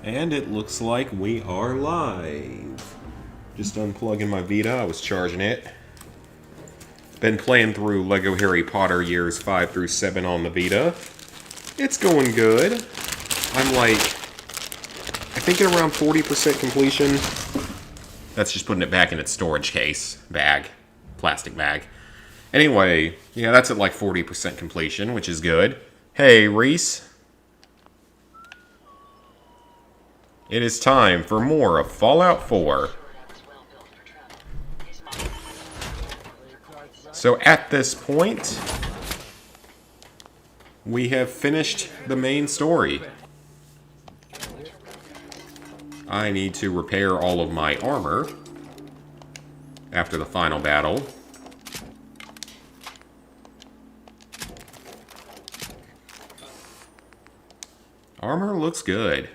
And it looks like we are live. Just unplugging my Vita, I was charging it. Been playing through LEGO Harry Potter years 5 through 7 on the Vita. It's going good. I'm like, I think at around 40% completion. That's just putting it back in its storage case. Bag. Plastic bag. Anyway, yeah, that's at like 40% completion, which is good. Hey, Reese. It is time for more of Fallout 4. So at this point, we have finished the main story. I need to repair all of my armor after the final battle. Armor looks good.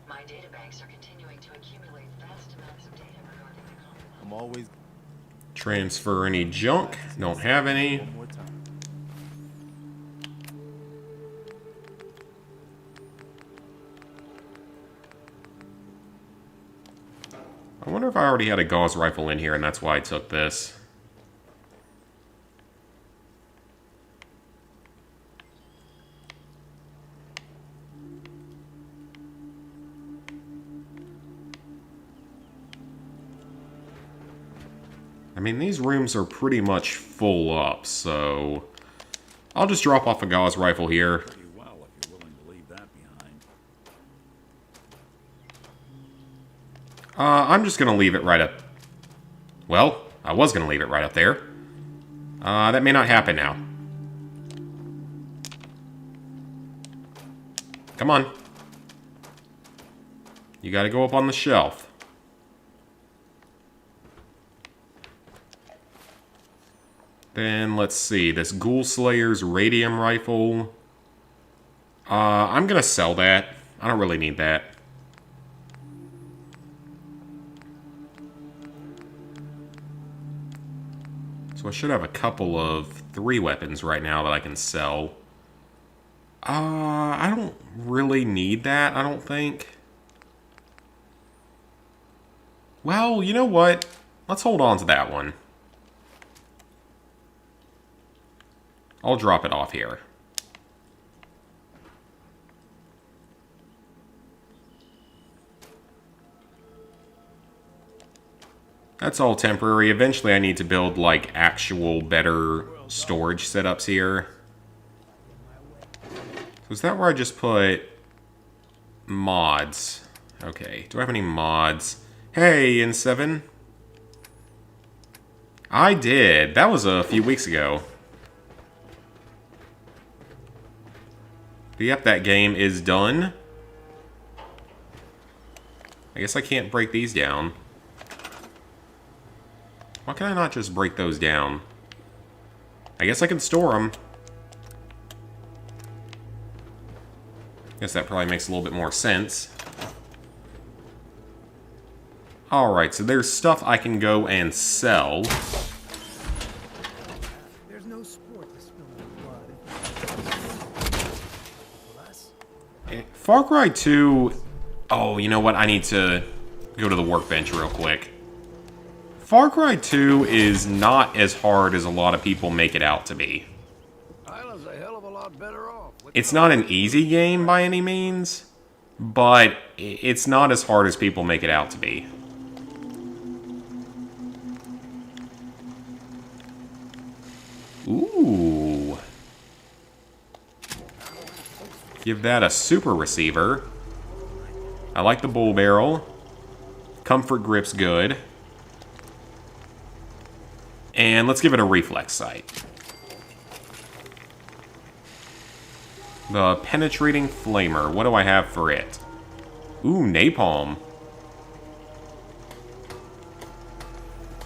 My databanks are continuing to accumulate vast amounts of data regarding the Commonwealth. I'm always Transfer any junk. Don't have any. one more time. I wonder if I already had a gauze rifle in here and that's why I took this. I mean, these rooms are pretty much full up, so I'll just drop off a gauze rifle here. Pretty well if you're willing to leave that behind. I'm just going to leave it right up. Well, I was going to leave it right up there. That may not happen now. Come on. You got to go up on the shelf. Then, let's see. This Ghoul Slayer's Radium Rifle. I'm going to sell that. I don't really need that. So I should have a couple of 3 weapons right now that I can sell. I don't really need that, I don't think. Well, you know what? Let's hold on to that one. I'll drop it off here. That's all temporary. Eventually I need to build, like, actual better storage setups here. So is that where I just put mods? Okay, do I have any mods? Hey, N7. I did. That was a few weeks ago. But yep, that game is done. I guess I can't break these down. Why can I not just break those down? I guess I can store them. Guess that probably makes a little bit more sense. Alright, so there's stuff I can go and sell. There's no sport to spilling blood. Far Cry 2... Oh, you know what? I need to go to the workbench real quick. Far Cry 2 is not as hard as a lot of people make it out to be. Island's a hell of a lot better off. It's not an easy game by any means, but it's not as hard as people make it out to be. Ooh. Give that a super receiver. I like the bull barrel. Comfort grip's good. And let's give it a reflex sight. The penetrating flamer. What do I have for it? Ooh, napalm.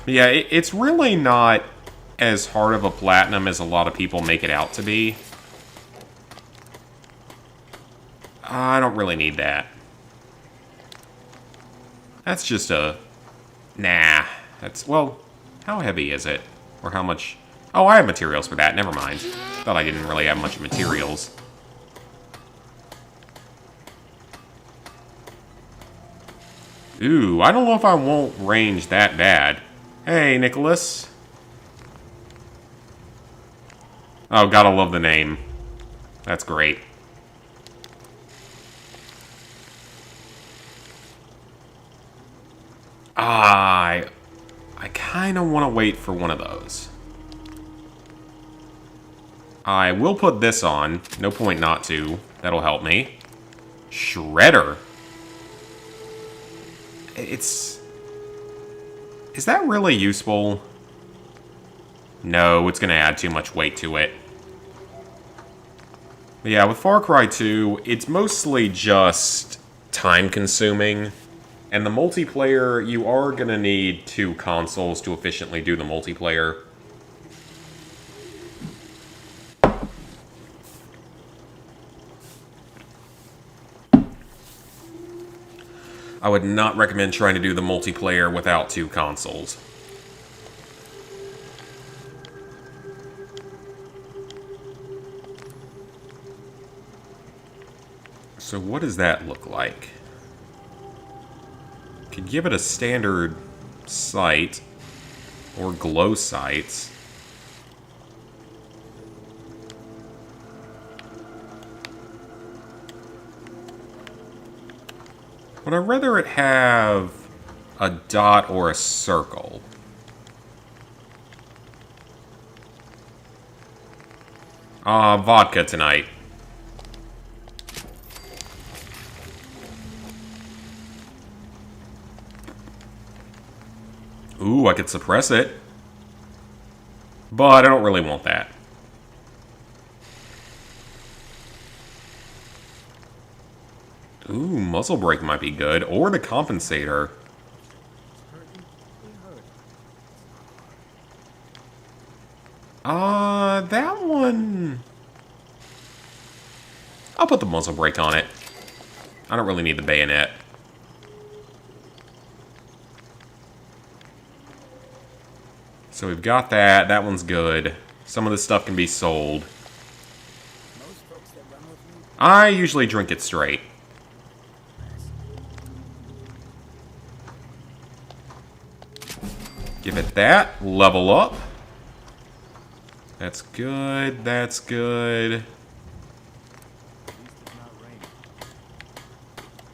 Yeah, it's really not as hard of a platinum as a lot of people make it out to be. I don't really need that. That's just a... Nah. That's... Well, how heavy is it? Or how much... Oh, I have materials for that. Never mind. Thought I didn't really have much materials. Ooh, I don't know if I won't range that bad. Hey, Nicholas. Oh, gotta love the name. That's great. I kind of want to wait for one of those. I will put this on. No point not to. That'll help me. Shredder. Is that really useful? No, it's going to add too much weight to it. But yeah, with Far Cry 2, it's mostly just time-consuming. And the multiplayer, you are going to need 2 consoles to efficiently do the multiplayer. I would not recommend trying to do the multiplayer without 2 consoles. So what does that look like? Could give it a standard sight or glow sights. Would I rather it have a dot or a circle? Vodka tonight. Ooh, I could suppress it. But I don't really want that. Ooh, muzzle brake might be good. Or the compensator. That one... I'll put the muzzle brake on it. I don't really need the bayonet. So we've got that. That one's good. Some of this stuff can be sold. I usually drink it straight. Give it that. Level up. That's good. That's good.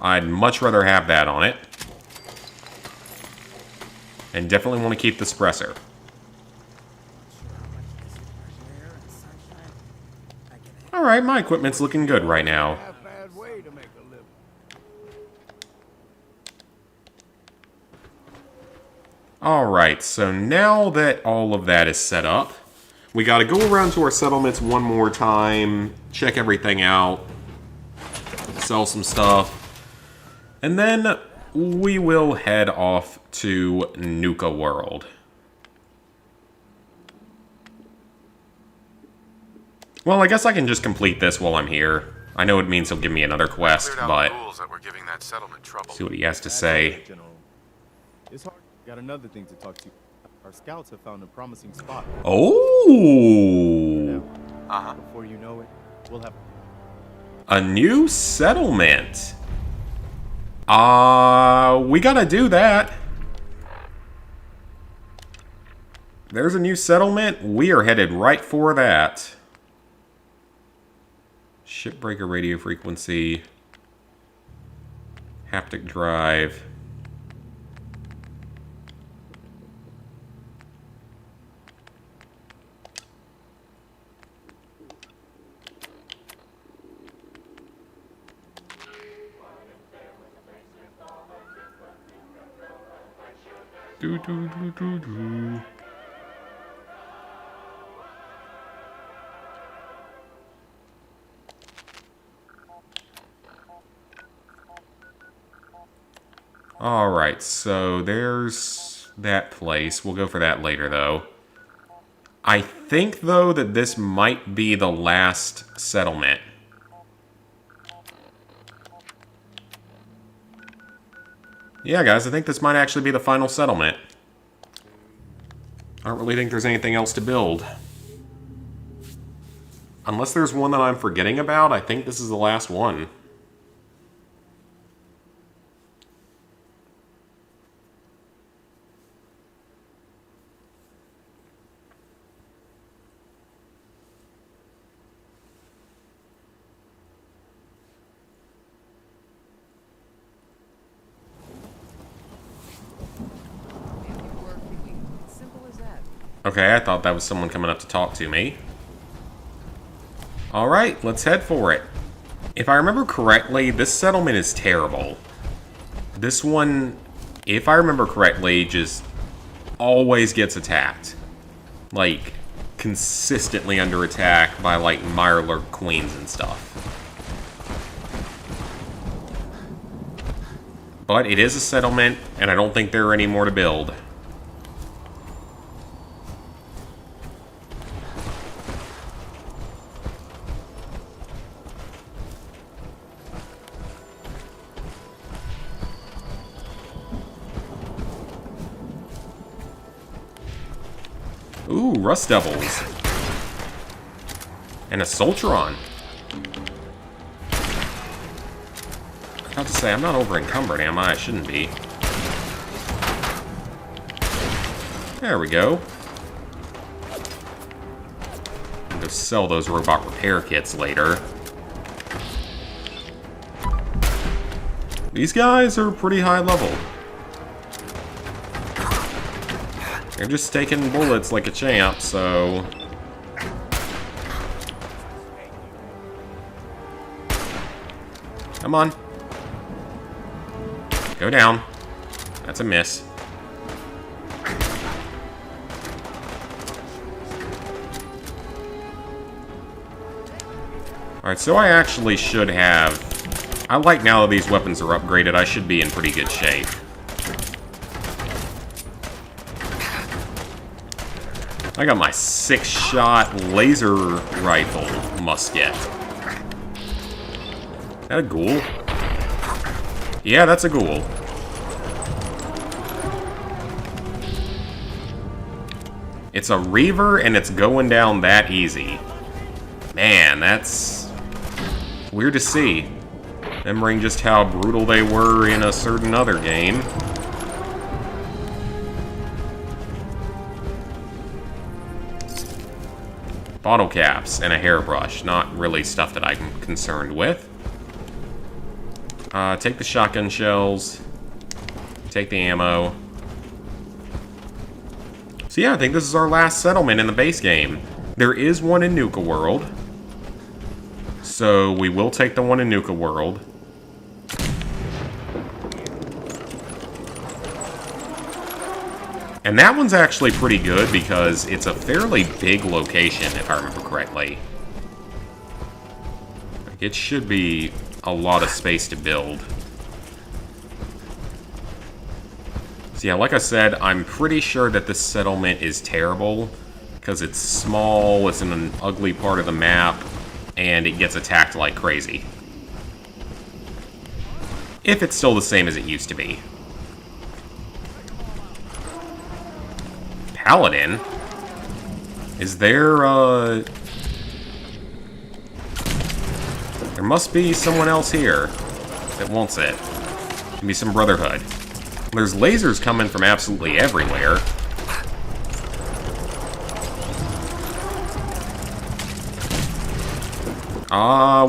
I'd much rather have that on it. And definitely want to keep the suppressor. Alright, my equipment's looking good right now. Half bad way to make a living. Alright, so now that all of that is set up, we gotta go around to our settlements one more time, check everything out, sell some stuff, and then we will head off to Nuka World. Well, I guess I can just complete this while I'm here. I know it means he'll give me another quest, but that were giving that settlement trouble. see what he has to say. General. It's hard. Got another thing to talk to you. Our scouts have found a promising spot. Oh! Now, before you know it, we'll have A new settlement. We gotta do that. There's a new settlement. We are headed right for that. Shipbreaker radio frequency. Haptic drive. Do do do do do. Alright, so there's that place. We'll go for that later, though. I think, though, that this might be the last settlement. Yeah, guys, I think this might actually be the final settlement. I don't really think there's anything else to build. Unless there's one that I'm forgetting about, I think this is the last one. Okay, I thought that was someone coming up to talk to me. Alright, let's head for it. If I remember correctly, this settlement is terrible. This one, if I remember correctly, just always gets attacked. Like, consistently under attack by, like, Mirelurk queens and stuff. But it is a settlement, and I don't think there are any more to build. Ooh, Rust Devils. And a Soltron. I was about to say, I'm not over encumbered, am I? I shouldn't be. There we go. I'm gonna sell those robot repair kits later. These guys are pretty high level. They're just taking bullets like a champ, so... Come on. Go down. That's a miss. Alright, so I actually should have... I like now that these weapons are upgraded, I should be in pretty good shape. I got my 6-shot laser rifle musket. Is that a ghoul? Yeah, that's a ghoul. It's a Reaver, and it's going down that easy. Man, that's weird to see. Remembering just how brutal they were in a certain other game. Bottle caps and a hairbrush. Not really stuff that I'm concerned with. Take the shotgun shells. Take the ammo. So yeah, I think this is our last settlement in the base game. There is one in Nuka World. So we will take the one in Nuka World. And that one's actually pretty good because it's a fairly big location, if I remember correctly. It should be a lot of space to build. So yeah, like I said, I'm pretty sure that this settlement is terrible because it's small, it's in an ugly part of the map, and it gets attacked like crazy. If it's still the same as it used to be. Paladin? Is there, There must be someone else here that wants it. Maybe some Brotherhood. There's lasers coming from absolutely everywhere.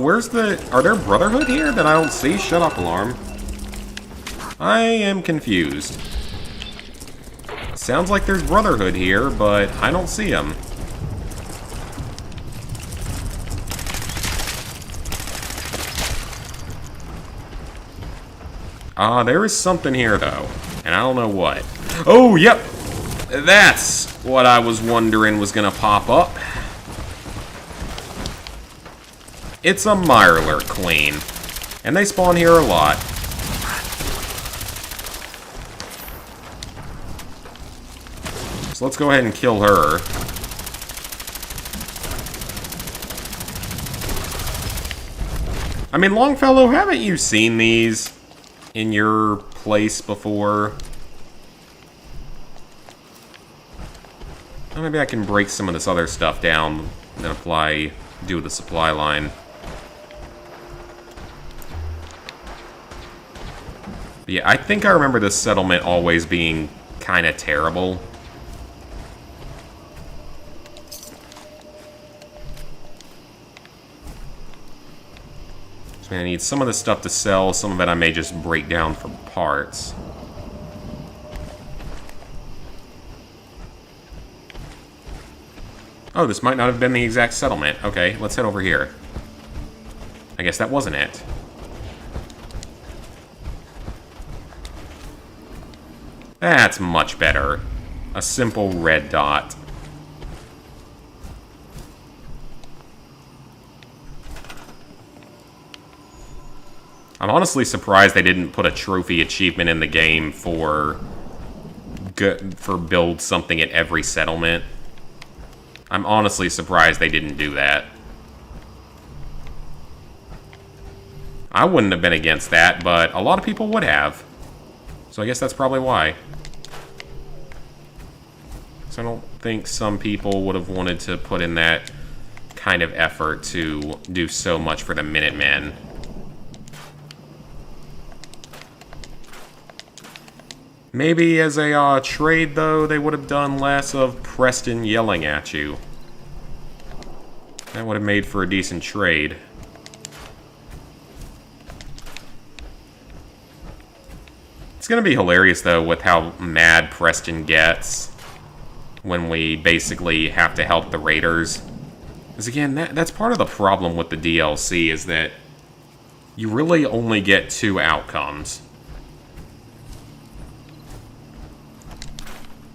Where's the... Are there Brotherhood here that I don't see? Shut up, alarm. I am confused. Sounds like there's Brotherhood here, but I don't see them. There is something here, though. And I don't know what. Oh, yep! That's what I was wondering was gonna pop up. It's a Mirelurk Queen. And they spawn here a lot. So let's go ahead and kill her. I mean, Longfellow, haven't you seen these in your place before? Well, maybe I can break some of this other stuff down and do the supply line. But yeah, I think I remember this settlement always being kind of terrible. So I need some of this stuff to sell, some of it I may just break down for parts. Oh, this might not have been the exact settlement. Okay, let's head over here. I guess that wasn't it. That's much better. A simple red dot. I'm honestly surprised they didn't put a trophy achievement in the game for build something at every settlement. I'm honestly surprised they didn't do that. I wouldn't have been against that, but a lot of people would have. So I guess that's probably why. So I don't think some people would have wanted to put in that kind of effort to do so much for the Minutemen. Maybe as a trade, though, they would have done less of Preston yelling at you. That would have made for a decent trade. It's going to be hilarious, though, with how mad Preston gets when we basically have to help the Raiders. Because, again, that's part of the problem with the DLC, is that you really only get 2 outcomes.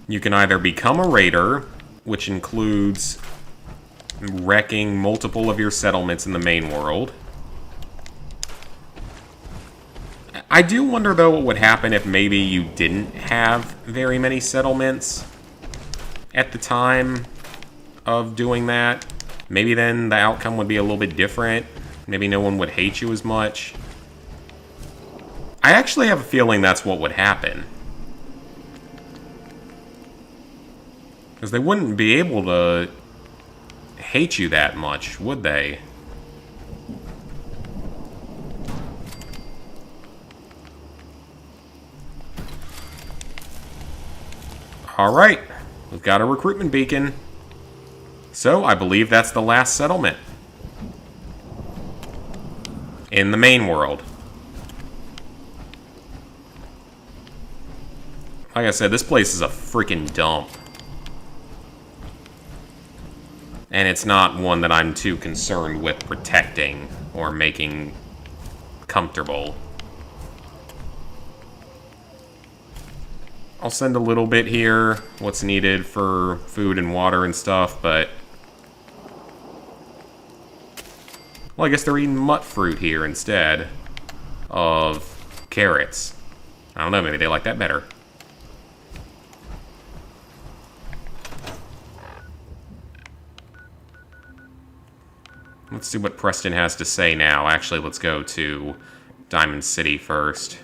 You can either become a raider, which includes wrecking multiple of your settlements in the main world. I do wonder, though, what would happen if maybe you didn't have very many settlements at the time of doing that. Maybe then the outcome would be a little bit different. Maybe no one would hate you as much. I actually have a feeling that's what would happen. Because they wouldn't be able to hate you that much, would they? Alright, we've got a recruitment beacon. So, I believe that's the last settlement. In the main world. Like I said, this place is a freaking dump. And it's not one that I'm too concerned with protecting or making comfortable. I'll send a little bit here, what's needed for food and water and stuff, but... Well, I guess they're eating mutt fruit here instead of carrots. I don't know, maybe they like that better. Let's see what Preston has to say now. Actually, let's go to Diamond City first.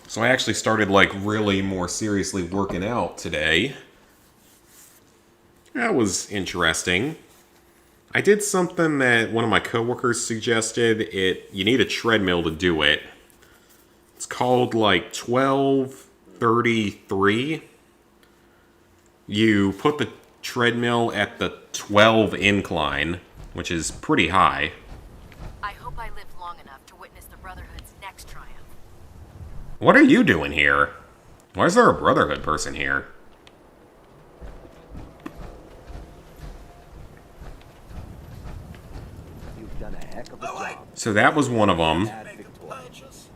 So I actually started, like, really more seriously working out today. That was interesting. I did something that one of my coworkers suggested. You need a treadmill to do it. It's called, like, 1233. You put the treadmill at the 12 incline, which is pretty high. I hope I live long enough to witness the Brotherhood's next triumph. What are you doing here? Why is there a Brotherhood person here? You've done a heck of a job. So that was one of them.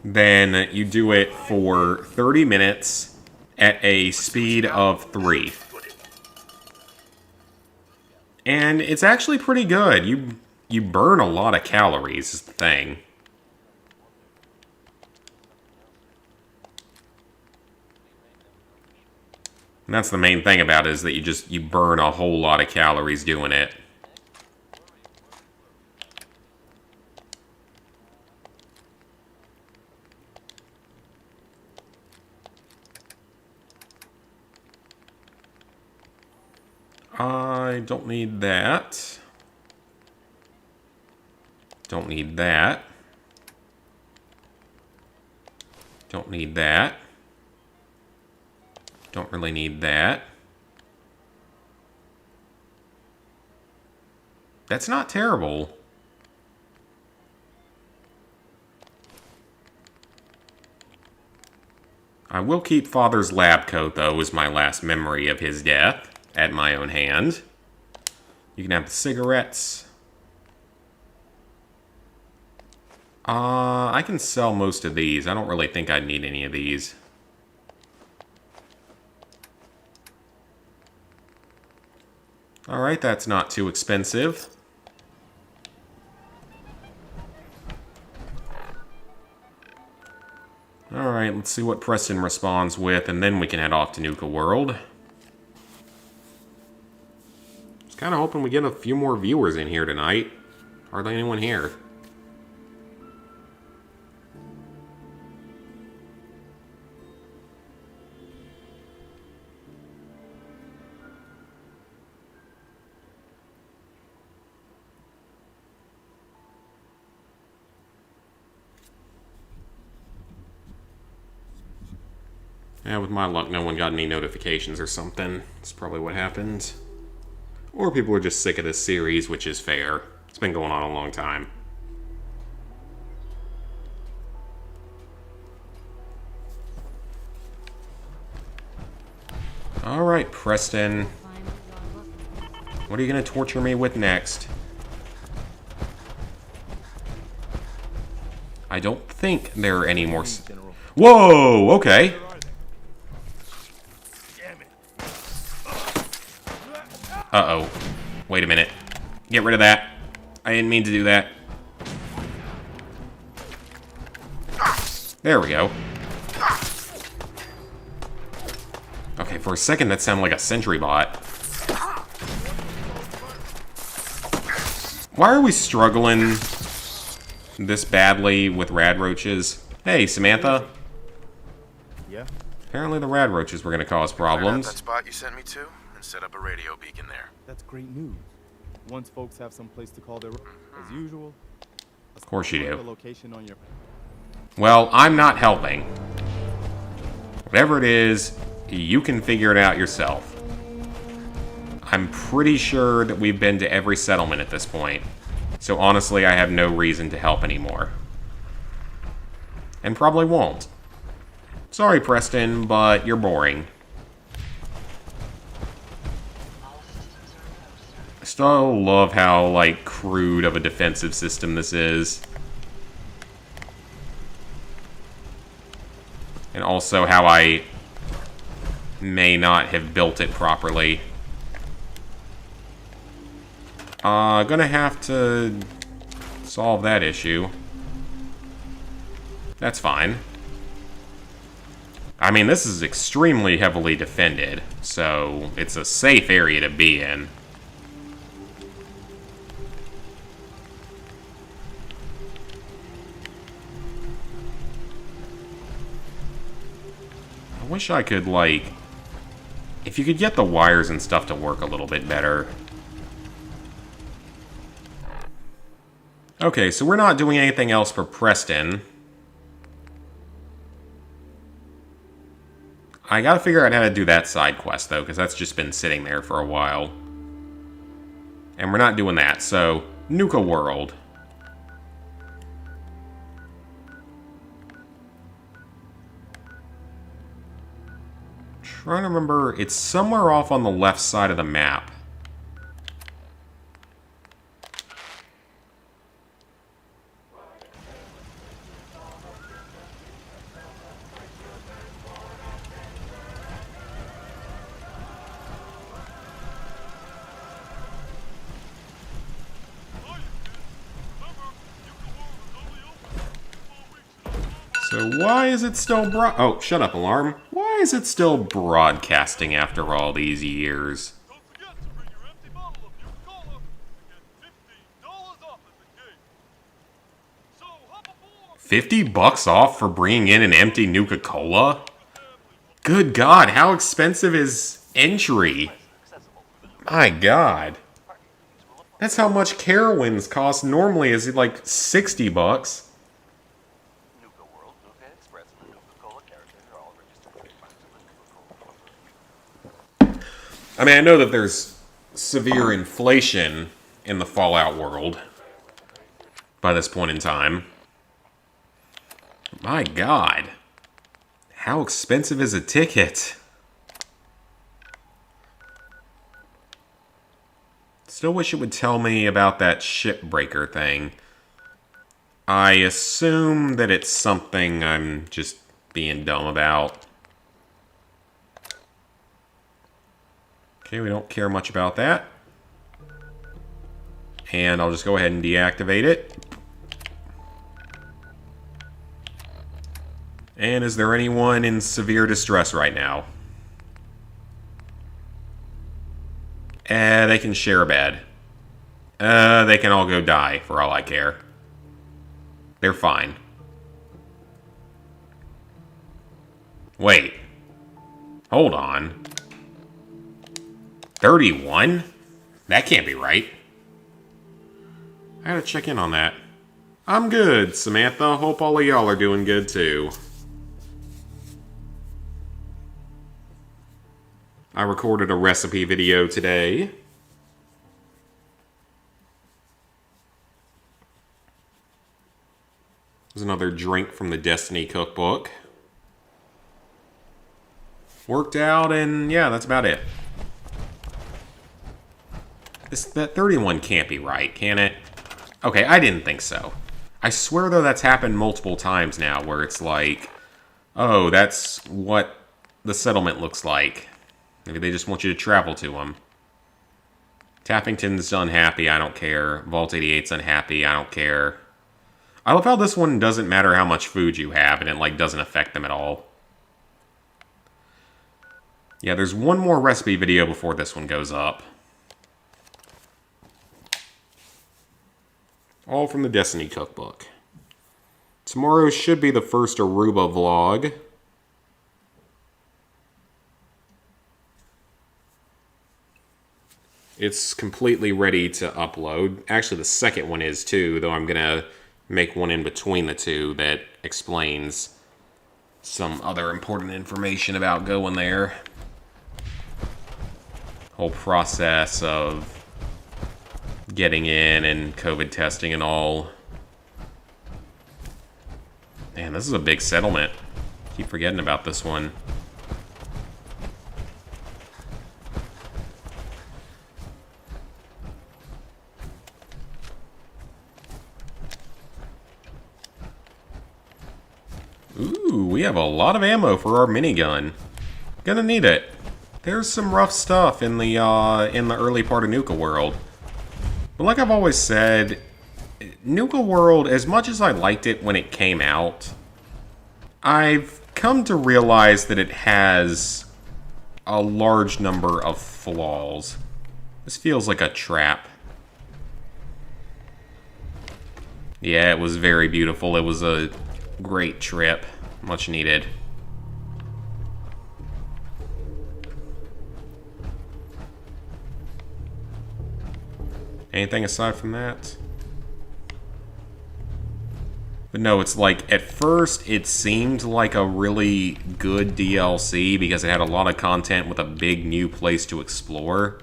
Then you do it for 30 minutes at a speed of 3. And it's actually pretty good. You burn a lot of calories is the thing. And that's the main thing about it, is that you burn a whole lot of calories doing it. I don't need that. Don't need that. Don't need that. Don't really need that. That's not terrible. I will keep Father's lab coat, though, as my last memory of his death at my own hand. You can have the cigarettes. I can sell most of these. I don't really think I'd need any of these. Alright, that's not too expensive. Alright, let's see what Preston responds with, and then we can head off to Nuka World. Just kind of hoping we get a few more viewers in here tonight. Hardly anyone here. Yeah, with my luck, no one got any notifications or something. That's probably what happened. Or people are just sick of this series, which is fair. It's been going on a long time. Alright, Preston. What are you going to torture me with next? I don't think there are any more... Whoa! Okay. Uh-oh. Wait a minute. Get rid of that. I didn't mean to do that. There we go. Okay, for a second that sounded like a sentry bot. Why are we struggling this badly with rad roaches? Hey, Samantha. Yeah? Apparently the rad roaches were going to cause Cleared out problems. that spot you sent me to and set up a radio beacon there. That's great news. Once folks have some place to call their own, as usual. Of course you The do. location on your... Well, I'm not helping. Whatever it is, you can figure it out yourself. I'm pretty sure that we've been to every settlement at this point. So honestly, I have no reason to help anymore. And probably won't. Sorry, Preston, but you're boring. All systems are go, sir. I still love how, like, crude of a defensive system this is. And also how I may not have built it properly. Gonna have to solve that issue. That's fine. I mean, this is extremely heavily defended, so it's a safe area to be in. I wish I could, like... If you could get the wires and stuff to work a little bit better. Okay, so we're not doing anything else for Preston. I gotta figure out how to do that side quest, though, because that's just been sitting there for a while. And we're not doing that, so... Nuka World. Trying to remember, it's somewhere off on the left side of the map. So why is it still Oh, shut up, alarm. Why is it still broadcasting after all these years? Don't forget to bring your empty bottle of Nuka-Cola and get $15 off at the gate. So hop aboard. 50 bucks off for bringing in an empty Nuka-Cola? Good God, how expensive is entry? My God. That's how much Carowinds cost normally, is it like 60 bucks? Nuka World, Nuka Express, and the Nuka-Cola characters are all registered trademarks of the Nuka-Cola. I mean, I know that there's severe inflation in the Fallout world by this point in time. My God. How expensive is a ticket? Still wish it would tell me about that shipbreaker thing. I assume that it's something I'm just being dumb about. Okay, we don't care much about that. And I'll just go ahead and deactivate it. And is there anyone in severe distress right now? They can share a bed. They can all go die, for all I care. They're fine. Wait. Hold on. 31? That can't be right. I gotta check in on that. I'm good, Samantha. Hope all of y'all are doing good, too. I recorded a recipe video today. There's another drink from the Destiny cookbook. Worked out, and yeah, that's about it. That 31 can't be right, can it? Okay, I didn't think so. I swear, though, that's happened multiple times now, where it's like, oh, that's what the settlement looks like. Maybe they just want you to travel to them. Tappington's unhappy, I don't care. Vault 88's unhappy, I don't care. I love how this one doesn't matter how much food you have, and it, like, doesn't affect them at all. Yeah, there's one more recipe video before this one goes up. All from the Destiny cookbook. Tomorrow should be the first Aruba vlog. It's completely ready to upload. Actually, the second one is too, though I'm gonna make one in between the two that explains some other important information about going there. Whole process of getting in and COVID testing and all. Man, this is a big settlement. Keep forgetting about this one. Ooh, we have a lot of ammo for our minigun. Gonna need it. There's some rough stuff in the early part of Nuka World. But like I've always said, Nuka World, as much as I liked it when it came out, I've come to realize that it has a large number of flaws. This feels like a trap. Yeah, it was very beautiful. It was a great trip. Much needed. Anything aside from that? But no, it's like, at first it seemed like a really good DLC because it had a lot of content with a big new place to explore.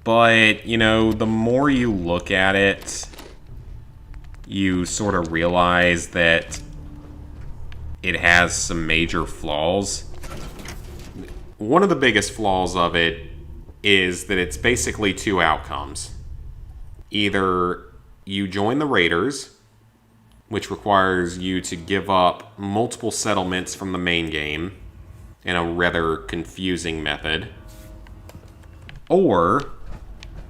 But, you know, the more you look at it, you sort of realize that it has some major flaws. One of the biggest flaws of it is that it's basically two outcomes. Either you join the Raiders, which requires you to give up multiple settlements from the main game in a rather confusing method, or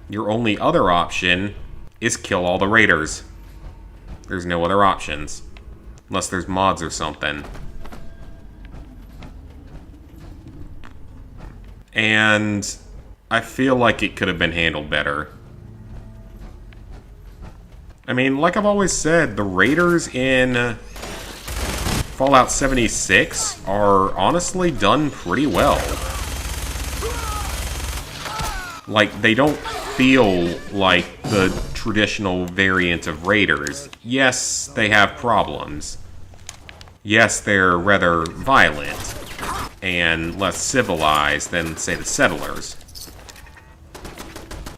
your only other option is kill all the Raiders. There's no other options. Unless there's mods or something. And I feel like it could have been handled better. I mean, like I've always said, the Raiders in Fallout 76 are honestly done pretty well. Like, they don't feel like the traditional variant of Raiders. Yes, they have problems. Yes, they're rather violent and less civilized than, say, the Settlers.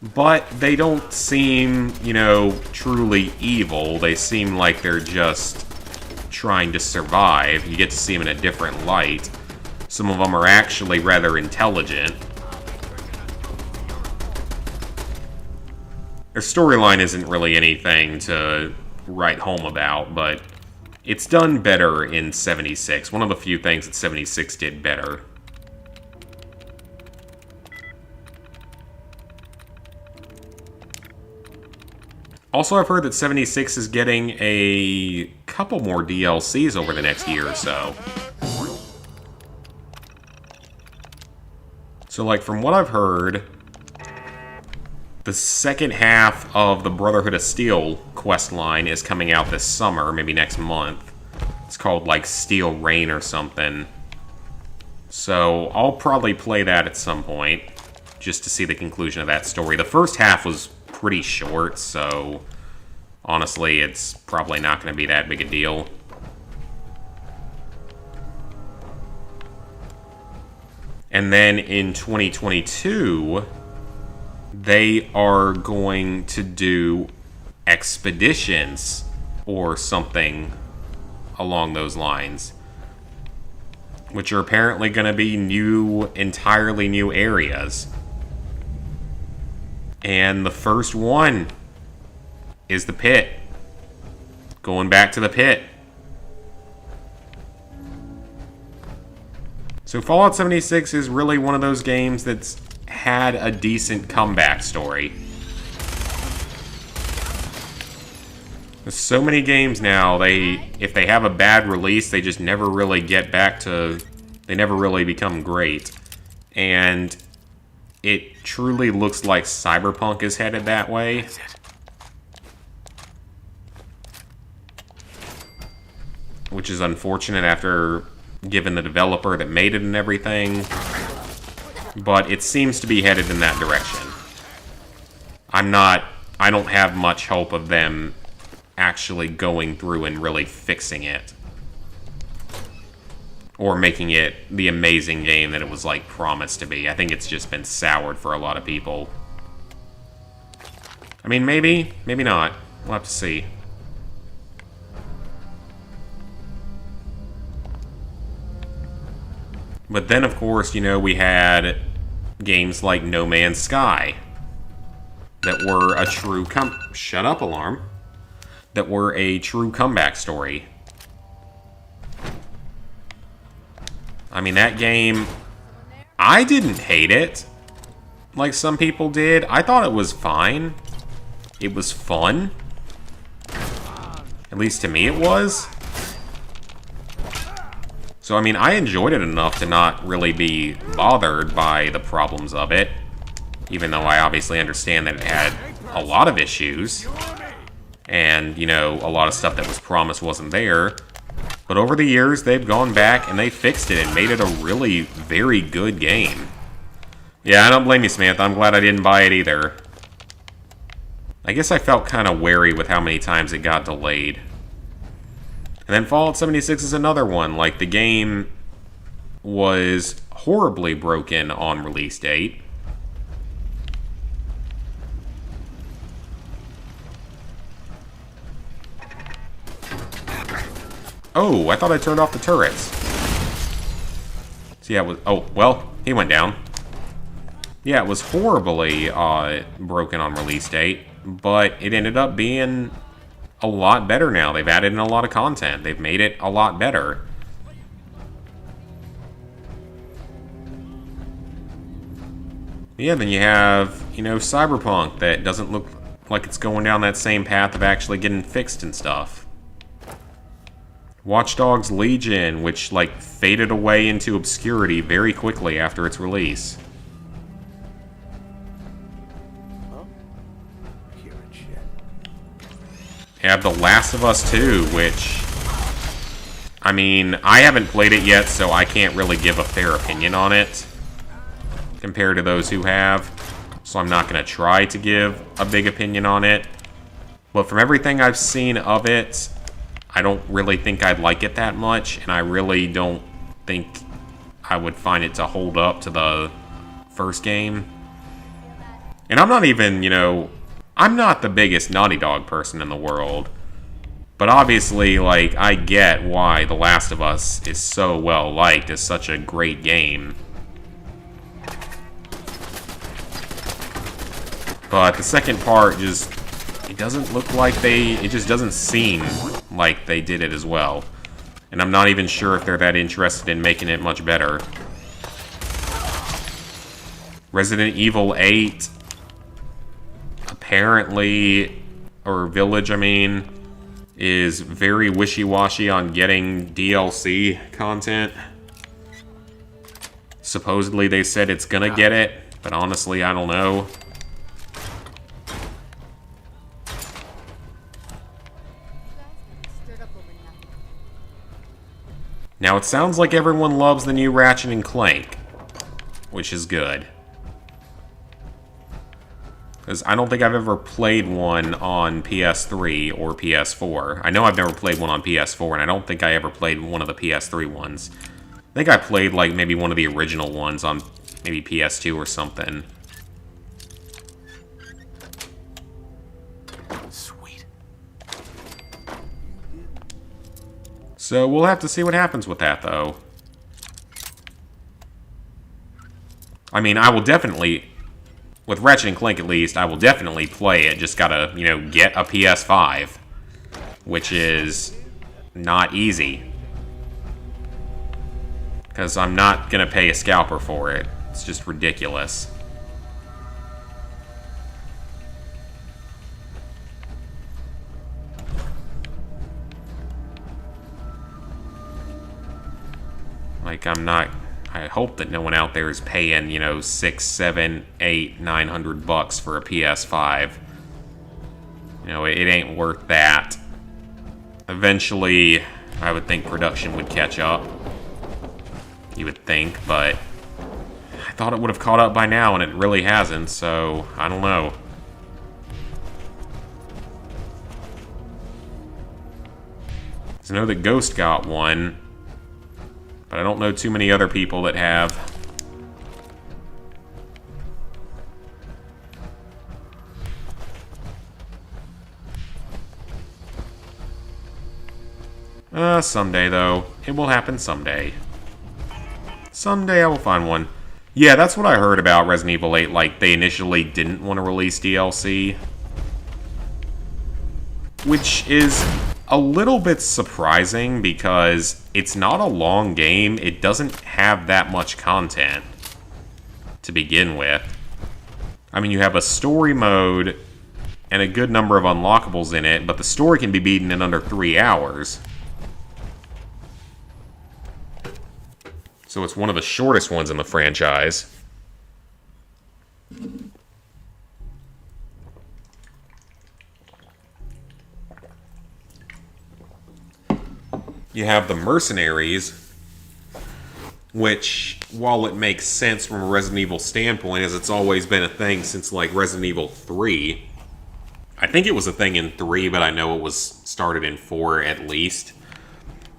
But they don't seem, you know, truly evil. They seem like they're just trying to survive. You get to see them in a different light. Some of them are actually rather intelligent. Their storyline isn't really anything to write home about, but it's done better in 76. One of the few things that 76 did better. Also, I've heard that 76 is getting a couple more DLCs over the next year or so. So, like, from what I've heard, the second half of the Brotherhood of Steel quest line is coming out this summer, maybe next month. It's called, like, Steel Rain or something. So, I'll probably play that at some point, just to see the conclusion of that story. The first half was pretty short, so honestly, it's probably not going to be that big a deal. And then in 2022, they are going to do expeditions or something along those lines, which are apparently going to be entirely new areas. And the first one is the pit. Going back to the pit. So Fallout 76 is really one of those games that's had a decent comeback story. There's so many games now, if they have a bad release, they just never really get back to... They never really become great. And it truly looks like Cyberpunk is headed that way. Which is unfortunate after given the developer that made it and everything. But it seems to be headed in that direction. I don't have much hope of them actually going through and really fixing it. Or making it the amazing game that it was, like, promised to be. I think it's just been soured for a lot of people. I mean, maybe. Maybe not. We'll have to see. But then, of course, you know, we had games like No Man's Sky. That were a true Shut up, alarm. That were a true comeback story. I mean, that game, I didn't hate it like some people did. I thought it was fine. It was fun. At least to me it was. So, I mean, I enjoyed it enough to not really be bothered by the problems of it. Even though I obviously understand that it had a lot of issues. And, you know, a lot of stuff that was promised wasn't there. But over the years, they've gone back and they fixed it and made it a really very good game. Yeah, I don't blame you, Samantha. I'm glad I didn't buy it either. I guess I felt kind of wary with how many times it got delayed. And then Fallout 76 is another one. Like, the game was horribly broken on release date. Oh, I thought I turned off the turrets. So yeah, it was... Oh, well, he went down. Yeah, it was horribly broken on release date, but it ended up being a lot better now. They've added in a lot of content. They've made it a lot better. Yeah, then you have, you know, Cyberpunk that doesn't look like it's going down that same path of actually getting fixed and stuff. Watch Dogs Legion, which, like, faded away into obscurity very quickly after its release. You have The Last of Us 2, which... I mean, I haven't played it yet, so I can't really give a fair opinion on it compared to those who have. So I'm not going to try to give a big opinion on it. But from everything I've seen of it, I don't really think I'd like it that much, and I really don't think I would find it to hold up to the first game. And I'm not even, you know, I'm not the biggest Naughty Dog person in the world. But obviously, like, I get why The Last of Us is so well liked. It's such a great game. But the second part just, it doesn't look like it just doesn't seem like they did it as well. And I'm not even sure if they're that interested in making it much better. Resident Evil 8, apparently, or Village, I mean, is very wishy-washy on getting DLC content. Supposedly they said it's gonna get it, but honestly, I don't know. Now, it sounds like everyone loves the new Ratchet and Clank, which is good. Because I don't think I've ever played one on PS3 or PS4. I know I've never played one on PS4, and I don't think I ever played one of the PS3 ones. I think I played, like, maybe one of the original ones on maybe PS2 or something. Sweet. So we'll have to see what happens with that, though. I mean, I will definitely, with Ratchet & Clank at least, I will definitely play it. Just gotta, you know, get a PS5, which is not easy. Because I'm not gonna pay a scalper for it. It's just ridiculous. Like, I hope that no one out there is paying, you know, $600, $700, $800, $900 for a PS5. You know, it ain't worth that. Eventually, I would think production would catch up. You would think, but I thought it would have caught up by now, and it really hasn't, so I don't know. So I know that Ghost got one, but I don't know too many other people that have. Someday, though. It will happen someday. Someday I will find one. Yeah, that's what I heard about Resident Evil 8. Like, they initially didn't want to release DLC. Which is a little bit surprising because it's not a long game. It doesn't have that much content to begin with. I mean, you have a story mode and a good number of unlockables in it, but the story can be beaten in under 3 hours. So it's one of the shortest ones in the franchise. You have the Mercenaries, which, while it makes sense from a Resident Evil standpoint, as it's always been a thing since, like, Resident Evil 3. I think it was a thing in 3, but I know it was started in 4 at least.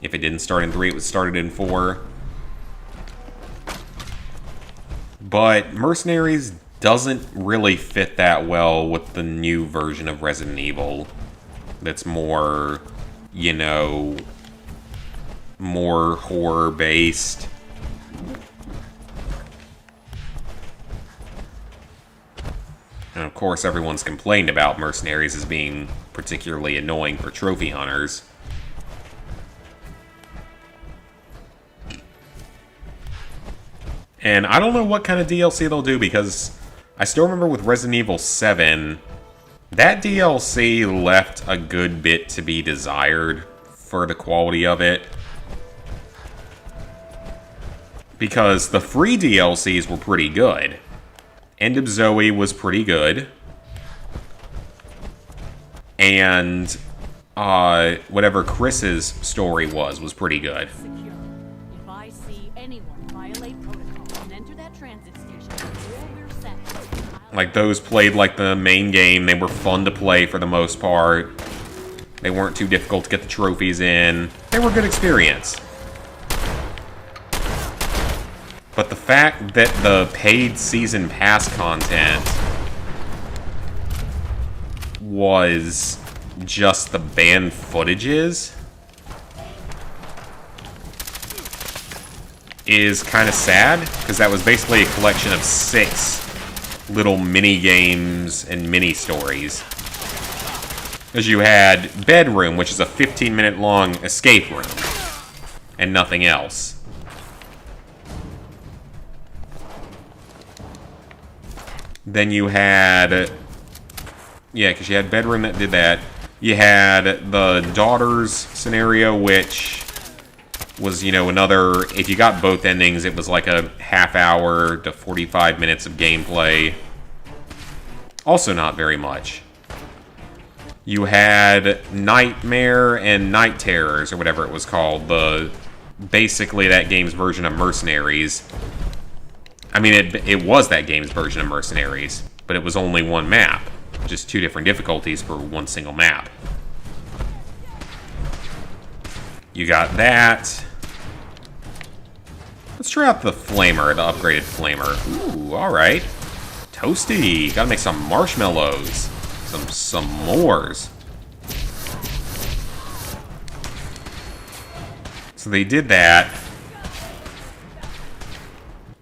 If it didn't start in 3, it was started in 4. But Mercenaries doesn't really fit that well with the new version of Resident Evil. That's more, you know, more horror-based. And of course, everyone's complained about Mercenaries as being particularly annoying for trophy hunters. And I don't know what kind of DLC they'll do, because I still remember with Resident Evil 7, that DLC left a good bit to be desired for the quality of it. Because the free DLCs were pretty good. End of Zoe was pretty good. And whatever Chris's story was pretty good. Secure. If I see anyone violate protocol and enter that transit station, all we're set. Like, those played like the main game. They were fun to play for the most part. They weren't too difficult to get the trophies in. They were a good experience. But the fact that the paid season pass content was just the banned footages is kind of sad, because that was basically a collection of 6 little mini games and mini stories. Because you had Bedroom, which is a 15-minute long escape room, and nothing else. Then you had... Yeah, because you had Bedroom that did that. You had the Daughters scenario, which was, you know, another... If you got both endings, it was like a half hour to 45 minutes of gameplay. Also not very much. You had Nightmare and Night Terrors, or whatever it was called. Basically that game's version of Mercenaries. I mean, it was that game's version of Mercenaries, but it was only one map. Just 2 different difficulties for one single map. You got that. Let's try out the Flamer, the upgraded Flamer. Ooh, alright. Toasty. Gotta make some marshmallows. Some s'mores. So they did that.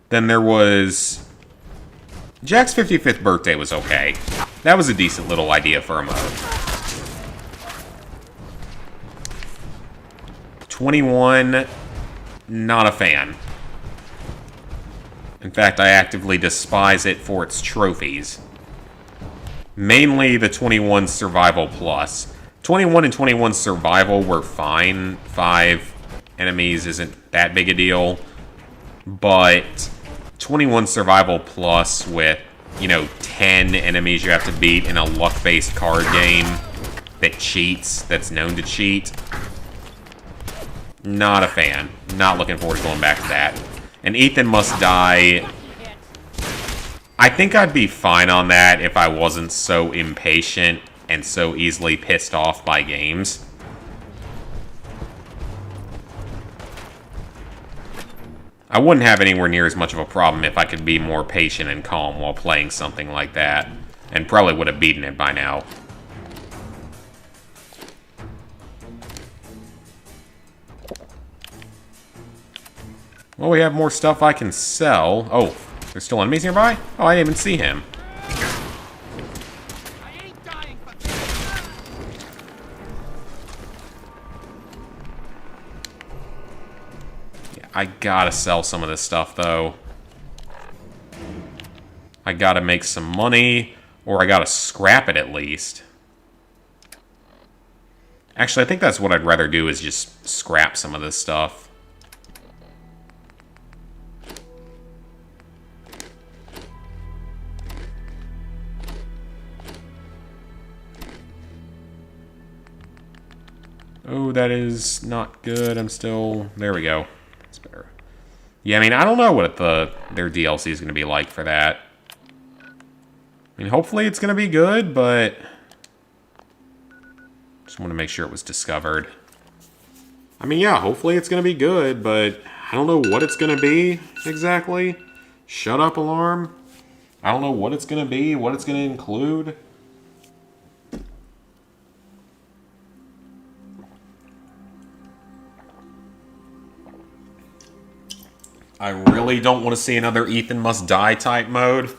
Then there was... Jack's 55th birthday was okay. That was a decent little idea for a mode. 21, not a fan. In fact, I actively despise it for its trophies. Mainly the 21 Survival Plus. 21 and 21 Survival were fine. 5 enemies isn't that big a deal. But 21 Survival Plus with, you know, 10 enemies you have to beat in a luck-based card game that cheats, that's known to cheat. Not a fan. Not looking forward to going back to that. And Ethan Must Die... I think I'd be fine on that if I wasn't so impatient and so easily pissed off by games. I wouldn't have anywhere near as much of a problem if I could be more patient and calm while playing something like that. And probably would have beaten it by now. Well, we have more stuff I can sell. Oh, there's still enemies nearby? Oh, I didn't even see him. Yeah, I gotta sell some of this stuff, though. I gotta make some money, or I gotta scrap it at least. Actually, I think that's what I'd rather do, is just scrap some of this stuff. Oh, that is not good. I'm still... There we go. It's better. Yeah, I mean, I don't know what their DLC is going to be like for that. I mean, hopefully it's going to be good, but... Just want to make sure it was discovered. I mean, yeah, hopefully it's going to be good, but I don't know what it's going to be exactly. Shut up, alarm. I don't know what it's going to be, what it's going to include. I really don't want to see another Ethan Must Die type mode.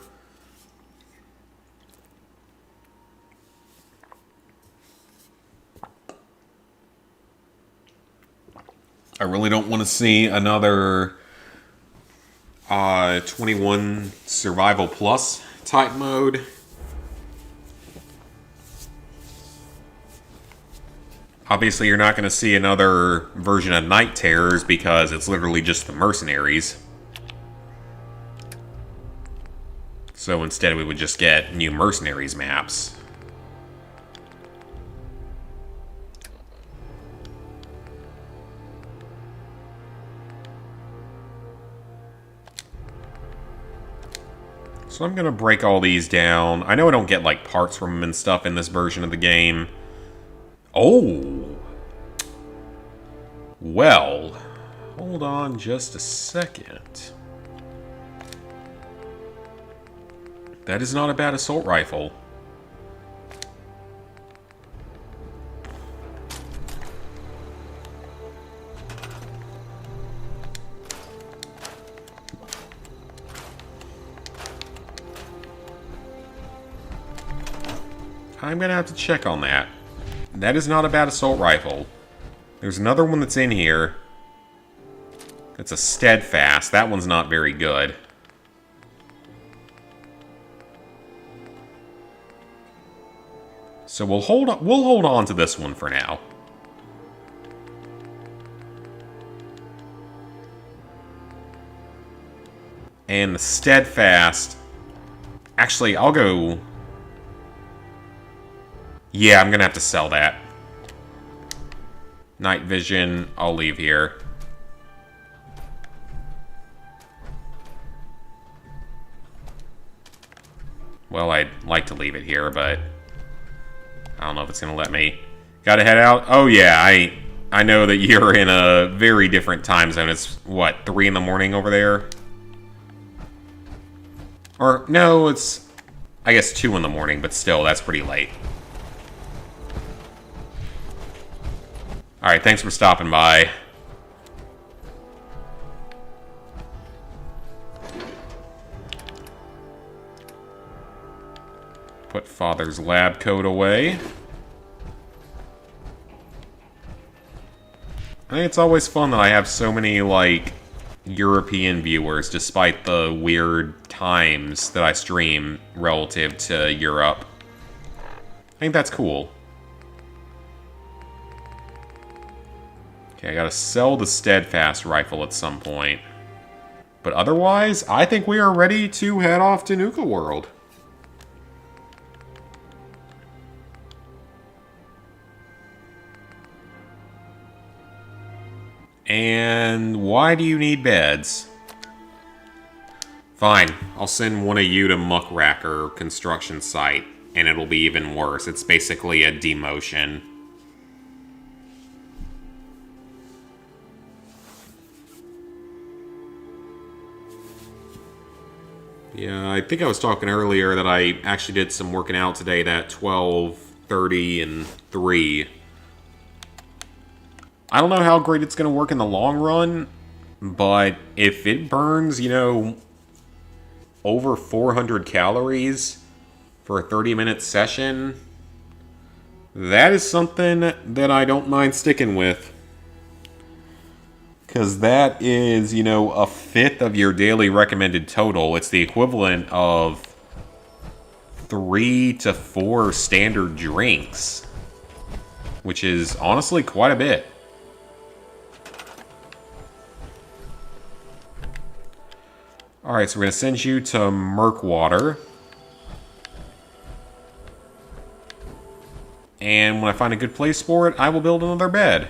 I really don't want to see another 21 Survival Plus type mode. Obviously, you're not going to see another version of Night Terrors because it's literally just the Mercenaries. So instead, we would just get new Mercenaries maps. So I'm going to break all these down. I know I don't get like parts from them and stuff in this version of the game. Oh! Well, hold on just a second. That is not a bad assault rifle. I'm gonna have to check on that. That is not a bad assault rifle. There's another one that's in here. It's a Steadfast. That one's not very good. So we'll hold on to this one for now. And the Steadfast... Actually, I'll go... Yeah, I'm gonna have to sell that. Night Vision, I'll leave here. Well, I'd like to leave it here, but... I don't know if it's gonna let me. Gotta head out? Oh yeah, I know that you're in a very different time zone. It's, what, 3 in the morning over there? Or, no, it's... I guess 2 in the morning, but still, that's pretty late. Alright, thanks for stopping by. Put Father's lab coat away. I think it's always fun that I have so many, like, European viewers, despite the weird times that I stream relative to Europe. I think that's cool. Okay, I gotta sell the Steadfast rifle at some point. But otherwise, I think we are ready to head off to Nuka World. And why do you need beds? Fine, I'll send one of you to Muckracker construction site, and it'll be even worse. It's basically a demotion. Yeah, I think I was talking earlier that I actually did some working out today, that 12, 30, and 3. I don't know how great it's going to work in the long run, but if it burns, you know, over 400 calories for a 30-minute session, that is something that I don't mind sticking with. Because that is, you know, a fifth of your daily recommended total. It's the equivalent of 3 to 4 standard drinks, which is honestly quite a bit. Alright, so we're going to send you to Murkwater. And when I find a good place for it, I will build another bed.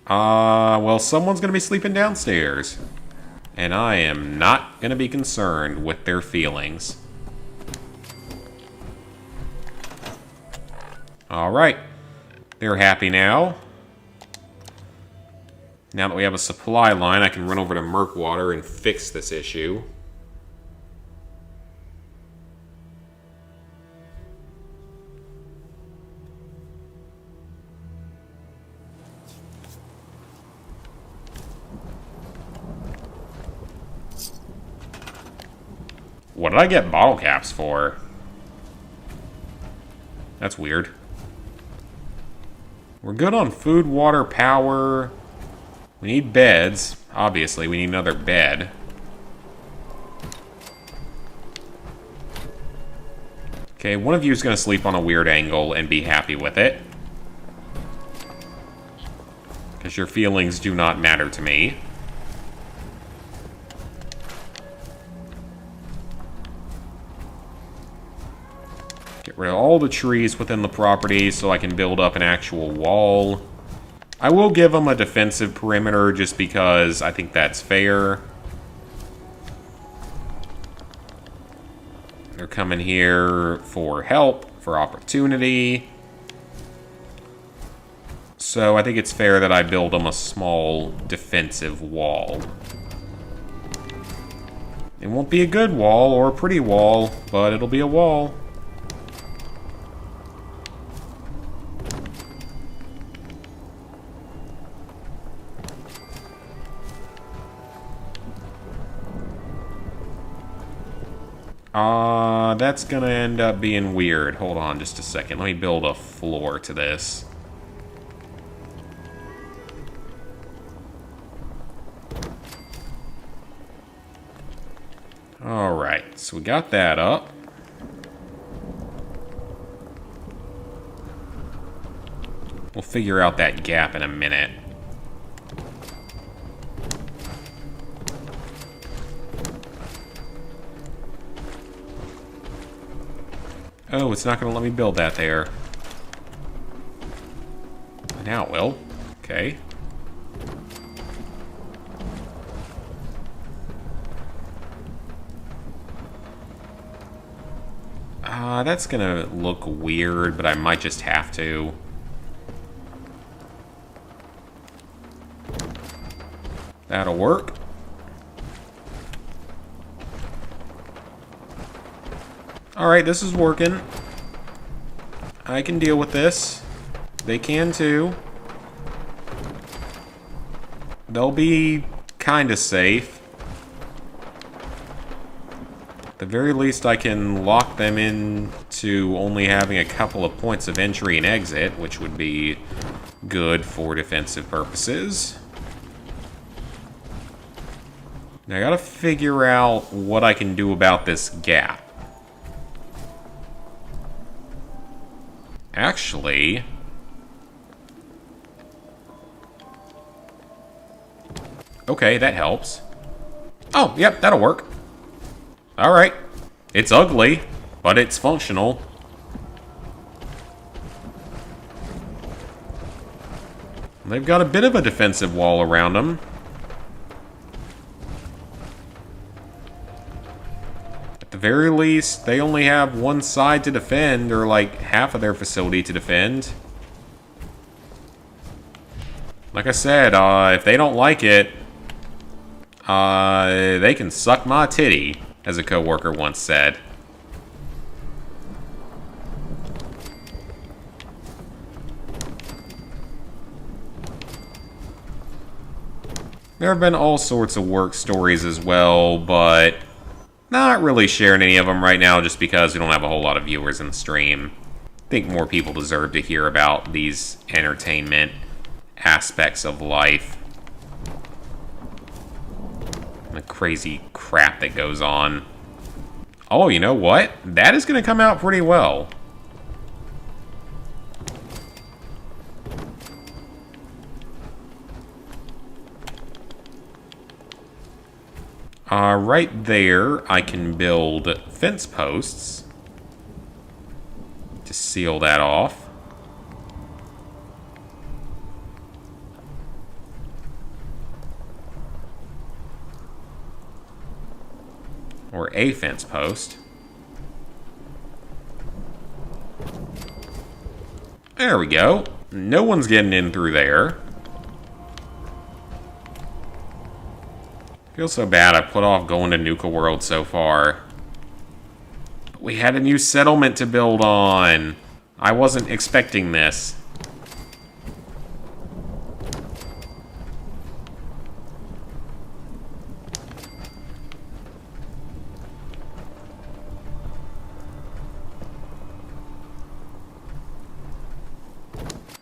Well, someone's going to be sleeping downstairs. And I am not going to be concerned with their feelings. Alright. They're happy now. Now that we have a supply line, I can run over to Murkwater and fix this issue. What did I get bottle caps for? That's weird. We're good on food, water, power. We need beds. Obviously, we need another bed. Okay, one of you is going to sleep on a weird angle and be happy with it. Because your feelings do not matter to me. Get rid of all the trees within the property so I can build up an actual wall. I will give them a defensive perimeter just because I think that's fair. They're coming here for help, for opportunity. So I think it's fair that I build them a small defensive wall. It won't be a good wall or a pretty wall, but it'll be a wall. That's gonna end up being weird. Hold on just a second. Let me build a floor to this. Alright, so we got that up. We'll figure out that gap in a minute. Oh, it's not going to let me build that there. Now it will. Okay. That's going to look weird, but I might just have to. That'll work. Alright, this is working. I can deal with this. They can too. They'll be kinda safe. At the very least, I can lock them into only having a couple of points of entry and exit, which would be good for defensive purposes. Now I gotta figure out what I can do about this gap. Actually, okay, that helps. Oh, yep, that'll work. Alright. It's ugly, but it's functional. They've got a bit of a defensive wall around them. At the very least, they only have one side to defend, or like half of their facility to defend. Like I said, if they don't like it, they can suck my titty, as a coworker once said. There have been all sorts of work stories as well, but not really sharing any of them right now just because we don't have a whole lot of viewers in the stream. I think more people deserve to hear about these entertainment aspects of life. The crazy crap that goes on. Oh, you know what? That is going to come out pretty well. Right there, I can build fence posts to seal that off. Or a fence post. There we go. No one's getting in through there. Feel so bad I put off going to Nuka World so far. But we had a new settlement to build on. I wasn't expecting this.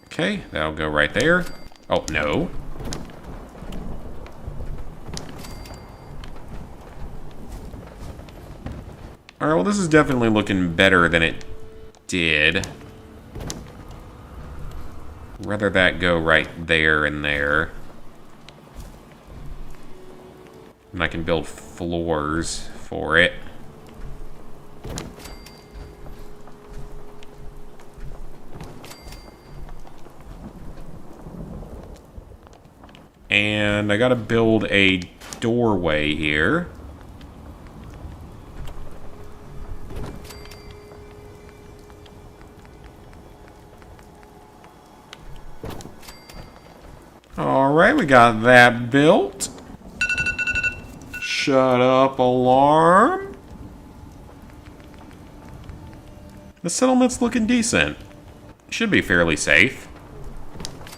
Okay, that'll go right there. Oh, no. Alright, well this is definitely looking better than it did. Rather that go right there and there. And I can build floors for it. And I gotta build a doorway here. Alright, we got that built. Shut up, alarm. The settlement's looking decent. Should be fairly safe.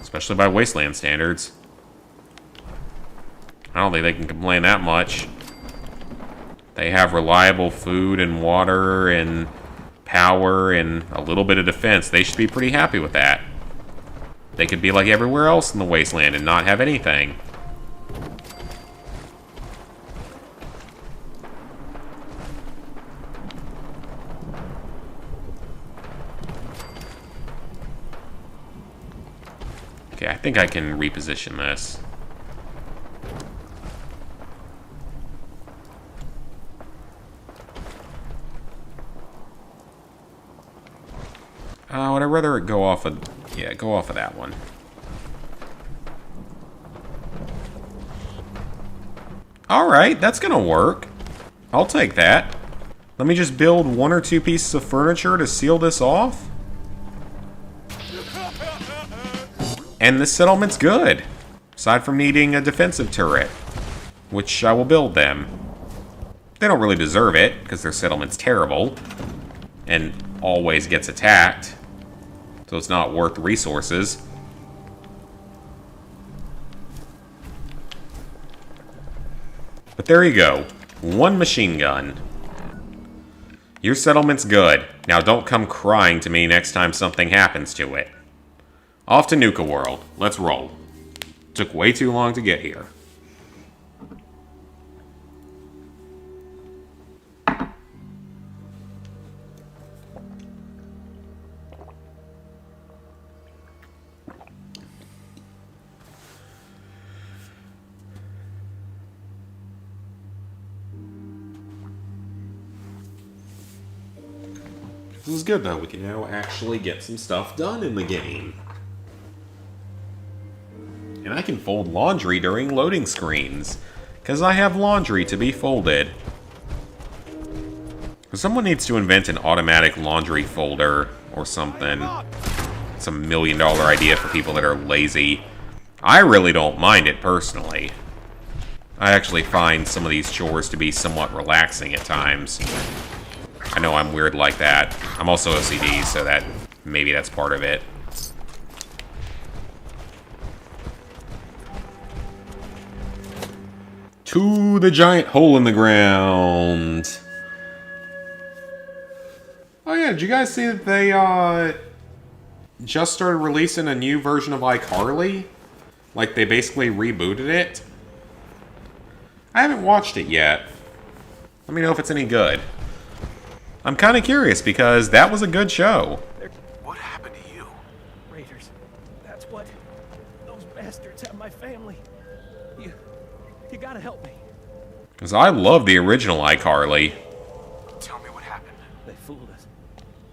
Especially by Wasteland standards. I don't think they can complain that much. They have reliable food and water and power and a little bit of defense. They should be pretty happy with that. They could be like everywhere else in the wasteland and not have anything. Okay, I think I can reposition this. Would I rather it go off of... Yeah, go off of that one. Alright, that's gonna work. I'll take that. Let me just build 1 or 2 pieces of furniture to seal this off. And this settlement's good. Aside from needing a defensive turret. Which I will build them. They don't really deserve it, because their settlement's terrible. And always gets attacked. So it's not worth the resources. But there you go. 1 machine gun. Your settlement's good. Now don't come crying to me next time something happens to it. Off to Nuka World. Let's roll. Took way too long to get here. This is good though. We can now actually get some stuff done in the game. And I can fold laundry during loading screens, because I have laundry to be folded. Someone needs to invent an automatic laundry folder or something. It's a $1 million idea for people that are lazy. I really don't mind it personally. I actually find some of these chores to be somewhat relaxing at times. I know I'm weird like that. I'm also OCD, so that maybe that's part of it. To the giant hole in the ground. Oh yeah, did you guys see that they just started releasing a new version of iCarly? Like they basically rebooted it? I haven't watched it yet. Let me know if it's any good. I'm kind of curious because that was a good show. What happened to you? Raiders. That's what. Those bastards have my family. You gotta help me. Because I love the original iCarly. Tell me what happened. They fooled us.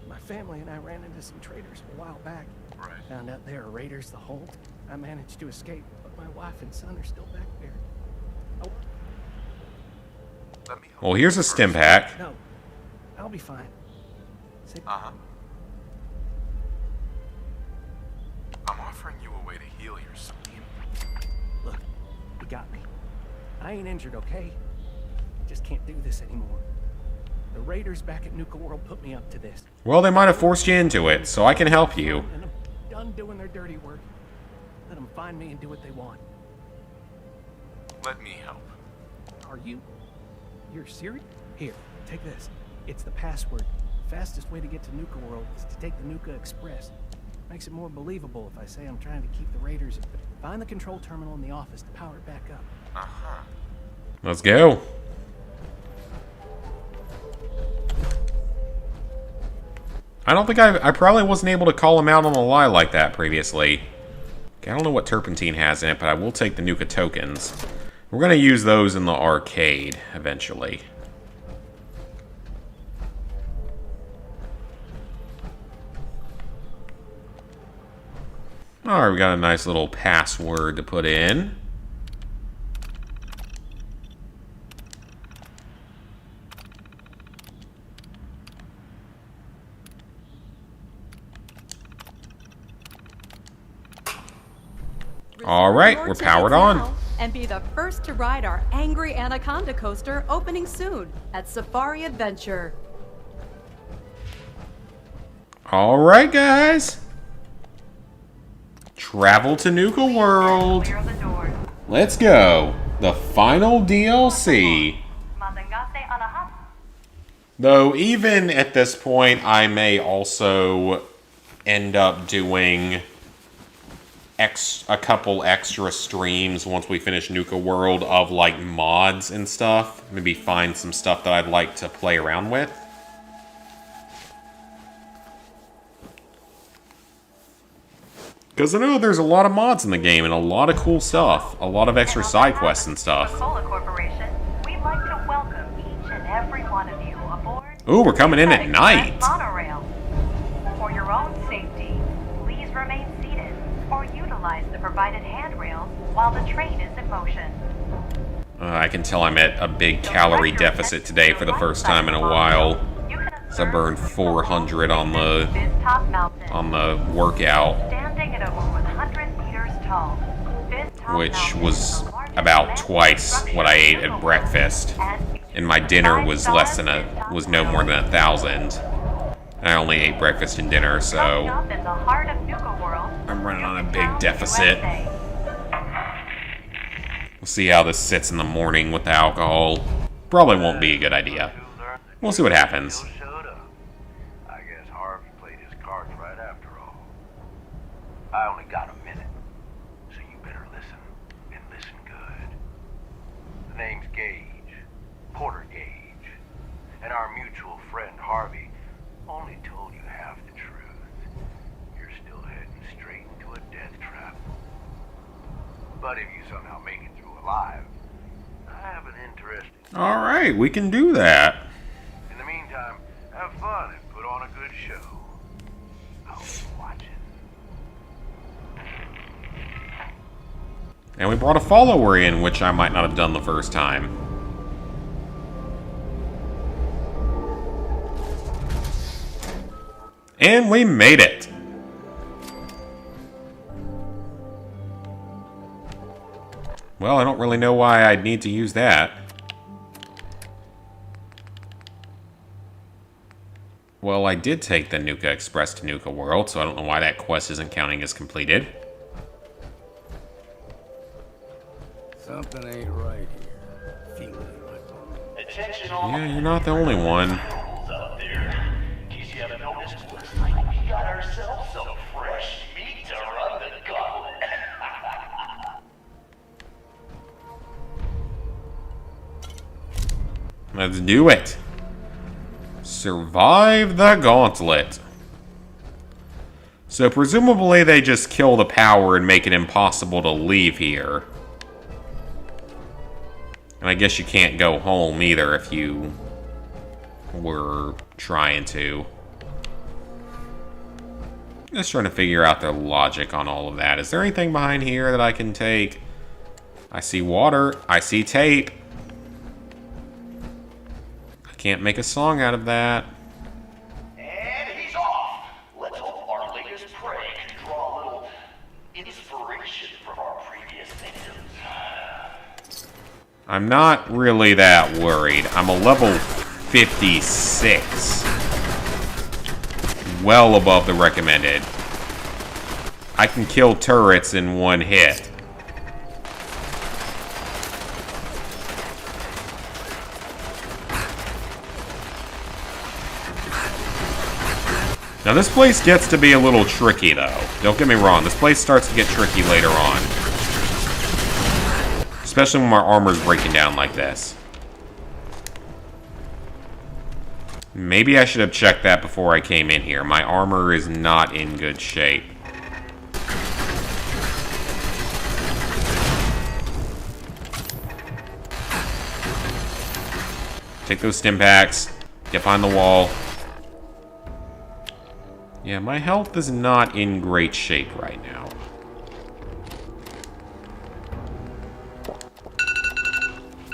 My family and I ran into some traitors a while back. Right. Found out they were raiders the Holt. I managed to escape, but my wife and son are still back there. Let me help Well, you here's a first. stim pack. No, I'll be fine. Say, Uh-huh. I'm offering you a way to heal yourself. look, you got me. I ain't injured, okay? Just can't do this anymore. The raiders back at Nuka World put me up to this. Well, they might have forced you into it, so I can help you. And I'm done doing their dirty work. Let them find me and do what they want. Let me help. Are you? You're serious? Here, take this. It's the password. Fastest way to get to Nuka World is to take the Nuka Express. Makes it more believable if I say I'm trying to keep the raiders. Find the control terminal in the office to power it back up. Uh-huh. Let's go. I don't think I probably wasn't able to call him out on a lie like that previously. Okay, I don't know what Turpentine has in it, but I will take the Nuka tokens. We're going to use those in the arcade eventually. Alright, we got a nice little password to put in. Alright, Your we're powered tickets on. now, and be the first to ride our Angry Anaconda coaster opening soon at Safari Adventure. Alright, guys. Travel to Nuka World. Clear the doors. Let's go. The final DLC. Mandangase Anahata Though, even at this point, I may also end up doing a couple extra streams once we finish Nuka World of, like, mods and stuff. Maybe find some stuff that I'd like to play around with. Because I know there's a lot of mods in the game and a lot of cool stuff. A lot of extra side quests and stuff. Coca-Cola Corporation, we'd like to welcome each and every one of you aboard. Ooh, we're coming in at night. Monorail. For your own safety, please remain seated or utilize the provided handrails while the train is in motion. I can tell I'm at a big calorie deficit today for the first time in a while. So I burned 400 on the workout, Standing at over 100 meters tall, which was about twice what I ate at breakfast. And my dinner was was no more than 1,000. I only ate breakfast and dinner, so I'm running on a big deficit. We'll see how this sits in the morning with the alcohol. Probably won't be a good idea. We'll see what happens. I guess Harvey played his cards right after all. I only got a minute, so you better listen, and listen good. The name's Gage, Porter Gage, and our mutual friend Harvey only told you half the truth. You're still heading straight into a death trap. But if you somehow make it through alive, I have an interesting... Alright, we can do that. In the meantime, have fun and put on a good show. I'll be watching. And we brought a follower in, which I might not have done the first time. And we made it! Well, I don't really know why I'd need to use that. Well, I did take the Nuka Express to Nuka World, so I don't know why that quest isn't counting as completed. Something ain't right here. Feeling it. Attention all Yeah, you're not the only one. out there. In case you haven't noticed, looks like we got ourselves some fresh meat to run the gauntlet. Let's do it. Survive the gauntlet. So presumably they just kill the power and make it impossible to leave here. And I guess you can't go home either if you were trying to. Just trying to figure out the logic on all of that. Is there anything behind here that I can take? I see water. I see tape. Can't make a song out of that. And he's off. Let's hope our latest prey can draw a little inspiration from our previous victims. I'm not really that worried. I'm a level 56. Well above the recommended. I can kill turrets in one hit. Now this place gets to be a little tricky though. Don't get me wrong, this place starts to get tricky later on. Especially when my armor's breaking down like this. Maybe I should have checked that before I came in here. My armor is not in good shape. Take those stim packs. Get behind the wall. Yeah, my health is not in great shape right now.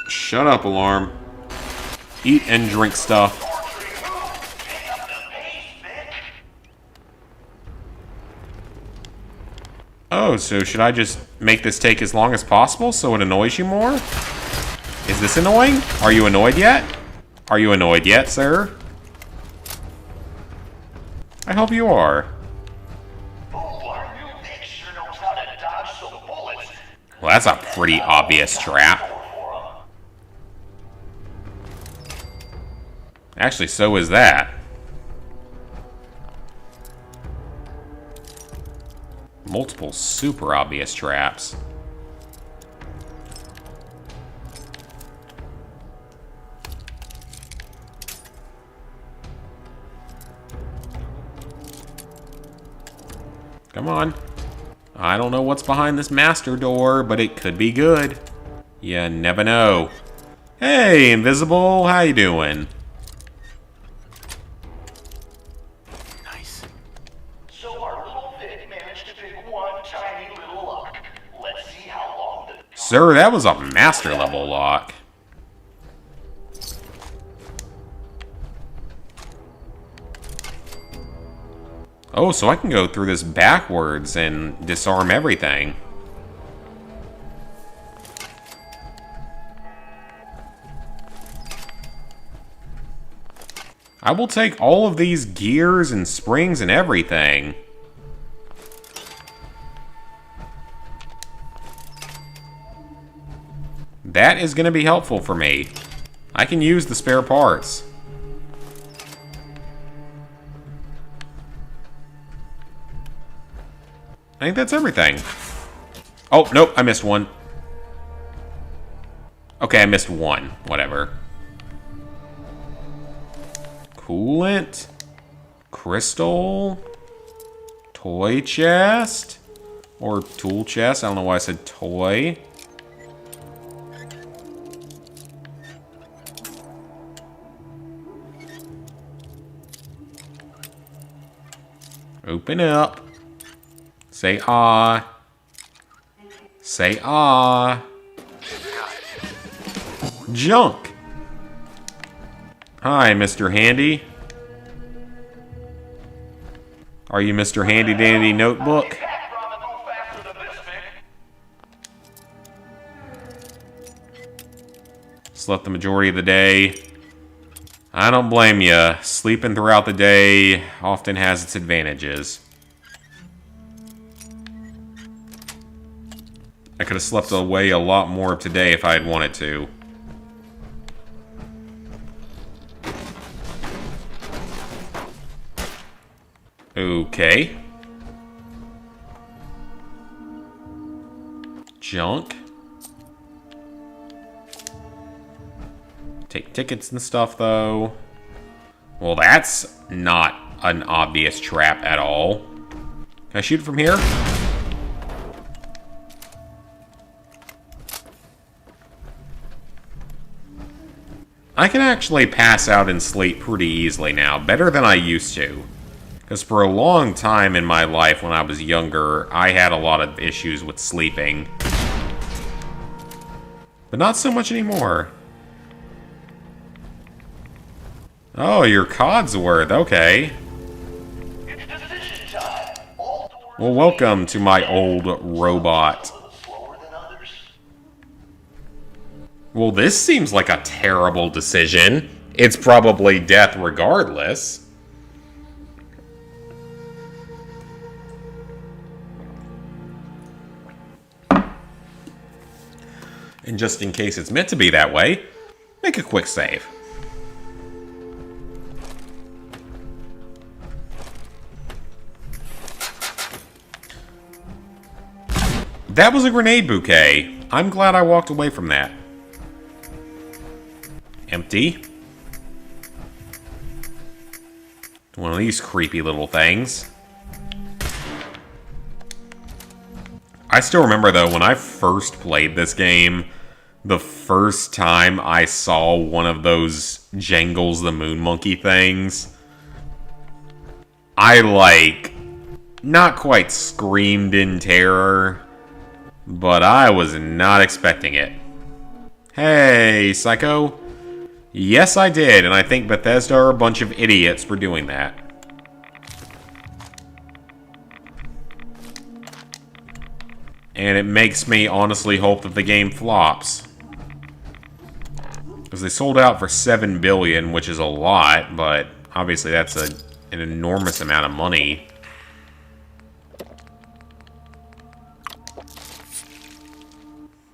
Shut up, alarm. Eat and drink stuff. Oh, so should I just make this take as long as possible so it annoys you more? Is this annoying? Are you annoyed yet? Are you annoyed yet, sir? I hope you are. Well, that's a pretty obvious trap. Actually, so is that. Multiple super obvious traps. Come on. I don't know what's behind this master door, but it could be good. You never know. Hey, Invisible, how you doing? Nice. So our little Vic managed to pick one tiny little lock. Let's see how long the... Sir, that was a master level lock. Oh, so I can go through this backwards and disarm everything. I will take all of these gears and springs and everything. That is going to be helpful for me. I can use the spare parts. I think that's everything. Oh, nope, I missed one. Okay, I missed one. Whatever. Coolant. Crystal. Toy chest. Or tool chest. I don't know why I said toy. Open up. Say ah. Say ah. Junk. Hi, Mr. Handy. Are you Mr. Handy Dandy Notebook? Slept the majority of the day. I don't blame you. Sleeping throughout the day often has its advantages. I could have slept away a lot more of today if I had wanted to. Okay. Junk. Take tickets and stuff, though. Well, that's not an obvious trap at all. Can I shoot it from here? I can actually pass out and sleep pretty easily now, better than I used to. Because for a long time in my life when I was younger, I had a lot of issues with sleeping. But not so much anymore. Oh, your Codsworth, okay. Well, welcome to my old robot. Well, this seems like a terrible decision. It's probably death regardless. And just in case it's meant to be that way, make a quick save. That was a grenade bouquet. I'm glad I walked away from that. Empty. One of these creepy little things. I still remember, though, when I first played this game, the first time I saw one of those Jangles the Moon Monkey things, I, not quite screamed in terror, but I was not expecting it. Hey, Psycho. Yes, I did, and I think Bethesda are a bunch of idiots for doing that. And it makes me honestly hope that the game flops. Because they sold out for $7 billion, which is a lot, but obviously that's an enormous amount of money.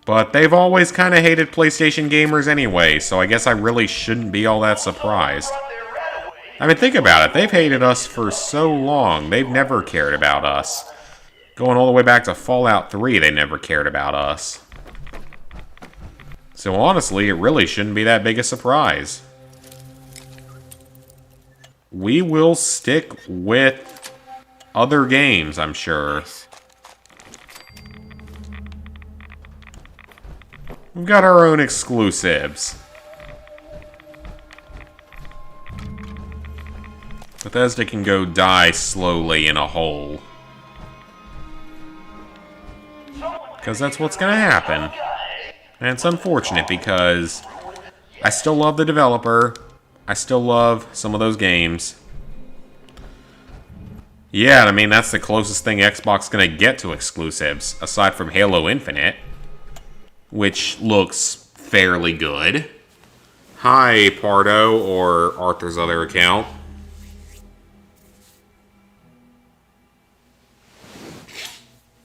But they've always kind of hated PlayStation gamers anyway, so I guess I really shouldn't be all that surprised. I mean, think about it. They've hated us for so long. They've never cared about us. Going all the way back to Fallout 3, they never cared about us. So honestly, it really shouldn't be that big a surprise. We will stick with other games, I'm sure. We've got our own exclusives. Bethesda can go die slowly in a hole. Because that's what's going to happen. And it's unfortunate because I still love the developer. I still love some of those games. Yeah, I mean, that's the closest thing Xbox is going to get to exclusives, aside from Halo Infinite, which looks fairly good. Hi, Pardo, or Arthur's other account.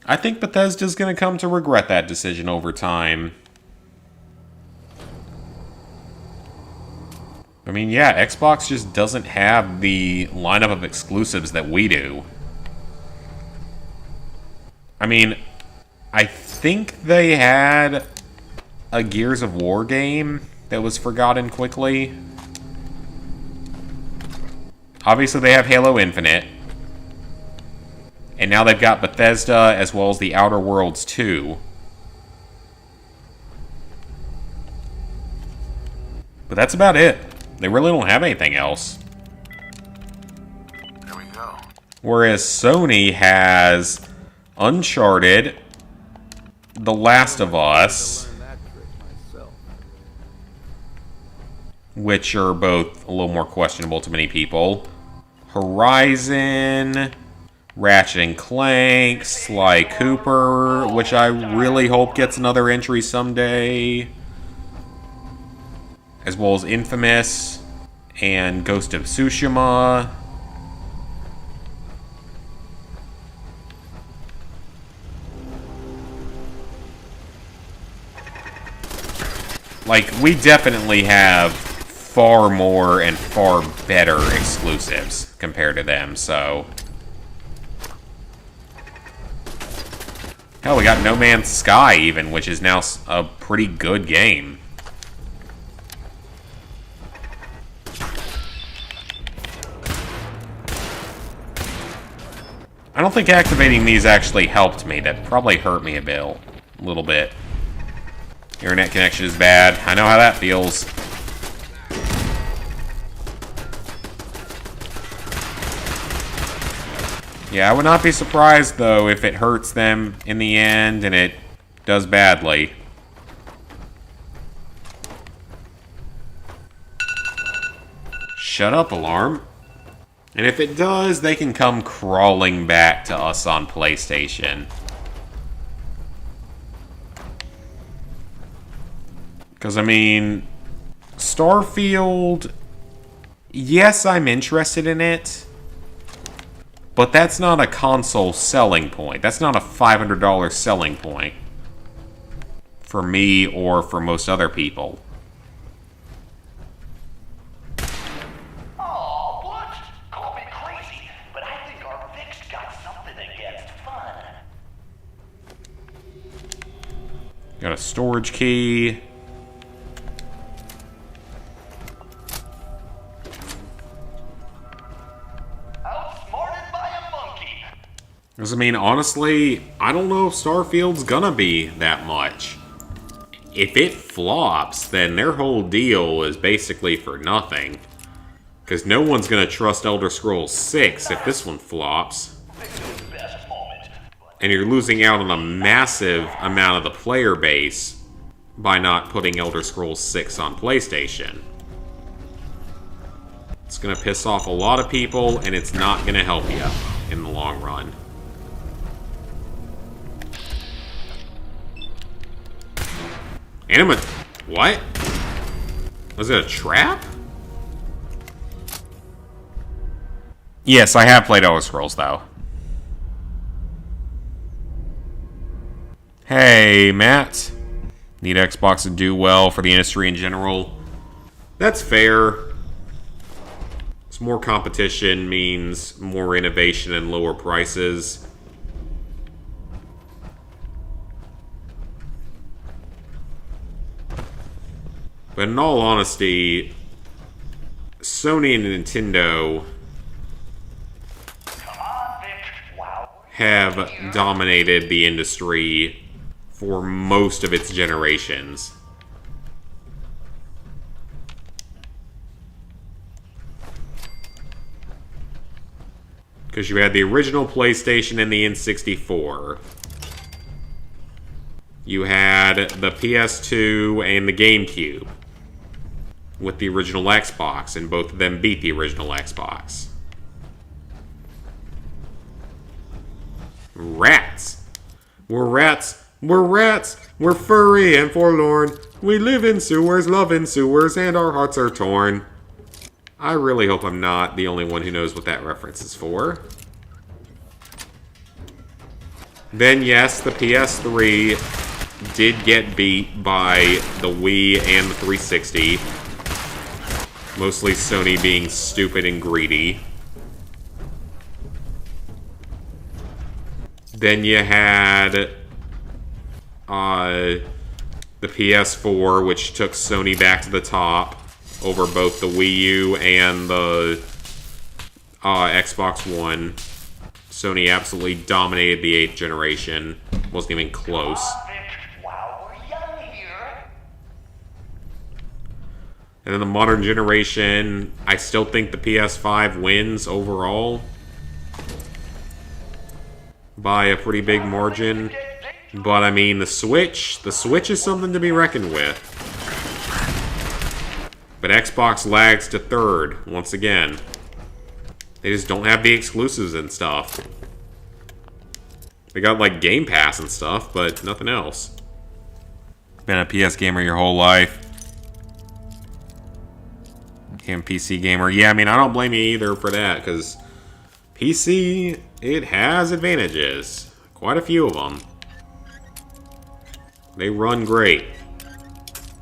I think Bethesda's going to come to regret that decision over time. I mean, yeah, Xbox just doesn't have the lineup of exclusives that we do. I mean, I think they had a Gears of War game that was forgotten quickly. Obviously, they have Halo Infinite. And now they've got Bethesda as well as the Outer Worlds 2. But that's about it. They really don't have anything else. There we go. Whereas Sony has Uncharted, The Last of Us, which are both a little more questionable to many people, Horizon, Ratchet & Clank, Sly Cooper, which I really hope gets another entry someday, as well as Infamous and Ghost of Tsushima. Like, we definitely have far more and far better exclusives compared to them, so... Hell, we got No Man's Sky, even, which is now a pretty good game. I don't think activating these actually helped me. That probably hurt me a little bit. Internet connection is bad. I know how that feels. Yeah, I would not be surprised, though, if it hurts them in the end and it does badly. Shut up, alarm. And if it does, they can come crawling back to us on PlayStation. Because, I mean, Starfield, yes, I'm interested in it, but that's not a console selling point. That's not a $500 selling point for me or for most other people. Oh, what? Call me crazy, but I think our Vic's got something against fun. Got a storage key. Because, I mean, honestly, I don't know if Starfield's gonna be that much. If it flops, then their whole deal is basically for nothing. Because no one's gonna trust Elder Scrolls 6 if this one flops. And you're losing out on a massive amount of the player base by not putting Elder Scrolls 6 on PlayStation. It's gonna piss off a lot of people, and it's not gonna help you in the long run. What? Was it a trap? Yes, I have played Elder Scrolls, though. Hey, Matt. Need Xbox to do well for the industry in general. That's fair. So more competition means more innovation and lower prices. But in all honesty, Sony and Nintendo have dominated the industry for most of its generations. Because you had the original PlayStation and the N64. You had the PS2 and the GameCube with the original Xbox, and both of them beat the original Xbox. Rats. We're rats. We're rats. We're furry and forlorn. We live in sewers, love in sewers, and our hearts are torn. I really hope I'm not the only one who knows what that reference is for. Then yes, the PS3 did get beat by the Wii and the 360. Mostly Sony being stupid and greedy. Then you had the PS4, which took Sony back to the top over both the Wii U and the Xbox One. Sony absolutely dominated the 8th generation. Wasn't even close. And then the modern generation, I still think the PS5 wins overall by a pretty big margin. But I mean, the Switch is something to be reckoned with. But Xbox lags to third, once again. They just don't have the exclusives and stuff. They got, like, Game Pass and stuff, but nothing else. Been a PS gamer your whole life. And PC gamer. Yeah, I mean, I don't blame you either for that, because PC, it has advantages. Quite a few of them. They run great.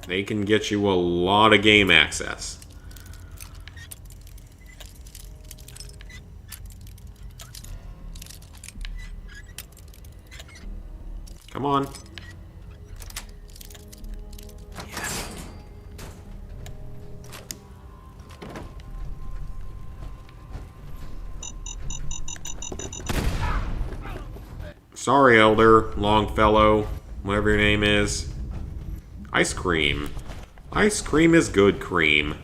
They can get you a lot of game access. Come on. Sorry, Elder, Longfellow, whatever your name is. Ice cream. Ice cream is good cream.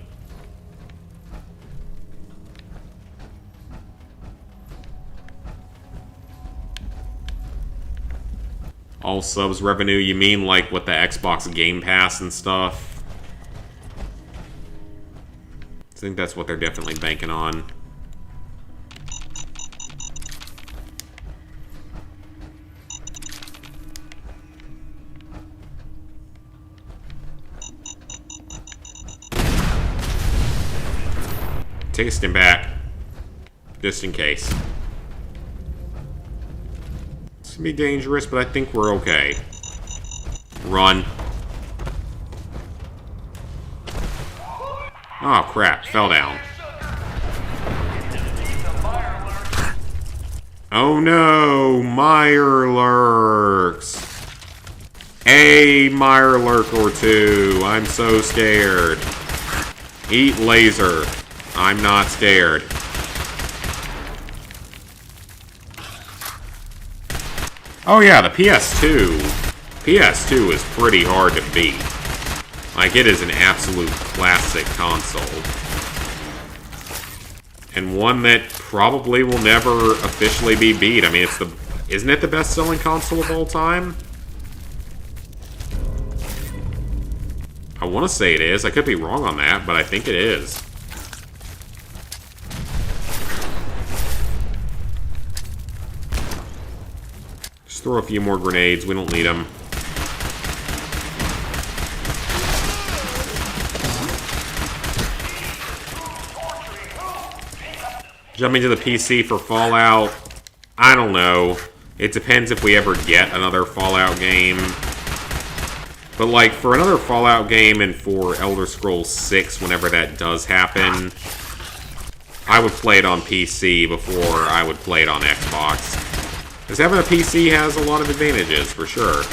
All subs revenue, you mean like with the Xbox Game Pass and stuff? I think that's what they're definitely banking on. Take a stim back, just in case. It's gonna be dangerous, but I think we're okay. Run. Oh crap, fell down. Oh no, Mirelurks. A Mirelurk or two, I'm so scared. Eat laser. I'm not scared. Oh yeah, the PS2. PS2 is pretty hard to beat. Like, it is an absolute classic console. And one that probably will never officially be beat. I mean, isn't it the best-selling console of all time? I want to say it is. I could be wrong on that, but I think it is. Just throw a few more grenades. We don't need them. Jumping to the PC for Fallout, I don't know. It depends if we ever get another Fallout game. But like, for another Fallout game and for Elder Scrolls 6, whenever that does happen, I would play it on PC before I would play it on Xbox. Because having a PC has a lot of advantages, for sure.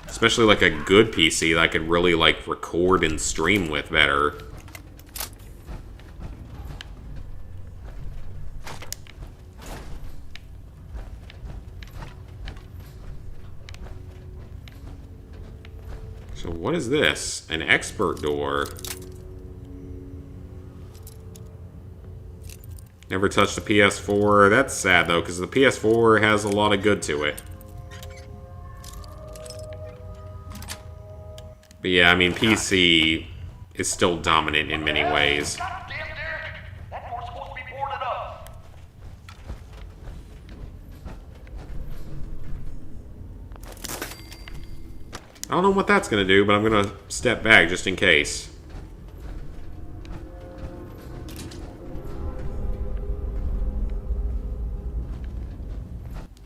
Especially like a good PC that I could really like record and stream with better. So what is this? An expert door. Never touched the PS4. That's sad though, because the PS4 has a lot of good to it. But yeah, I mean, PC is still dominant in many ways. Goddamn, Derek! That door's supposed to be boarded up. I don't know what that's going to do, but I'm going to step back just in case.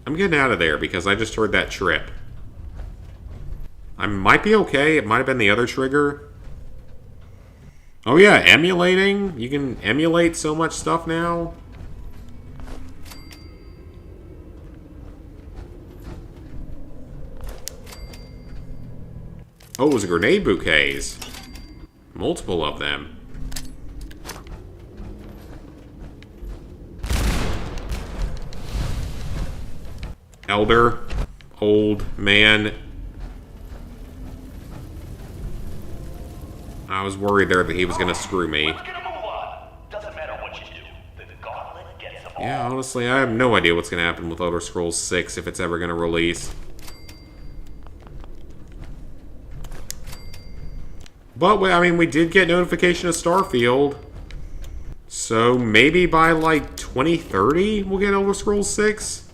I'm getting out of there because I just heard that trip. I might be okay. It might have been the other trigger. Oh yeah, emulating. You can emulate so much stuff now. Oh, it was grenade bouquets. Multiple of them. Elder. Old man. I was worried there that he was going to screw me. Let's get a move on. Doesn't matter what you do. The gauntlet gets them all. Yeah, honestly, I have no idea what's going to happen with Elder Scrolls 6 if it's ever going to release. But, I mean, we did get notification of Starfield. So, maybe by, like, 2030 we'll get Elder Scrolls 6?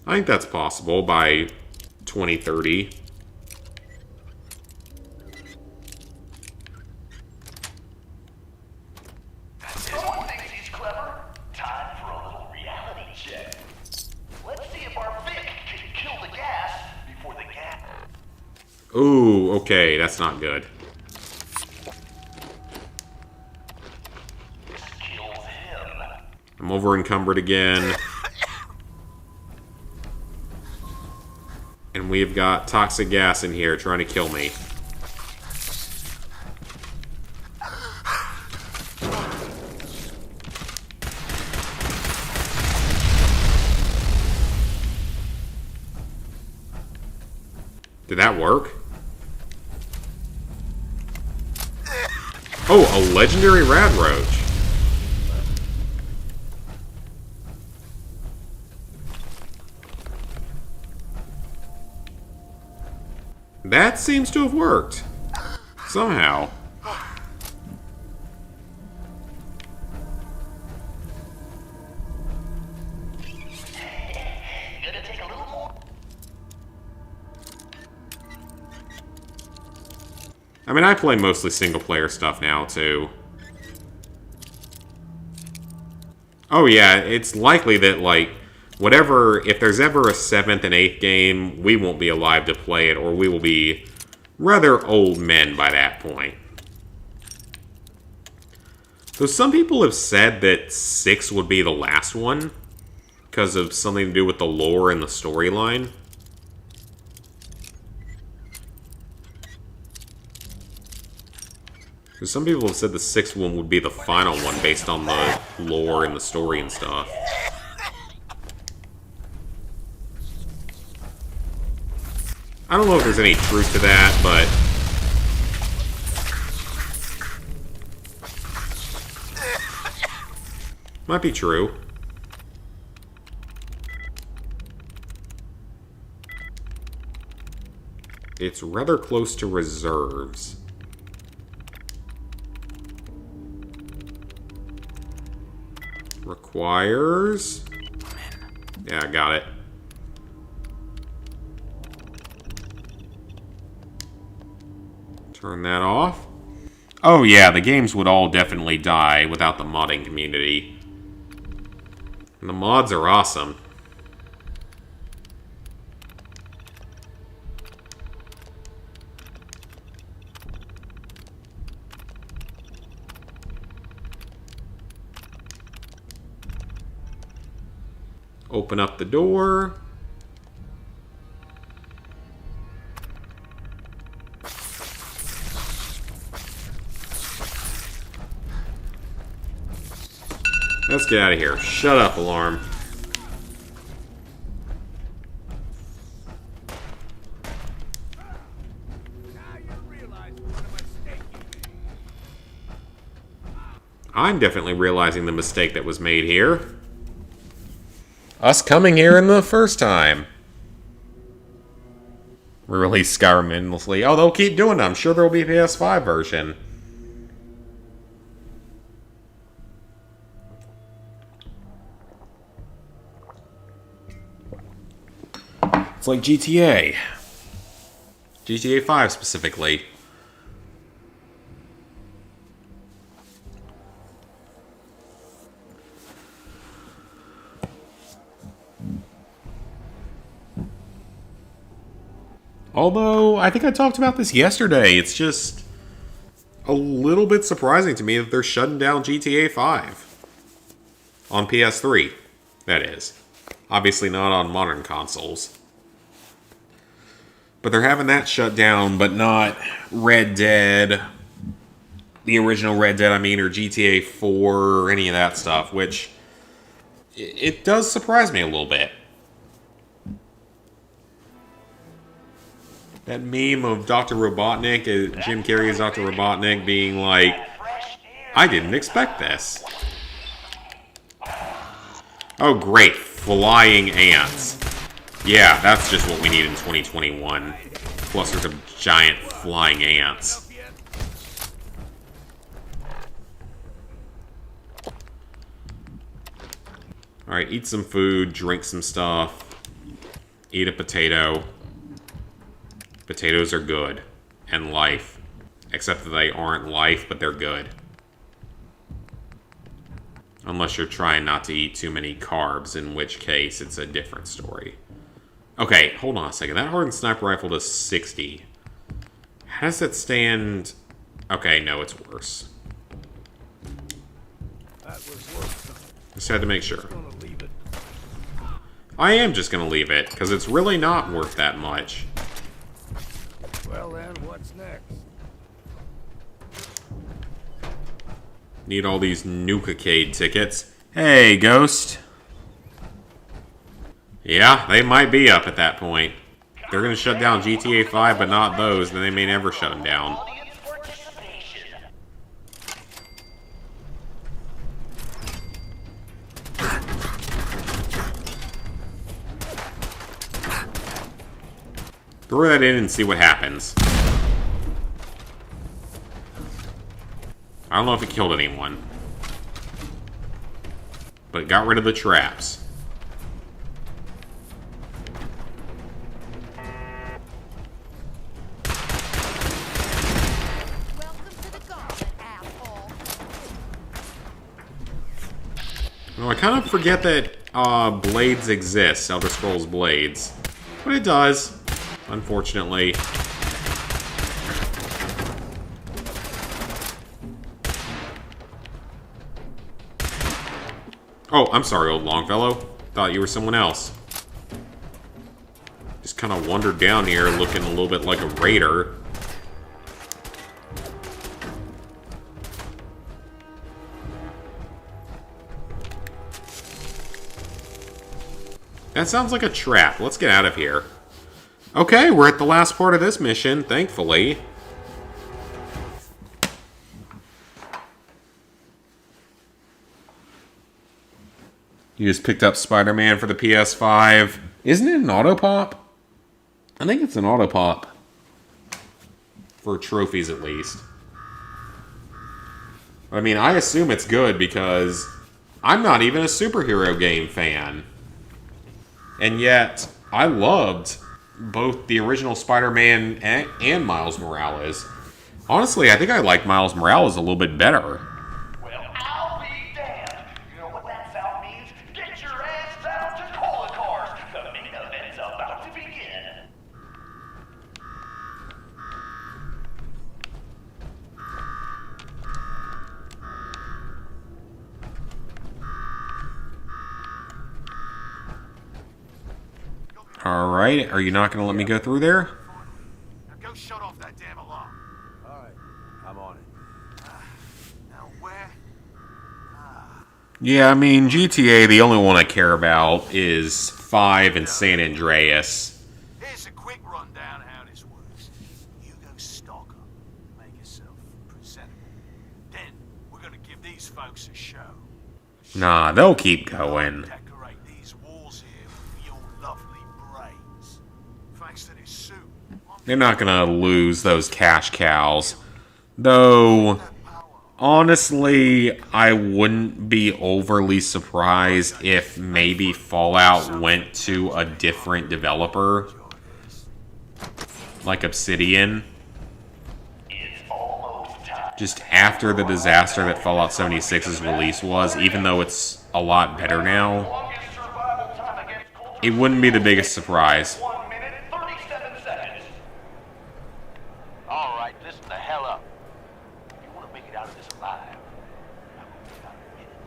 I think that's possible by 2030. Someone thinks he's clever. Time for a little reality check. Let's see if our Vic can kill the gas before the gas. Ooh, okay, that's not good. This kills him. I'm over encumbered again. And we've got toxic gas in here trying to kill me. Did that work? Oh, a legendary Radroach. That seems to have worked. Somehow. Gonna take a little more. I mean, I play mostly single-player stuff now, too. Oh yeah, it's likely that, like, whatever, if there's ever a 7th and 8th game, we won't be alive to play it, or we will be rather old men by that point. So some people have said that 6 would be the last one, because of something to do with the lore and the storyline. So some people have said the 6th one would be the final one based on the lore and the story and stuff. I don't know if there's any truth to that, but... might be true. It's rather close to reserves. Requires... yeah, I got it. Turn that off. Oh yeah, the games would all definitely die without the modding community. And the mods are awesome. Open up the door. Let's get out of here. Shut up, alarm. I'm definitely realizing the mistake that was made here. Us coming here in the first time. We released Skyrim endlessly. Oh, they'll keep doing it. I'm sure there will be a PS5 version. It's like GTA. GTA 5 specifically. Although, I think I talked about this yesterday. It's just a little bit surprising to me that they're shutting down GTA 5. On PS3, that is. Obviously not on modern consoles. But they're having that shut down, but not Red Dead, the original Red Dead, I mean, or GTA 4, or any of that stuff, which it does surprise me a little bit. That meme of Dr. Robotnik, Jim Carrey as Dr. Robotnik, being like, I didn't expect this. Oh, great. Flying ants. Yeah, that's just what we need in 2021. Clusters of giant flying ants. Alright, eat some food, drink some stuff. Eat a potato. Potatoes are good. And life. Except that they aren't life, but they're good. Unless you're trying not to eat too many carbs, in which case it's a different story. Okay, hold on a second. That hardened sniper rifle does 60. How does that stand? Okay, no, it's worse. Just had to make sure. I am just gonna leave it, because it's really not worth that much. Well then, what's next? Need all these Nuka-Cade tickets. Hey, Ghost. Yeah, they might be up at that point. They're gonna shut down GTA 5, but not those, then they may never shut them down. Throw that in and see what happens. I don't know if it killed anyone. But it got rid of the traps. Oh, I kind of forget that Blades exists, Elder Scrolls Blades. But it does, unfortunately. Oh, I'm sorry, old Longfellow. Thought you were someone else. Just kind of wandered down here looking a little bit like a raider. That sounds like a trap. Let's get out of here. Okay, we're at the last part of this mission, thankfully. You just picked up Spider-Man for the PS5. Isn't it an auto-pop? I think it's an auto-pop. For trophies, at least. I mean, I assume it's good because I'm not even a superhero game fan. And yet, I loved both the original Spider-Man and Miles Morales. Honestly, I think I like Miles Morales a little bit better. Well, I'll be damned. You know what that sound means? Get your ass down to Cola Cars. The main event's about to begin. Alright, are you not going to let me go through there? Now go shut off that damn alarm. All right, I'm on it. Now where? Yeah, I mean, GTA, the only one I care about is 5 and San Andreas. Here's a quick rundown of how this works. You go stalker, make yourself presentable. Then we're gonna give these folks a show. Nah, they'll keep going. Decorate these walls here with your lovely brains. Thanks to this suit. They're not gonna lose those cash cows. Though, honestly, I wouldn't be overly surprised if maybe Fallout went to a different developer. Like Obsidian. Just after the disaster that Fallout 76's release was, even though it's a lot better now, it wouldn't be the biggest surprise. 1 minute and 37 seconds. All right, listen the hell up. If you want to make it out of this alive, I'm going to about a minute.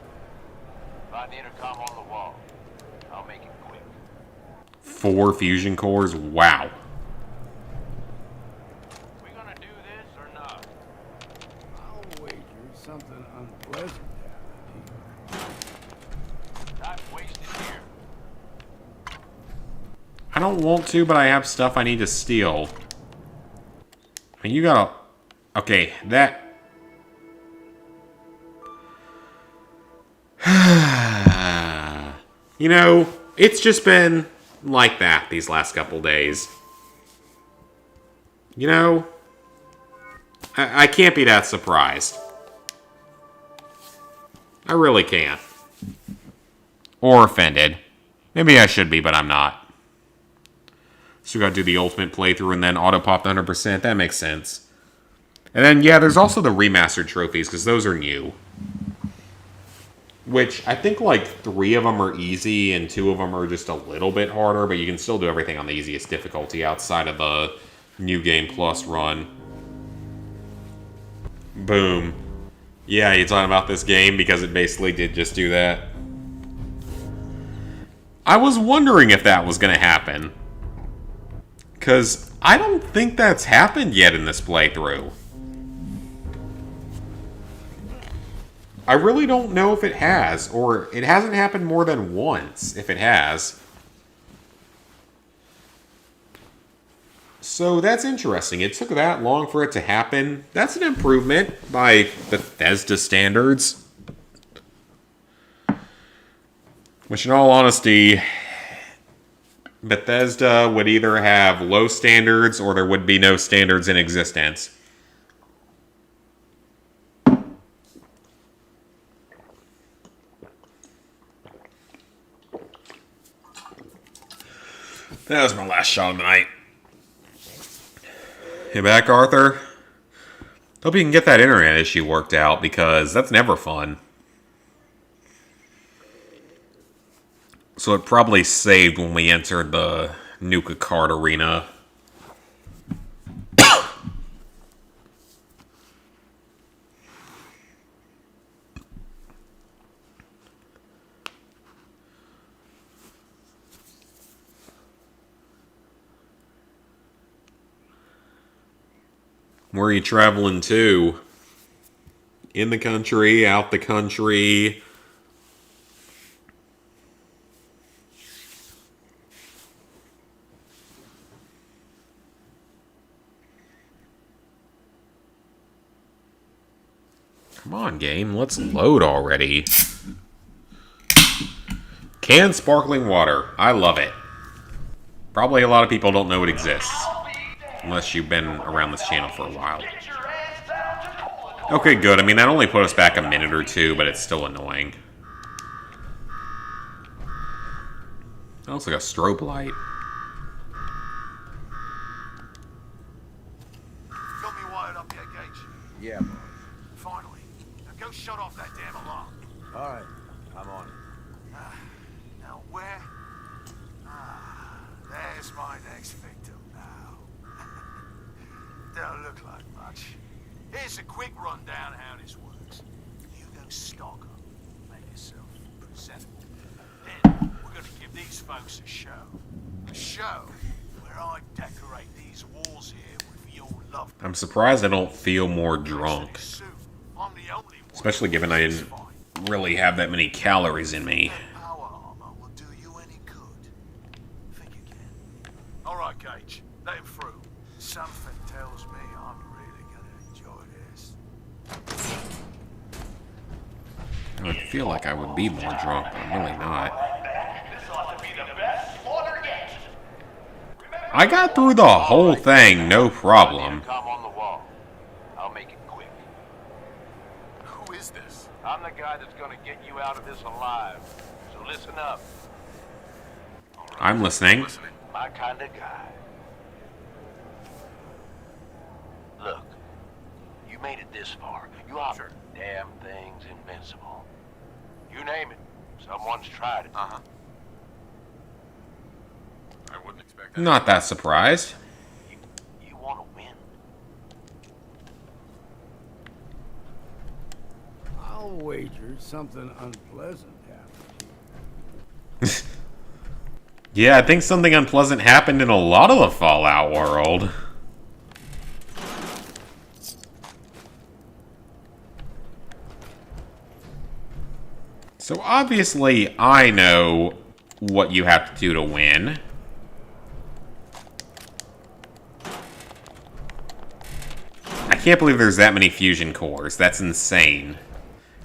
Find the intercom on the wall. I'll make it quick. 4 fusion cores? Wow. We gonna do this or not? I'll wager something unpleasant Not wasted here. I don't want to, but I have stuff I need to steal. And you gotta... Okay, that... You know, it's just been like that these last couple days. You know, I can't be that surprised. I really can't. Or offended. Maybe I should be, but I'm not. So we gotta do the ultimate playthrough and then auto-pop the 100%. That makes sense. And then, yeah, there's also the remastered trophies, because those are new. Which, I think, like, 3 of them are easy, and 2 of them are just a little bit harder, but you can still do everything on the easiest difficulty outside of the New Game Plus run. Boom. Yeah, you're talking about this game, because it basically did just do that. I was wondering if that was going to happen. Because I don't think that's happened yet in this playthrough. I really don't know if it has, or it hasn't happened more than once, if it has. So that's interesting. It took that long for it to happen. That's an improvement by Bethesda standards. Which, in all honesty, Bethesda would either have low standards or there would be no standards in existence. That was my last shot of the night. You back, Arthur? Hope you can get that internet issue worked out, because that's never fun. So it probably saved when we entered the Nuka Kart Arena. Where are you traveling to? In the country, out the country? Come on, game. Let's load already. Canned sparkling water. I love it. Probably a lot of people don't know it exists. Unless you've been around this channel for a while. Okay, good. I mean, that only put us back a minute or 2, but it's still annoying. That looks like a strobe light. Got me wired up yet, Gage? Yeah, Finally. Now go shut off that damn alarm. all right, I'm on it. Now where? There's my next victim now. Don't look like much. Here's a quick rundown of how this works. You go stalker, make yourself presentable. Then we're gonna give these folks a show. A show where I decorate these walls here with your love. I'm surprised I don't feel more drunk. I'm the only one. Especially given I didn't really have that many calories in me. Power armor will do you any good. Think again. All right, Gage. Let him through. Something tells me I'm really gonna enjoy this. I would feel like I would be more drunk, but I'm really not. I got through the whole thing, no problem. Come on the wall. I'll make it quick. Who is this? I'm the guy that's gonna get you out of this alive. So listen up. I'm listening. My kind of guy. Look, you made it this far. You are damn thing's invincible. You name it. Someone's tried it. Uh-huh. I wouldn't expect that. Not that surprised. You want to win? I'll wager something unpleasant happened. Yeah, I think something unpleasant happened in a lot of the Fallout world. So obviously, I know what you have to do to win. I can't believe there's that many fusion cores. That's insane.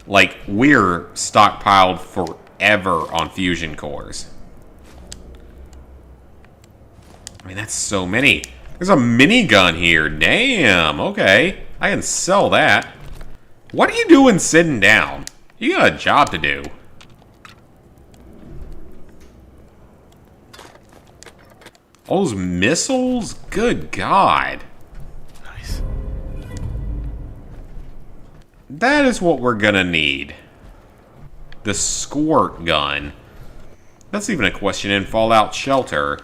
Like, we're stockpiled forever on fusion cores. I mean, that's so many. There's a minigun here. Damn, okay. I can sell that. What are you doing sitting down? You got a job to do. All those missiles? Good God. Nice. That is what we're gonna need. The squirt gun. That's even a question in Fallout Shelter.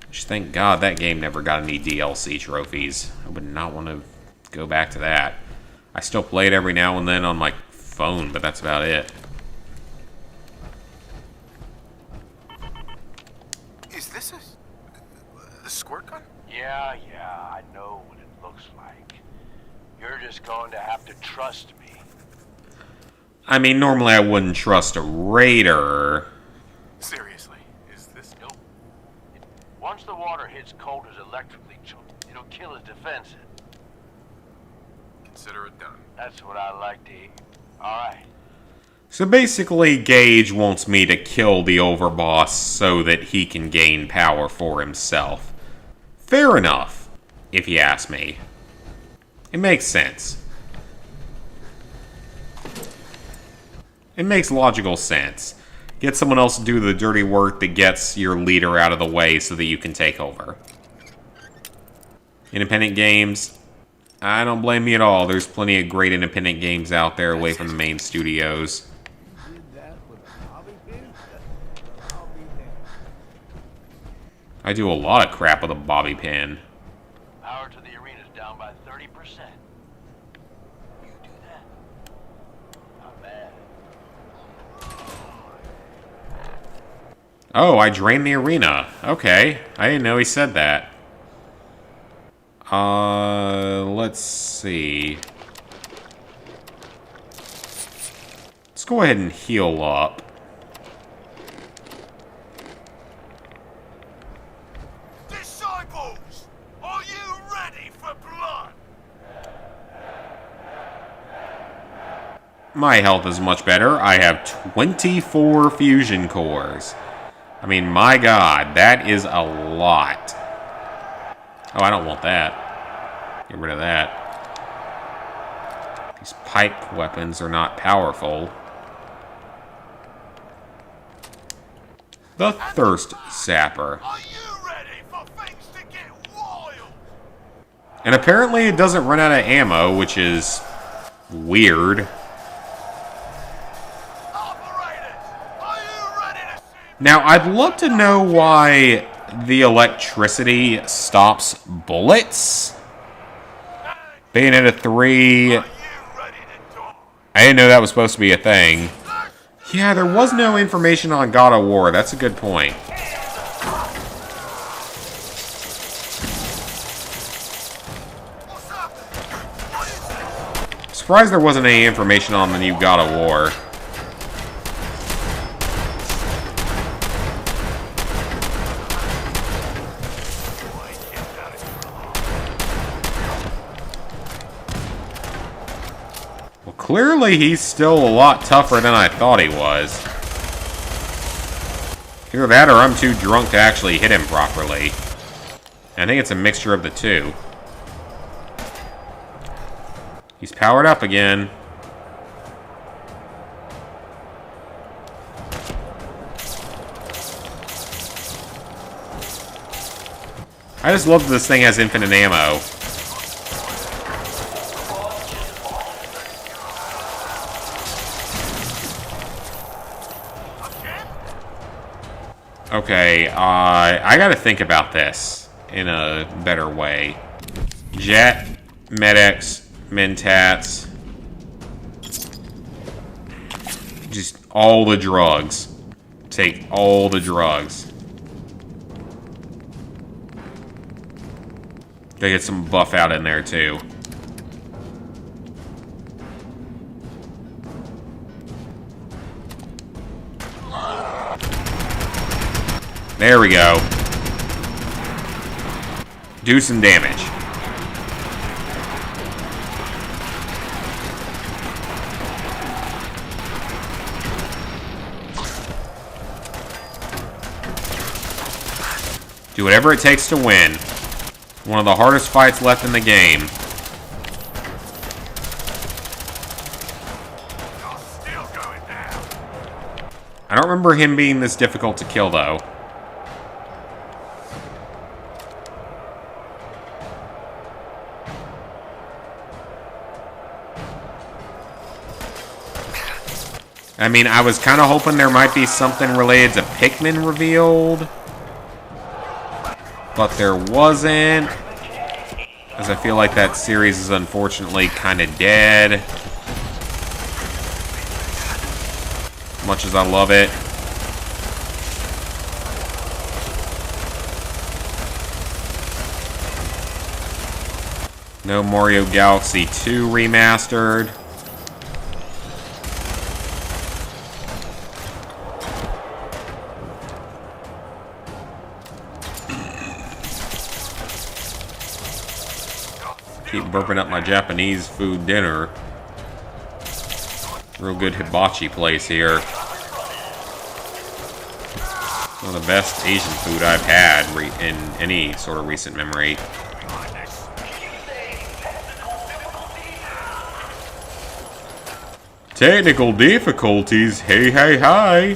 Just thank God that game never got any DLC trophies. I would not want to go back to that. I still play it every now and then on my phone, but that's about it. Is this a squirt gun? Yeah, I know what it looks like. You're just going to have to trust me. I mean, normally I wouldn't trust a raider. Seriously, is this... Nope. Once the water hits Coulter's electrically charged, it'll kill his defenses. Consider it done. That's what I like to hear. Alright. So basically, Gage wants me to kill the overboss so that he can gain power for himself. Fair enough, if you ask me. It makes sense. It makes logical sense. Get someone else to do the dirty work that gets your leader out of the way so that you can take over. Independent games, I don't blame you at all. There's plenty of great independent games out there away from the main studios. Did that with a bobby pin? I'll be there. I do a lot of crap with a bobby pin. Power to the arena's down by 30%. You do that. Not bad. Oh, I drained the arena. Okay. I didn't know he said that. Let's see. Let's go ahead and heal up. Disciples, are you ready for blood? My health is much better. I have 24 fusion cores. I mean, my God, that is a lot. Oh, I don't want that. Get rid of that. These pipe weapons are not powerful. The Thirst Sapper. Are you ready for things to get wild? And apparently it doesn't run out of ammo, which is weird. Operators, are you ready to see? Now, I'd love to know why the electricity stops bullets. Bayonetta 3. Are you ready to die? I didn't know that was supposed to be a thing. Yeah, there was no information on God of War. That's a good point. Surprised there wasn't any information on the new God of War. Well, clearly he's still a lot tougher than I thought he was. Either that or I'm too drunk to actually hit him properly. I think it's a mixture of the two. He's powered up again. I just love that this thing has infinite ammo. Okay, I gotta think about this in a better way. Jet, Med-X, Mentats. Just all the drugs. Take all the drugs. Gotta get some buff out in there too. There we go. Do some damage. Do whatever it takes to win. One of the hardest fights left in the game. I don't remember him being this difficult to kill, though. I mean, I was kind of hoping there might be something related to Pikmin revealed. But there wasn't. As I feel like that series is unfortunately kind of dead. Much as I love it. No Mario Galaxy 2 remastered. Keep burping up my Japanese food dinner. Real good hibachi place here. One of the best Asian food I've had in any sort of recent memory. Technical difficulties, hey, hey, hi.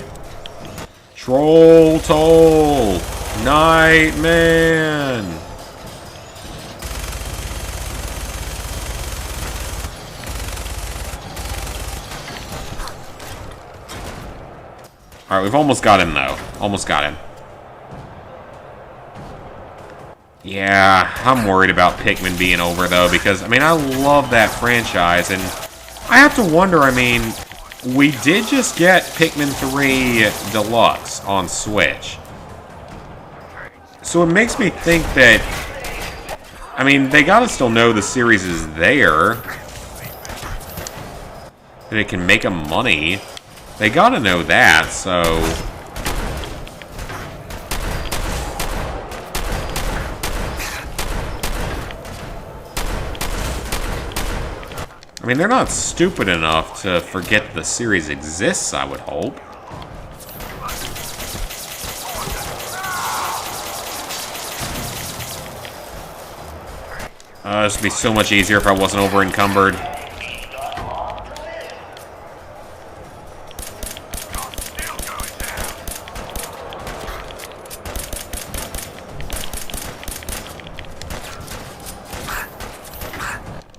Troll Toll, Nightman. Alright, we've almost got him, though. Almost got him. Yeah, I'm worried about Pikmin being over, though, because, I mean, I love that franchise, and I have to wonder, I mean, we did just get Pikmin 3 Deluxe on Switch. So it makes me think that, I mean, they gotta still know the series is there. That it can make them money. They gotta know that, so... I mean, they're not stupid enough to forget the series exists, I would hope. This would be so much easier if I wasn't over-encumbered.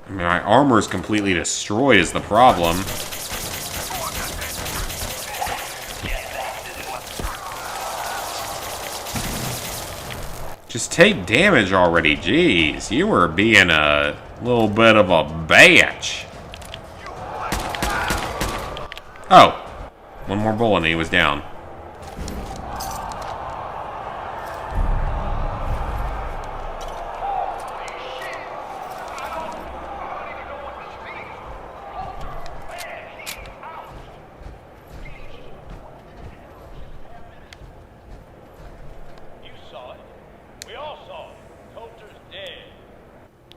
My armor is completely destroyed is the problem. Just take damage already, jeez. You were being a little bit of a bitch. Oh. One more bullet and he was down.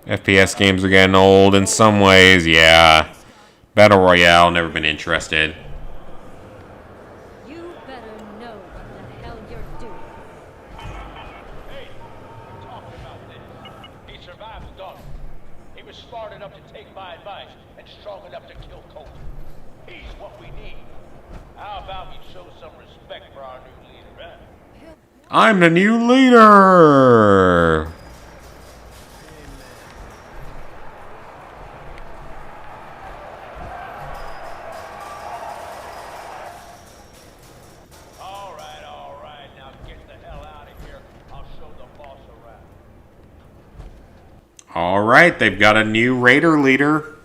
FPS games are getting old in some ways, yeah. Battle Royale, never been interested. You better know what the hell you're doing. Hey, we're talking about this. He survived the gauntlet. He was smart enough to take my advice and strong enough to kill Coulter. He's what we need. How about you show some respect for our new leader, huh? I'm the new leader! Alright, they've got a new Raider leader.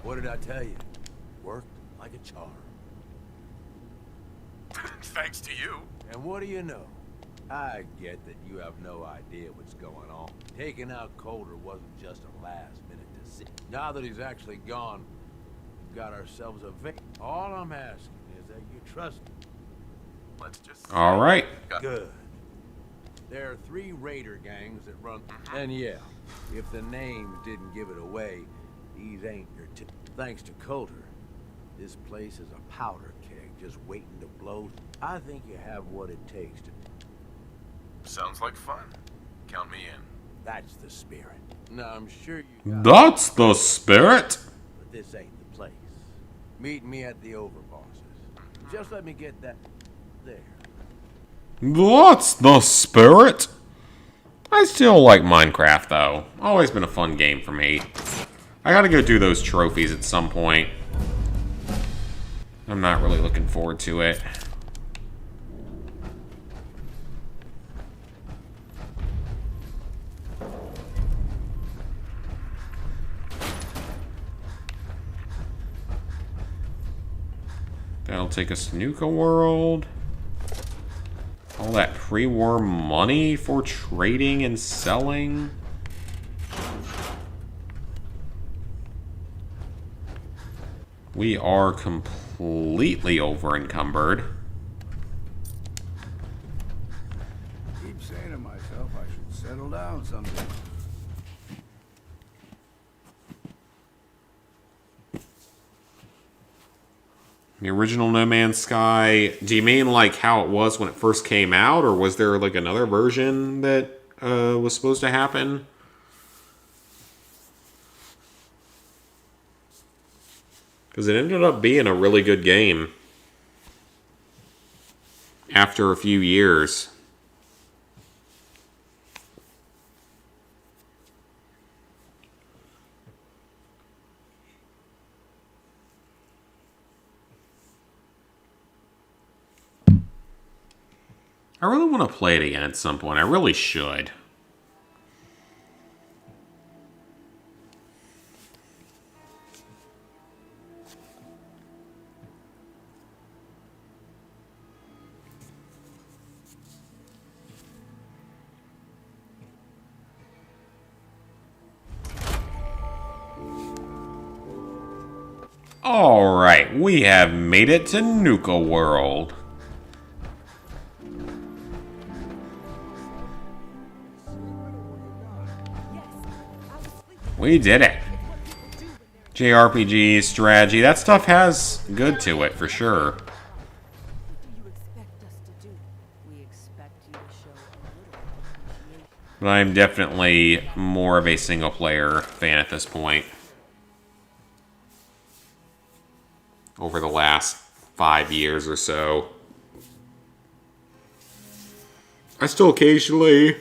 What did I tell you? Worked like a charm. Thanks to you. And what do you know? I get that you have no idea what's going on. Taking out Coulter wasn't just a last-minute decision. Now that he's actually gone, we've got ourselves a victim. All I'm asking is that you trust him. Let's just... Alright. Good. There are 3 Raider gangs that run... And yeah, if the names didn't give it away, these ain't your thanks to Coulter, this place is a powder keg just waiting to blow. I think you have what it takes to... Sounds like fun. Count me in. That's the spirit. Now, I'm sure you got... That's the spirit! But this ain't the place. Meet me at the Overbosses. Just let me get that... there. That's the spirit! I still like Minecraft, though. Always been a fun game for me. I gotta go do those trophies at some point. I'm not really looking forward to it. That'll take us to Nuka World. All that pre-war money for trading and selling. We are completely over encumbered. Keep saying to myself I should settle down someday. The original No Man's Sky, do you mean like how it was when it first came out, or was there like another version that was supposed to happen? Because it ended up being a really good game after a few years. I really want to play it again at some point. I really should. Alright, we have made it to Nuka World. We did it. JRPG, strategy, that stuff has good to it for sure. But I'm definitely more of a single player fan at this point. Over the last 5 years or so. I still occasionally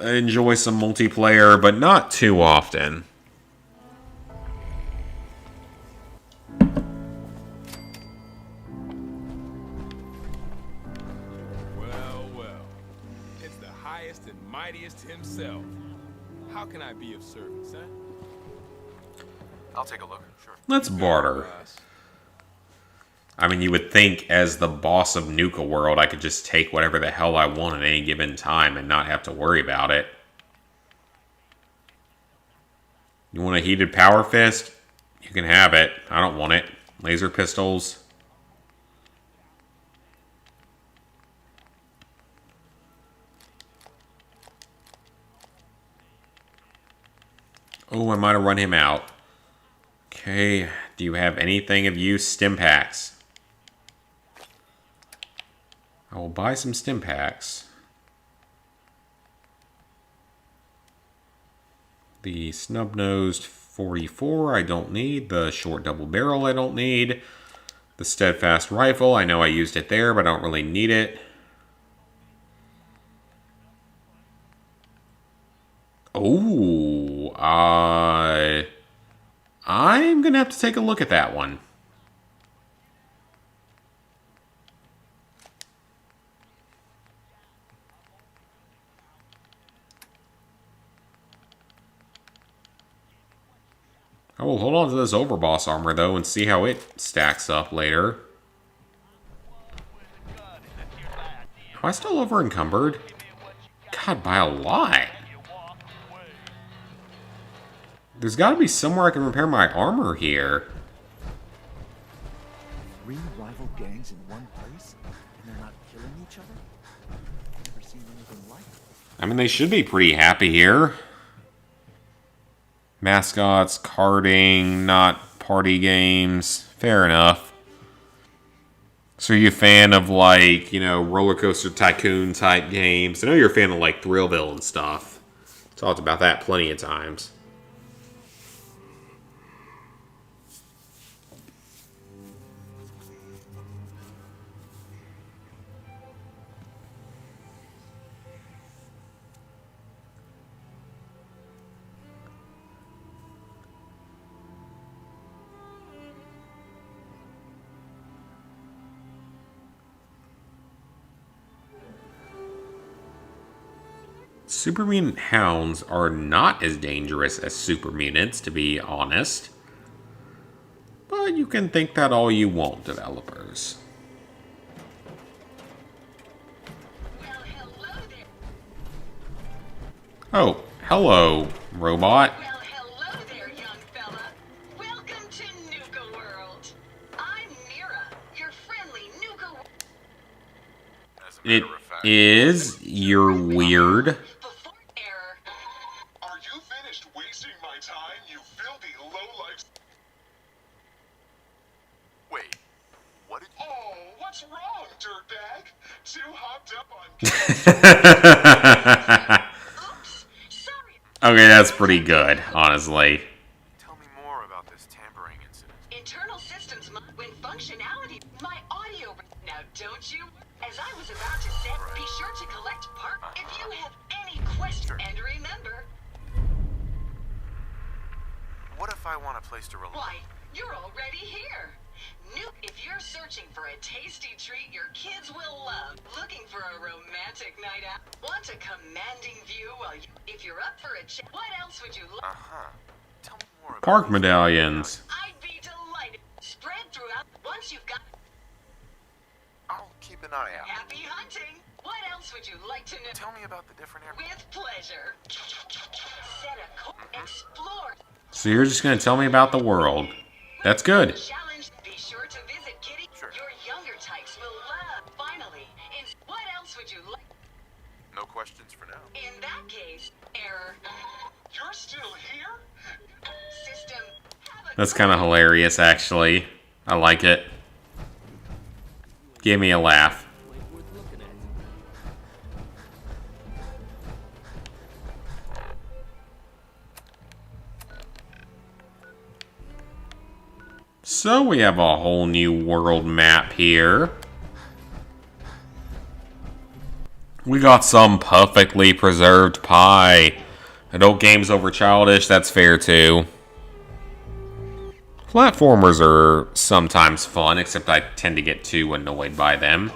enjoy some multiplayer, but not too often. Well, well. It's the highest and mightiest himself. How can I be of service, huh? I'll take a look. Sure. Let's barter. I mean, you would think as the boss of Nuka World, I could just take whatever the hell I want at any given time and not have to worry about it. You want a heated power fist? You can have it. I don't want it. Laser pistols. Oh, I might have run him out. Okay, do you have anything of use? Stim packs. I will buy some stim packs. The snub-nosed 44 I don't need. The short double barrel I don't need. The steadfast rifle, I know I used it there, but I don't really need it. Oh, I'm gonna have to take a look at that one. I will hold on to this overboss armor, though, and see how it stacks up later. Am I still over encumbered? God, by a lot. There's got to be somewhere I can repair my armor here. 3 rival gangs in one place, and they're not killing each other? I've never seen anything like it. I mean, they should be pretty happy here. Mascots, karting, not party games. Fair enough. So are you a fan of, like, you know, Roller Coaster Tycoon type games? I know you're a fan of, like, Thrillville and stuff. Talked about that plenty of times. Super mutant hounds are not as dangerous as super mutants, to be honest. But you can think that all you want, developers. Oh, hello, robot. Well, hello there, young fella. Welcome to Nuka World. I'm Mira, your friendly Nuka. It is. You're weird. Are you finished wasting my time, you filthy lowlife? Wait, what did you... Oh, what's wrong, dirtbag? Too hopped up on... Okay, that's pretty good, honestly. Tell me more about this tampering incident. Internal systems when functionality. My audio. Now, don't you? As I was about to say, be sure to collect part. If you have any questions, and remember. What if I want a place to relax? Why, you're already here. If you're searching for a tasty treat your kids will love, looking for a romantic night out, want a commanding view while if you're up for a chat, what else would you like? Tell me more about Park medallions. I'd be delighted. Spread throughout. Once you've got. I'll keep an eye out. Happy hunting. What else would you like to know? Tell me about the different areas. With pleasure. Set a explore. So you're just gonna tell me about the world. That's good. Challenge. Be sure to visit Kitty. Sure. Your younger types will love. Finally, what else would you like? No questions for now. In that case, error. You're still here? System. That's kind of hilarious, actually. I like it. Give me a laugh. So we have a whole new world map here. We got some perfectly preserved pie. Adult games over childish, that's fair too. Platformers are sometimes fun, except I tend to get too annoyed by them.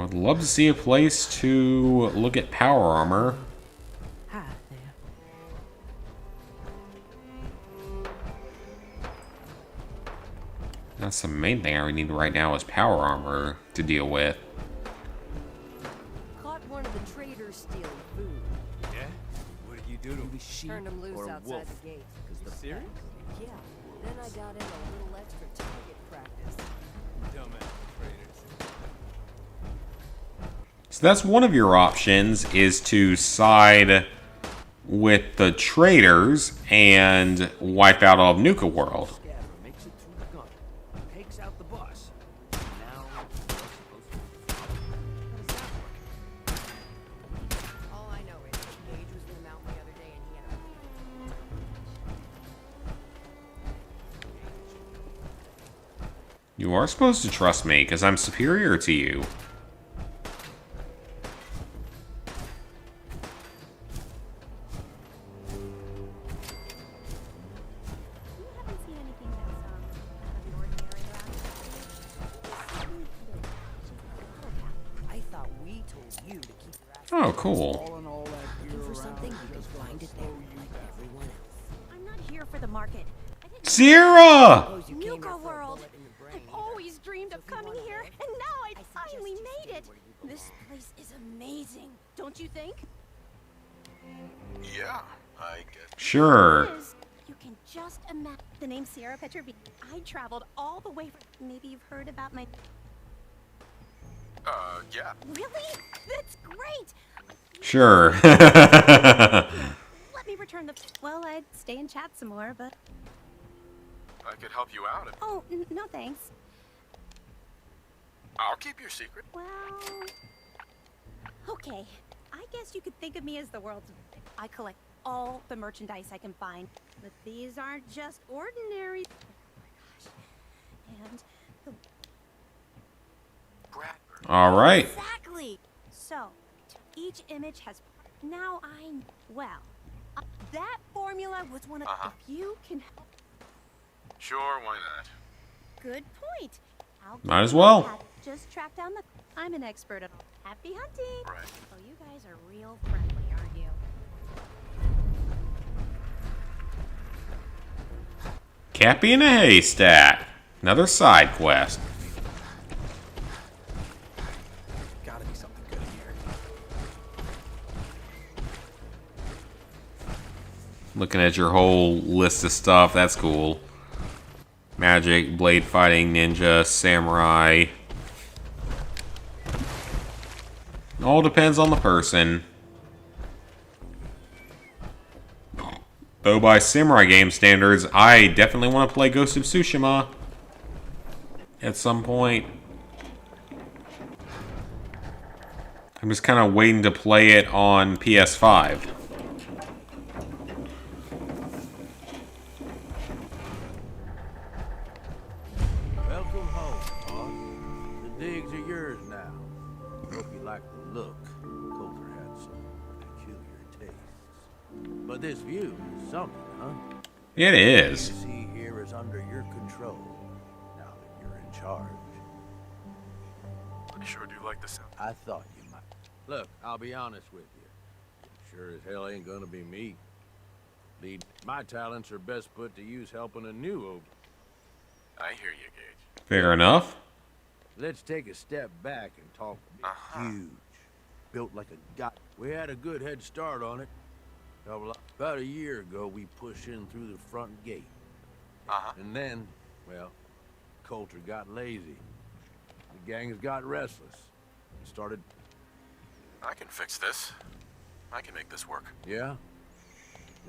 I would love to see a place to look at power armor. Hi there. That's the main thing I need right now is power armor to deal with. Caught one of the traders stealing food. Yeah? What did you do to him? Turned him loose or a outside wolf? the gate. You serious? Yeah. Then I got in a little extra target practice. Dumbass traders. So that's one of your options, is to side with the traders and wipe out all of Nuka World. Scabber makes it through the gun, takes out the boss. Now, what's supposed to how does that work? All I know is that Gage was in the mountain the other day and he had a... You are supposed to trust me, because I'm superior to you. I thought we told you to keep your ass Oh, cool. looking for something, you can find it there like everyone else. I'm not here for the market. Sierra! Nuka World! I've always dreamed of coming here, and now I finally made it! This place is amazing, don't you think? Yeah, I get. Sure. It is. You can just imagine. The name Sierra Petrovich. I traveled all the way from... Maybe you've heard about my... Yeah. Really? That's great! Sure. Let me return the... Well, I'd stay and chat some more, but... I could help you out. Oh, no thanks. I'll keep your secret. Well... Okay. I guess you could think of me as the world's... I collect all the merchandise I can find. But these aren't just ordinary... Oh my gosh. And the... All right. Exactly! So, each image has... Now well... that formula was one of... If you can help... Sure, why not? Good point. I'll Might as well. Just track down the... I'm an expert at all. Happy hunting! Right. Oh, you guys are real friendly, aren't you? Cappy in a haystack. Another side quest. Gotta be something good here. Looking at your whole list of stuff, that's cool. Magic, blade fighting, ninja, samurai. All depends on the person. Though by samurai game standards, I definitely want to play Ghost of Tsushima at some point. I'm just kind of waiting to play it on PS5. Welcome home, boss. The digs are yours now. Hope you like the look. Coulter had some peculiar tastes. But this view is something, huh? It is. What you see here is under your control, now that you're in charge. I sure do like the sound. I thought you might. Look, I'll be honest with you. Sure as hell ain't gonna be me. My talents are best put to use helping a new open. I hear you, Gage. Fair enough. Let's take a step back and talk huge. Built like a god. We had a good head start on it. About a year ago, we pushed in through the front gate. And then, well, Coulter got lazy. The gangs got restless. And started... I can fix this. I can make this work. Yeah?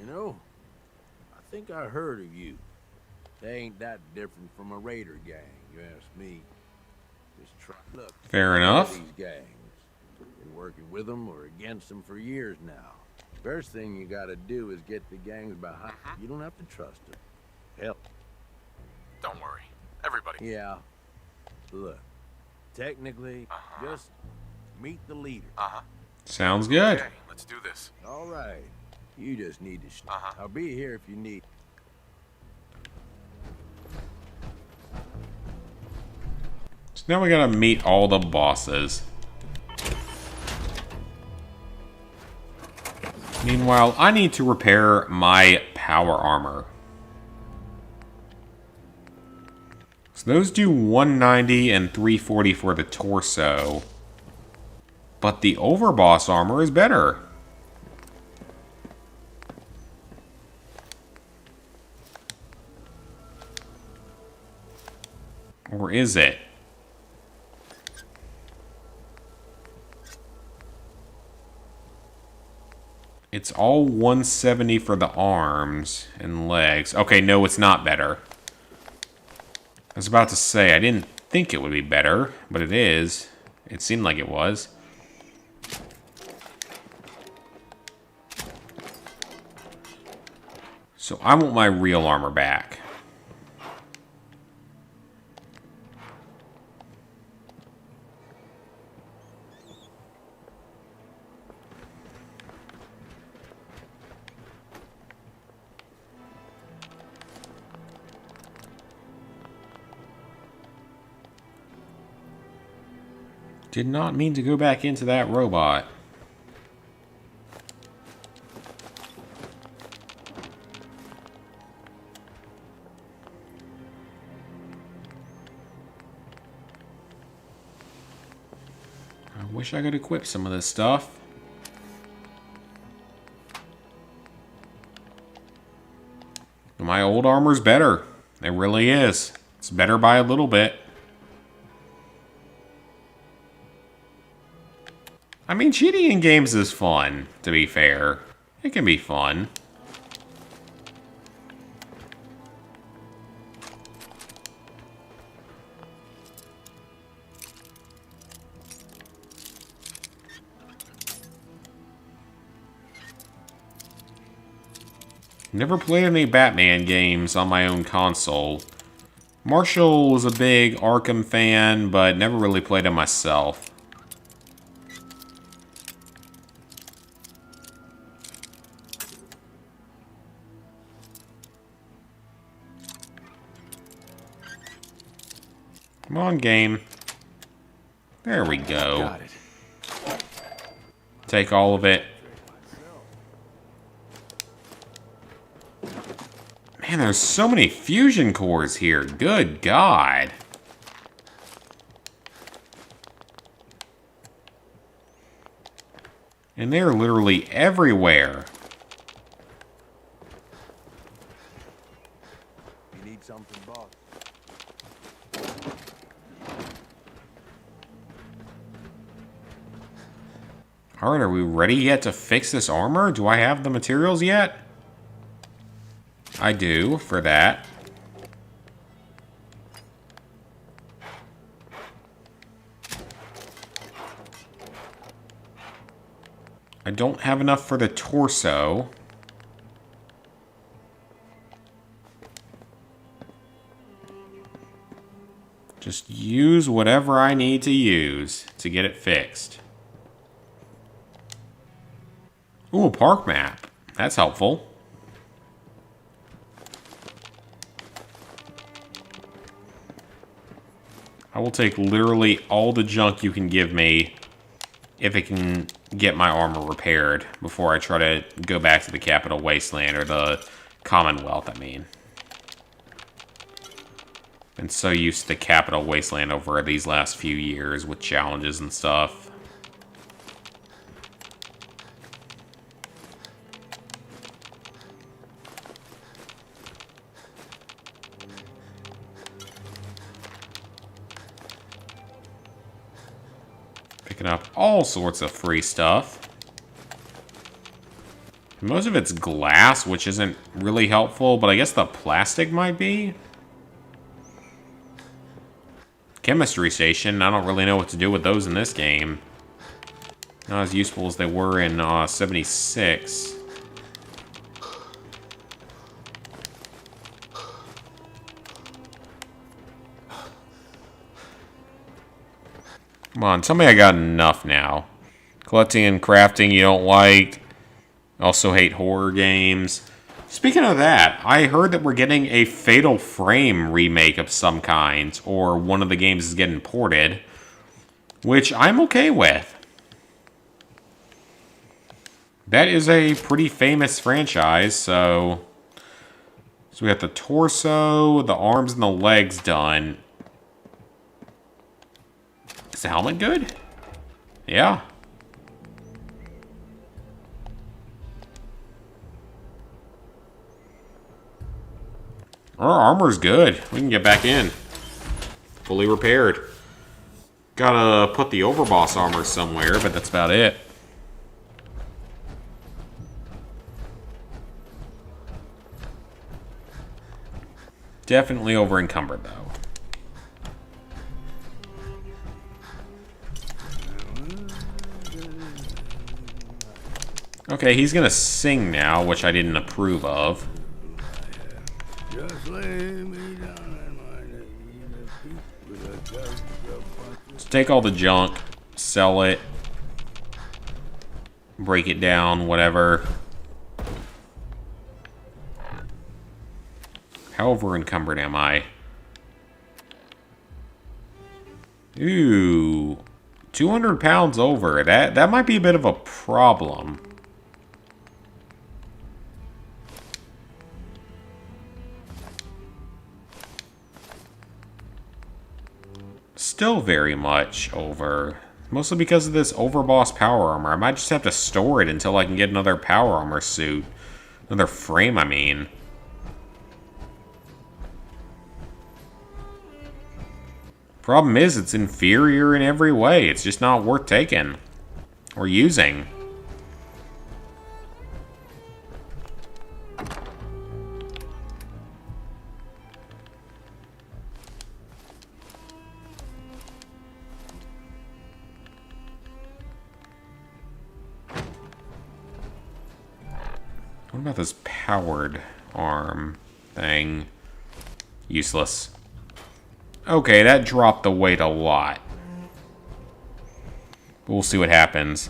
You know, I think I heard of you. They ain't that different from a raider gang, you ask me. Just try. Look. Fair enough. These gangs. Been working with them or against them for years now. First thing you gotta do is get the gangs behind. You don't have to trust them. Hell. Don't worry. Everybody. Yeah. Look. Technically, just meet the leader. Sounds good. Okay, let's do this. All right. You just need to. I'll be here if you need. So now we gotta meet all the bosses. Meanwhile, I need to repair my power armor. So those do 190 and 340 for the torso. But the overboss armor is better. Or is it? It's all 170 for the arms and legs. Okay, no, it's not better. I was about to say, I didn't think it would be better, but it is. It seemed like it was. So I want my real armor back. Did not mean to go back into that robot. I wish I could equip some of this stuff. My old armor's better. It really is. It's better by a little bit. I mean, cheating in games is fun, to be fair. It can be fun. Never played any Batman games on my own console. Marshall was a big Arkham fan, but never really played it myself. Come on, game. There we go. Got it. Take all of it. Man, there's so many fusion cores here. Good God. And they're literally everywhere. You need something, boss? Alright, are we ready yet to fix this armor? Do I have the materials yet? I do, for that. I don't have enough for the torso. Just use whatever I need to use to get it fixed. Ooh, a park map. That's helpful. I will take literally all the junk you can give me if it can get my armor repaired before I try to go back to the Capital Wasteland, or the Commonwealth, I mean. Been so used to the Capital Wasteland over these last few years with challenges and stuff. Picking up all sorts of free stuff. Most of it's glass, which isn't really helpful, but I guess the plastic might be. Chemistry station, I don't really know what to do with those in this game. Not as useful as they were in 76. Come on, tell me I got enough now. Collecting and crafting you don't like. Also hate horror games. Speaking of that, I heard that we're getting a Fatal Frame remake of some kind, or one of the games is getting ported, which I'm okay with. That is a pretty famous franchise, so we got the torso, the arms, and the legs done. Is the helmet good? Yeah. Our armor's good. We can get back in. Fully repaired. Gotta put the overboss armor somewhere, but that's about it. Definitely over encumbered though. Okay, he's gonna sing now, which I didn't approve of. Just lay me down in my knee, with a jug of Let's take all the junk, sell it, break it down, whatever. How over encumbered am I? Ooh, 200 pounds over. That might be a bit of a problem. Still very much over. Mostly because of this overboss power armor. I might just have to store it until I can get another power armor suit. Another frame, I mean. Problem is, it's inferior in every way. It's just not worth taking. Or using. What about this powered arm thing? Useless. Okay, that dropped the weight a lot. But we'll see what happens.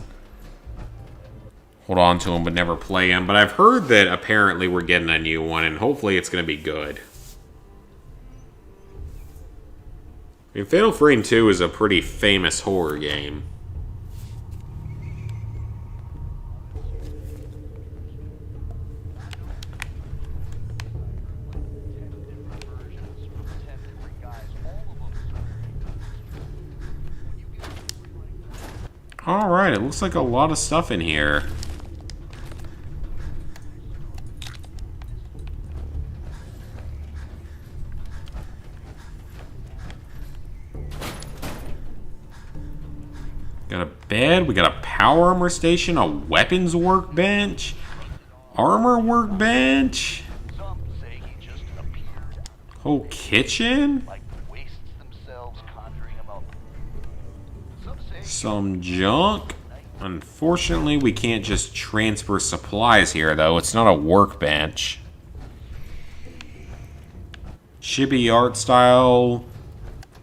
Hold on to him, but never play him. But I've heard that apparently we're getting a new one, and hopefully it's going to be good. I mean, Fatal Frame 2 is a pretty famous horror game. Alright, it looks like a lot of stuff in here. Got a bed, we got a power armor station, a weapons workbench, armor workbench, whole kitchen? Some junk. Unfortunately, we can't just transfer supplies here, though. It's not a workbench. Chibi art style.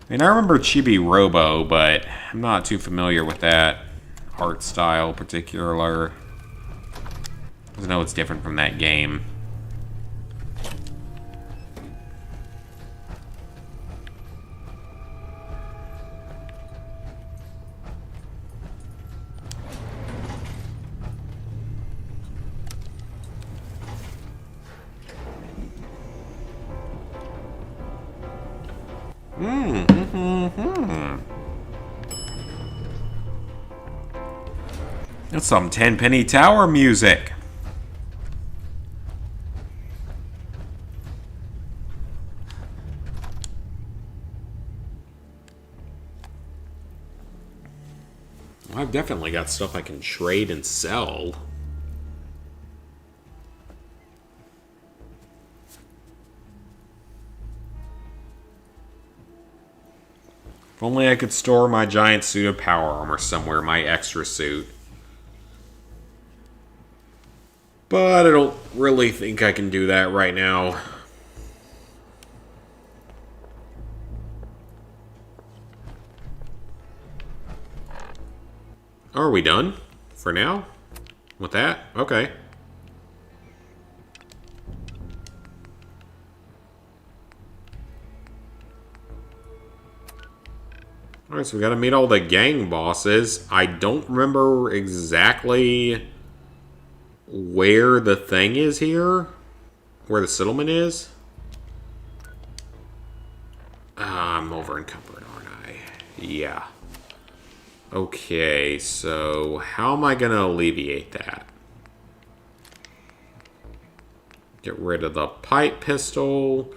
I mean, I remember Chibi Robo, but I'm not too familiar with that art style particular. I know it's different from that game. That's some Tenpenny Tower music. Well, I've definitely got stuff I can trade and sell. If only I could store my giant suit of power armor somewhere, my extra suit. But I don't really think I can do that right now. Are we done? For now? With that? Okay. Alright, so we gotta meet all the gang bosses. I don't remember exactly where the thing is here? Where the settlement is? I'm over encumbered, aren't I? Yeah. Okay, so how am I going to alleviate that? Get rid of the pipe pistol.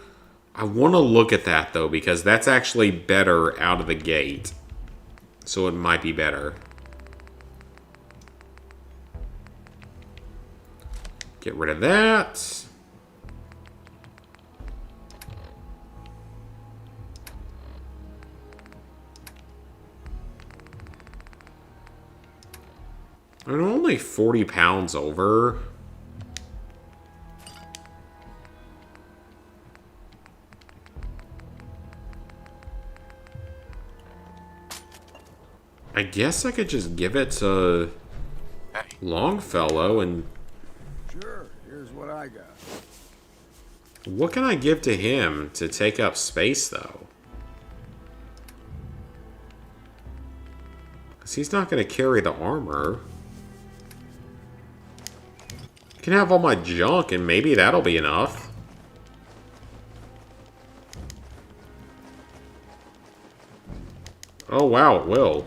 I want to look at that, though, because that's actually better out of the gate. So it might be better. Get rid of that. I'm only 40 pounds over. I guess I could just give it to Longfellow and... Sure, here's what I got. What can I give to him to take up space, though? Because he's not going to carry the armor. I can have all my junk, and maybe that'll be enough. Oh, wow, it will.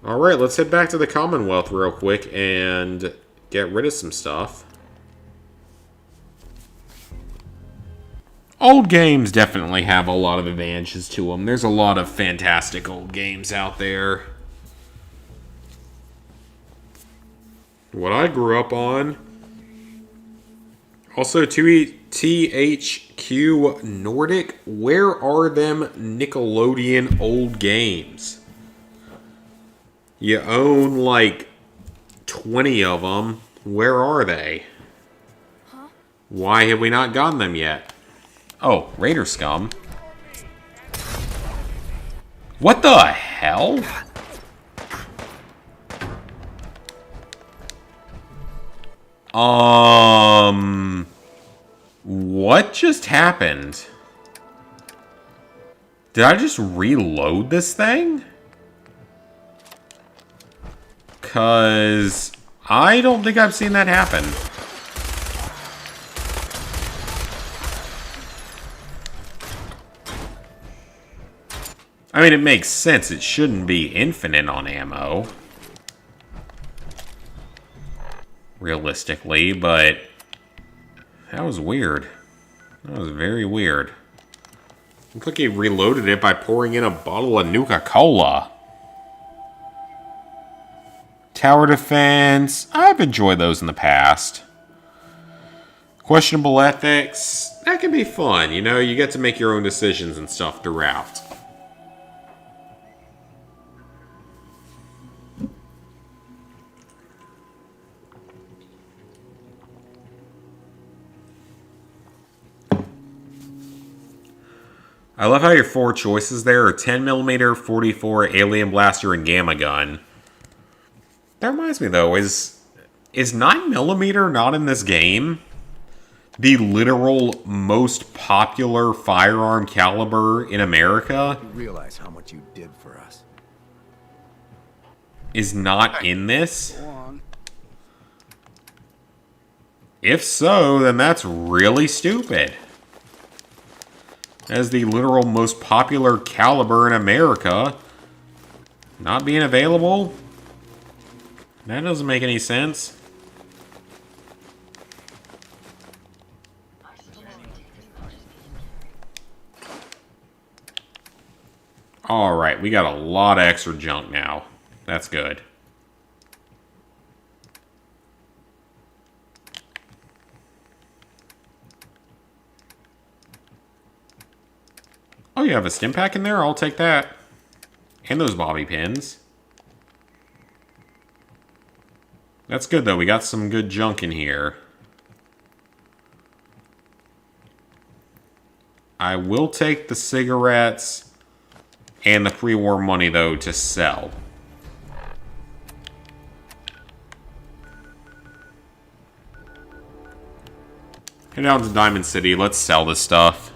Alright, let's head back to the Commonwealth real quick and get rid of some stuff. Old games definitely have a lot of advantages to them. There's a lot of fantastic old games out there. What I grew up on. Also, THQ Nordic. Where are them Nickelodeon old games? You own like 20 of them. Where are they? Huh? Why have we not gotten them yet? Oh, Raider Scum. What the hell? What just happened? Did I just reload this thing? 'Cause I don't think I've seen that happen. I mean, it makes sense. It shouldn't be infinite on ammo. Realistically, but that was weird. That was very weird. Looks like he reloaded it by pouring in a bottle of Nuka-Cola. Tower defense. I've enjoyed those in the past. Questionable ethics. That can be fun. You know, you get to make your own decisions and stuff throughout. I love how your four choices there are 10mm, 44, Alien Blaster, and Gamma Gun. That reminds me though, is 9mm not in this game? The literal most popular firearm caliber in America? You realize how much you did for us. Is not in this? Go on. If so, then that's really stupid. As the literal most popular caliber in America not being available? That doesn't make any sense. Alright, we got a lot of extra junk now. That's good. Oh, you have a stim pack in there? I'll take that. And those bobby pins. That's good, though. We got some good junk in here. I will take the cigarettes and the pre-war money, though, to sell. Head down to Diamond City. Let's sell this stuff.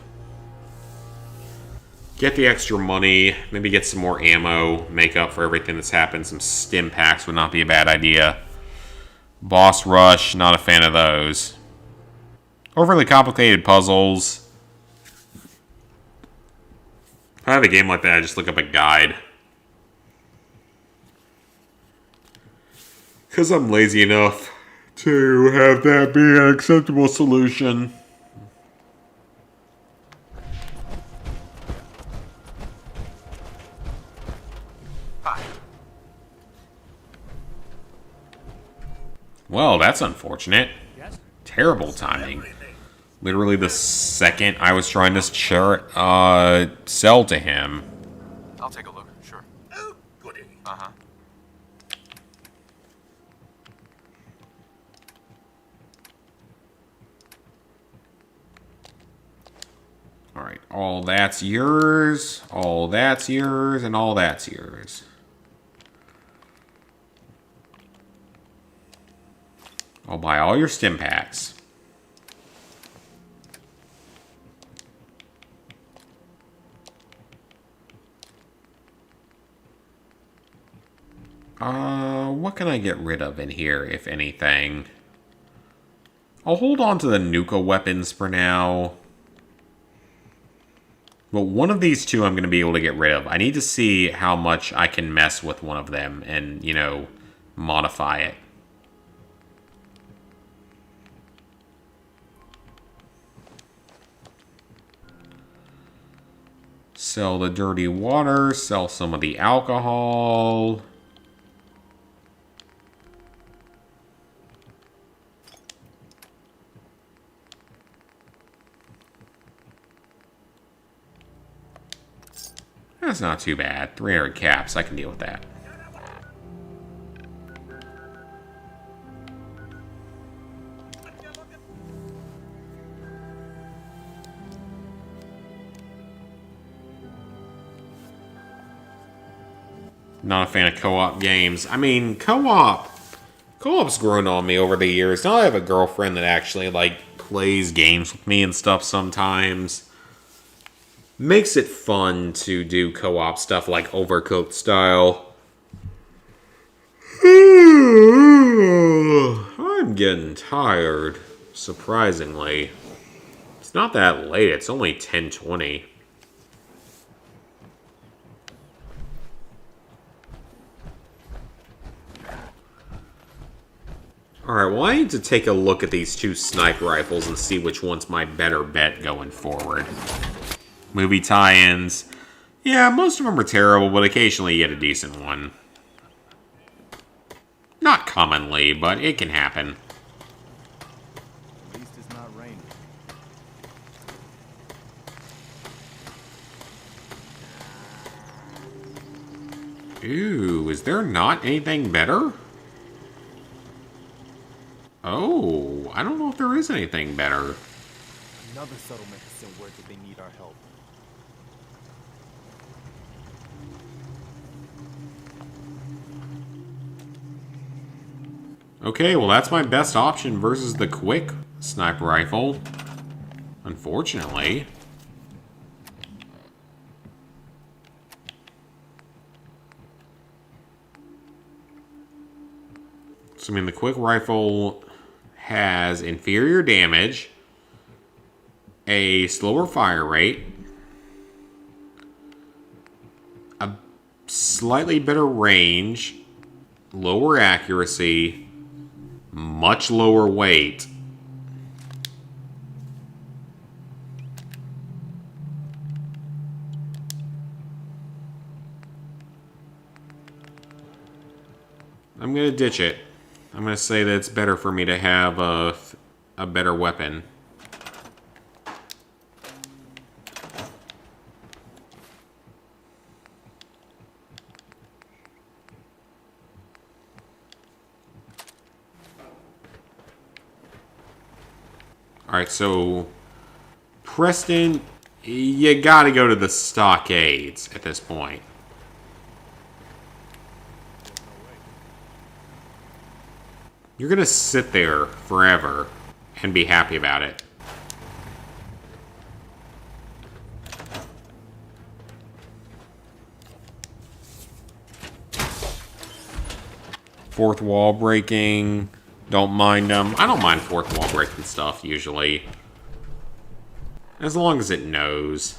Get the extra money, maybe get some more ammo, make up for everything that's happened. Some stim packs would not be a bad idea. Boss rush, not a fan of those. Overly complicated puzzles. If I have a game like that, I just look up a guide. Because I'm lazy enough to have that be an acceptable solution. Well, that's unfortunate. Terrible timing. Literally the second I was trying to sell to him. I'll take a look, sure. Oh, goody. Uh-huh. Alright, all that's yours, all that's yours, and all that's yours. I'll buy all your stim packs. What can I get rid of in here, if anything? I'll hold on to the Nuka weapons for now. But one of these two I'm going to be able to get rid of. I need to see how much I can mess with one of them and, you know, modify it. Sell the dirty water, sell some of the alcohol. That's not too bad. 300 caps, I can deal with that. Not a fan of co-op games. I mean, co-op's grown on me over the years. Now I have a girlfriend that actually, like, plays games with me and stuff sometimes. Makes it fun to do co-op stuff like Overcooked style. I'm getting tired, surprisingly. It's not that late, it's only 10:20. Alright, well I need to take a look at these two sniper rifles and see which one's my better bet going forward. Movie tie-ins. Yeah, most of them are terrible, but occasionally you get a decent one. Not commonly, but it can happen. At least it's not raining. Ooh, is there not anything better? Oh, I don't know if there is anything better. Another settlement has sent word that they need our help. Okay, well that's my best option versus the quick sniper rifle. Unfortunately. So, I mean, the quick rifle has inferior damage, a slower fire rate, a slightly better range, lower accuracy, much lower weight. I'm gonna ditch it. I'm gonna say that it's better for me to have a better weapon. Alright, so Preston, you gotta go to the stockades at this point. You're gonna sit there forever and be happy about it. Fourth wall breaking. Don't mind them. I don't mind fourth wall breaking stuff, usually. As long as it knows.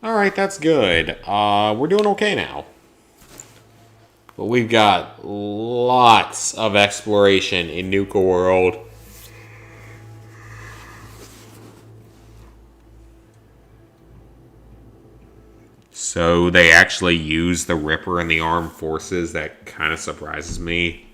Alright, that's good. We're doing okay now. But we've got lots of exploration in Nuka World. So they actually use the Ripper in the armed forces. That kind of surprises me.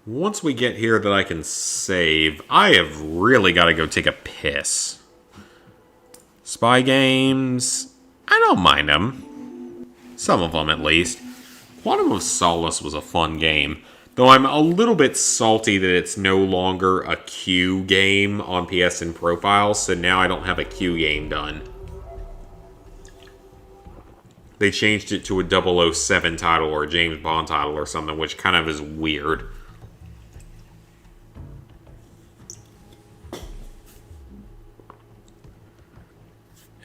Once we get here that I can save, I have really got to go take a piss. Spy games, I don't mind them. Some of them, at least. Quantum of Solace was a fun game, though I'm a little bit salty that it's no longer a Q game on PSN Profile, so now I don't have a Q game done. They changed it to a 007 title or a James Bond title or something, which kind of is weird.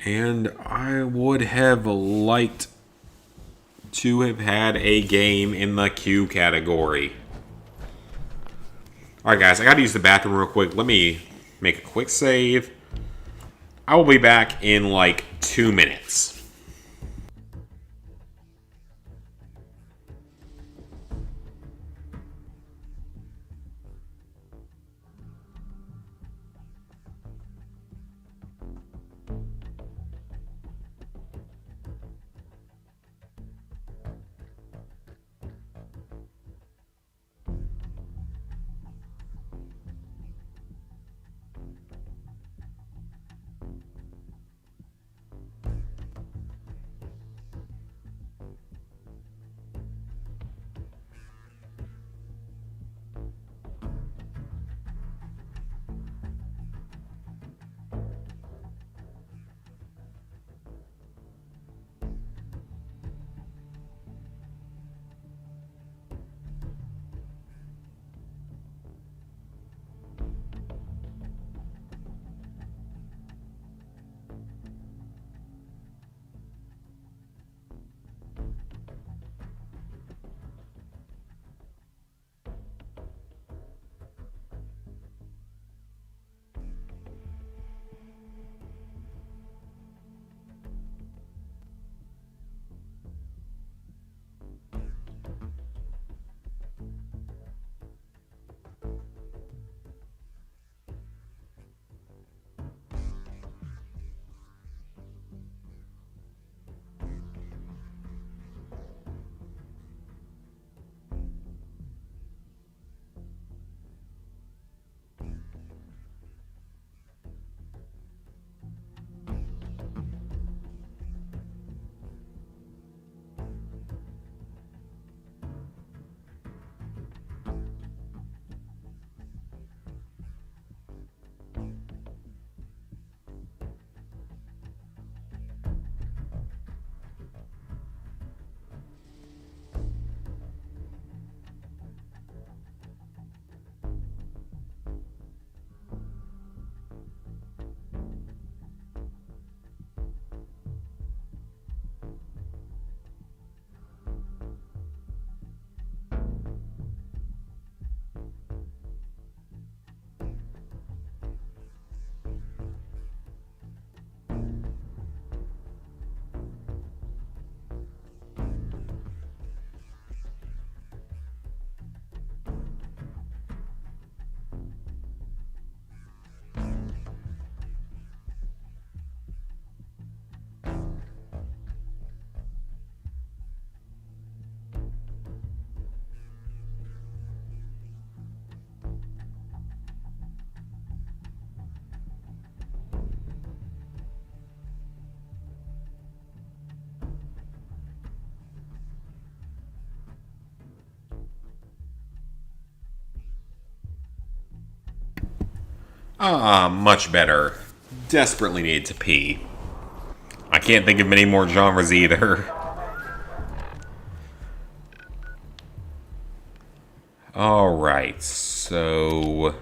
And I would have liked to have had a game in the Q category. Alright guys, I gotta use the bathroom real quick. Let me make a quick save. I will be back in like 2 minutes. Much better. desperately need to pee. I can't think of many more genres either. Alright, so...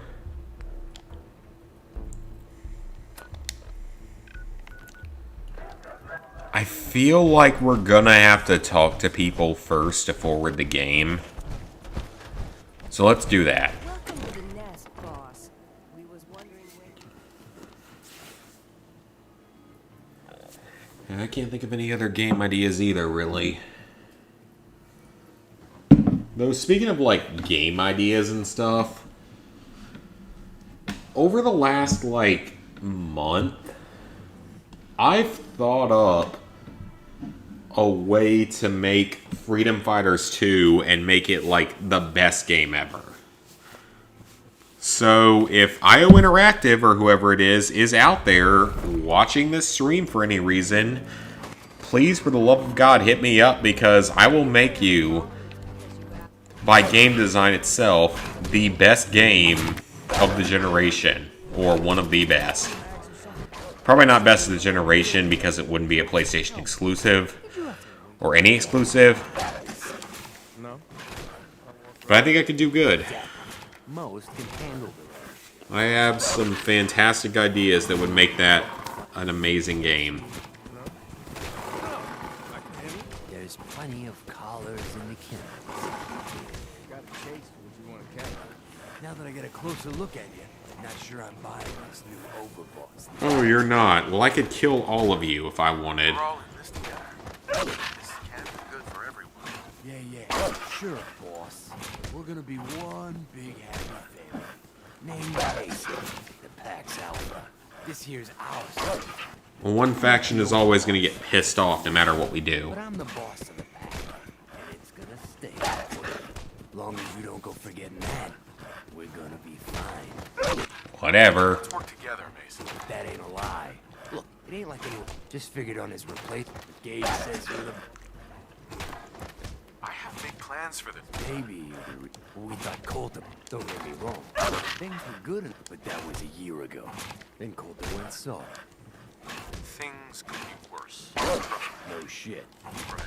I feel like we're gonna have to talk to people first to forward the game. So let's do that. Welcome to the nest, boss. We was wondering I can't think of any other game ideas either, really. Though, speaking of, like, game ideas and stuff, over the last, like, month, I've thought up a way to make Freedom Fighters 2 and make it, like, the best game ever. So, if IO Interactive, or whoever it is out there watching this stream for any reason, please, for the love of God, hit me up, because I will make you, by game design itself, the best game of the generation, or one of the best. Probably not best of the generation, because it wouldn't be a PlayStation exclusive, or any exclusive. But I think I could do good. Most can handle the I have some fantastic ideas that would make that an amazing game. There's plenty of collars in the kennel. Got a case. Would you want to catch? Now that I get a closer look at you, I'm not sure I'm buying this new overboss. Oh, you're not. Well, I could kill all of you if I wanted. We're all in this together. This can't be good for everyone. Yeah, sure, boss. We're gonna be one big happy family. Named Casey, the Pax Alpha. This here's ours. Well, one faction is always going to get pissed off no matter what we do. But I'm the boss of the pack, and it's gonna stay that way. Long as you don't go forgetting that, we're gonna be fine. Whatever. Let's work together, Mason. That ain't a lie. Look, it ain't like anyone just figured on his replacement. Gage says you're the... I have big plans for this. Maybe we thought Coulter. Don't get me wrong. Things were good, but that was a year ago. Then Coulter went soft. Things could be worse. No shit.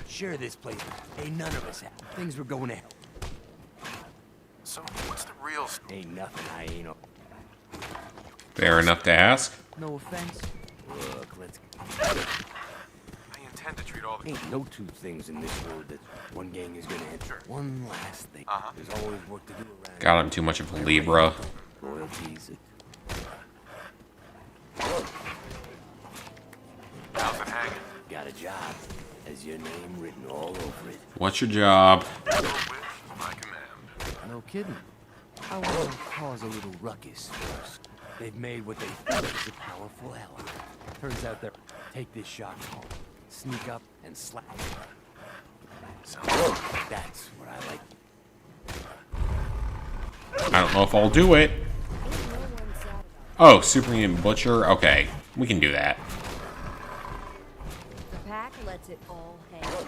Sure, this place ain't none of us have. Things were going to hell. So, what's the real story? Ain't nothing I ain't... Fair enough to ask. No offense. Look, let's... I intend to treat all the... Ain't no two things in this world that one gang is gonna enter. One last thing. There's always work to do around... God, I'm too much of a Libra. Loyalties. How's it hanging? Got a job. Has your name written all over it. What's your job? My command. No kidding. I want to cause a little ruckus first. They've made what they think is a powerful ally. Turns out they're... Take this shot home. Sneak up and slap. So, that's what I like. I don't know if I'll do it. Oh, Superhuman Butcher? Okay, we can do that. the pack lets it all hang.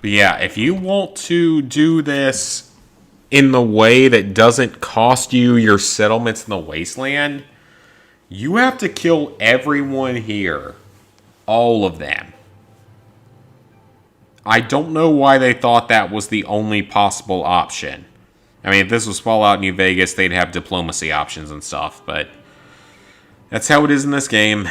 But yeah, if you want to do this in the way that doesn't cost you your settlements in the wasteland, you have to kill everyone here. All of them. I don't know why they thought that was the only possible option. I mean, if this was Fallout New Vegas, they'd have diplomacy options and stuff, but that's how it is in this game.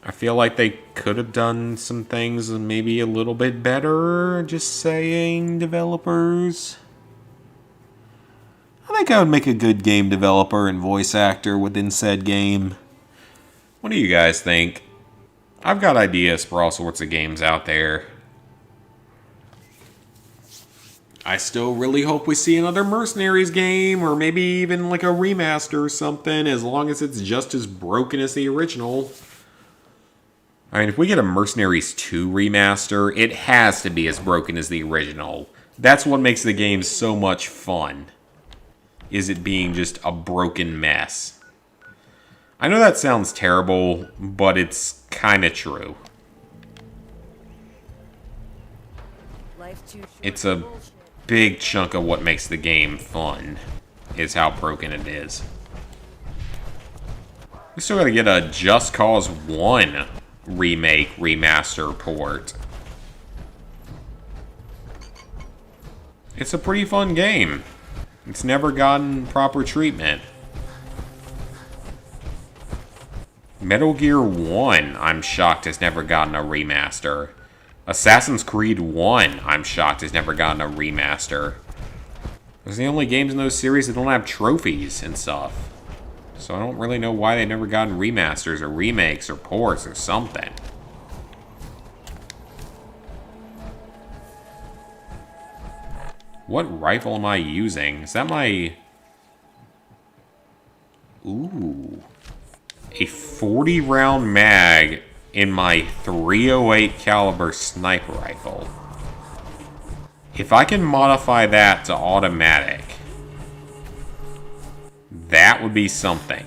I feel like they could have done some things maybe a little bit better, just saying, developers. I think I would make a good game developer and voice actor within said game. What do you guys think? I've got ideas for all sorts of games out there. I still really hope we see another Mercenaries game, or maybe even like a remaster or something, as long as it's just as broken as the original. I mean, if we get a Mercenaries 2 remaster, it has to be as broken as the original. That's what makes the game so much fun, is it being just a broken mess. I know that sounds terrible, but it's kind of true. Life's too short It's for a bullshit. big chunk of what makes the game fun, is how broken it is. We still gotta get a Just Cause 1 remake, remaster port. It's a pretty fun game. It's never gotten proper treatment. Metal Gear 1, I'm shocked, has never gotten a remaster. Assassin's Creed 1, I'm shocked, has never gotten a remaster. Those are the only games in those series that don't have trophies and stuff. So I don't really know why they've never gotten remasters or remakes or ports or something. What rifle am I using? Is that my... Ooh. A 40-round mag in my .308 caliber sniper rifle. If I can modify that to automatic, that would be something.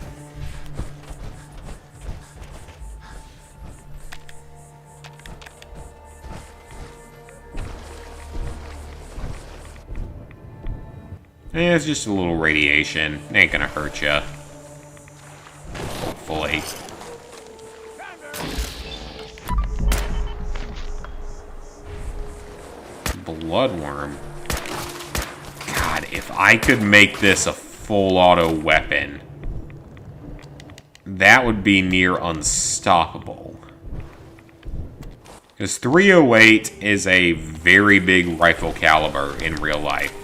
It's just a little radiation. It ain't gonna hurt ya. Hopefully. Bloodworm. God, if I could make this a full auto weapon, that would be near unstoppable. Because .308 is a very big rifle caliber in real life.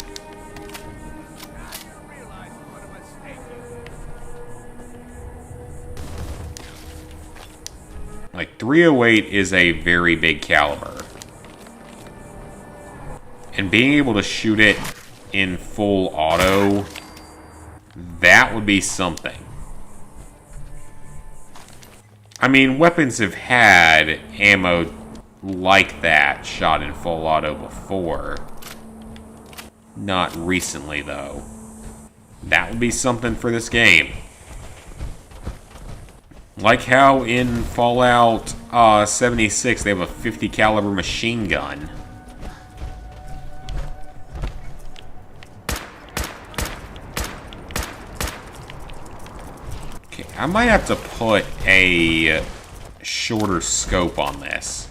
Like, .308 is a very big caliber. And being able to shoot it in full auto, that would be something. I mean, weapons have had ammo like that shot in full auto before. Not recently, though. That would be something for this game. Like how in Fallout 76 they have a 50 caliber machine gun. Okay, I might have to put a shorter scope on this.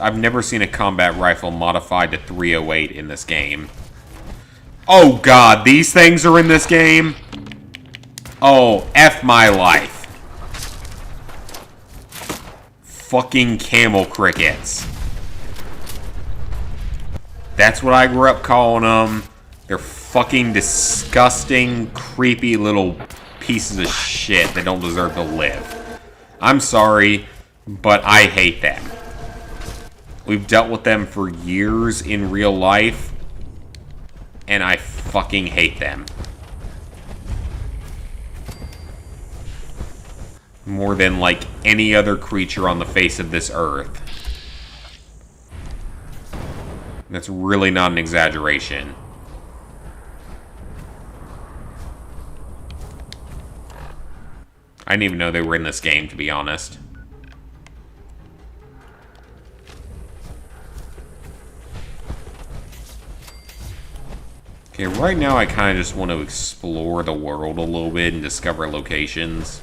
I've never seen a combat rifle modified to .308 in this game. Oh god, these things are in this game? Oh, F my life. Fucking camel crickets. That's what I grew up calling them. They're fucking disgusting, creepy little pieces of shit that don't deserve to live. I'm sorry, but I hate them. We've dealt with them for years in real life, and I fucking hate them. More than, like, any other creature on the face of this earth. That's really not an exaggeration. I didn't even know they were in this game, to be honest. Okay, right now I kind of just want to explore the world a little bit and discover locations.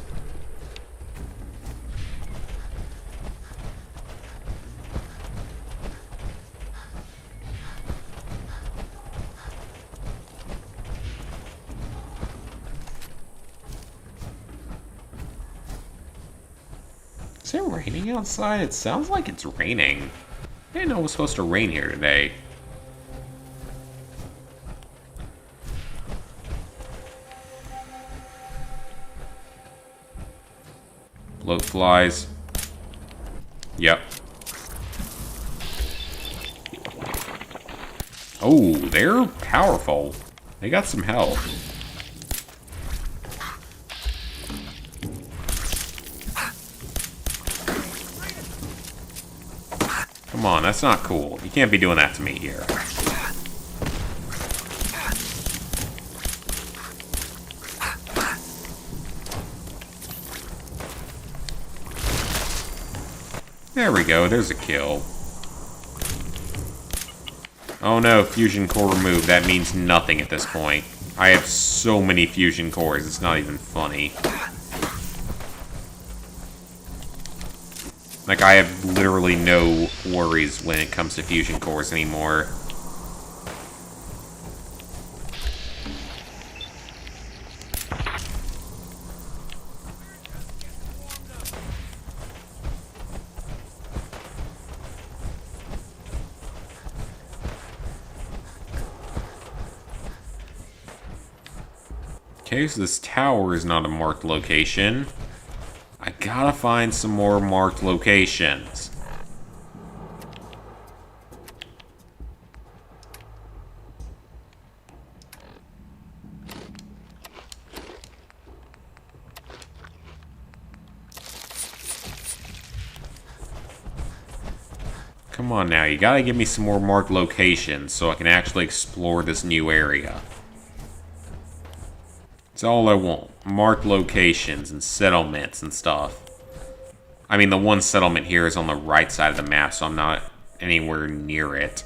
Is it raining outside? It sounds like it's raining. I didn't know it was supposed to rain here today. Bloat flies. Yep. Oh, they're powerful. They got some health. Come on, that's not cool. You can't be doing that to me here. There we go, there's a kill. Oh no, fusion core removed. That means nothing at this point. I have so many fusion cores, it's not even funny. Like, I have literally no worries when it comes to fusion cores anymore. Okay, so this tower is not a marked location. I gotta find some more marked locations. Come on now, you gotta give me some more marked locations so I can actually explore this new area. That's all I want. Marked locations and settlements and stuff. I mean, the one settlement here is on the right side of the map, so I'm not anywhere near it.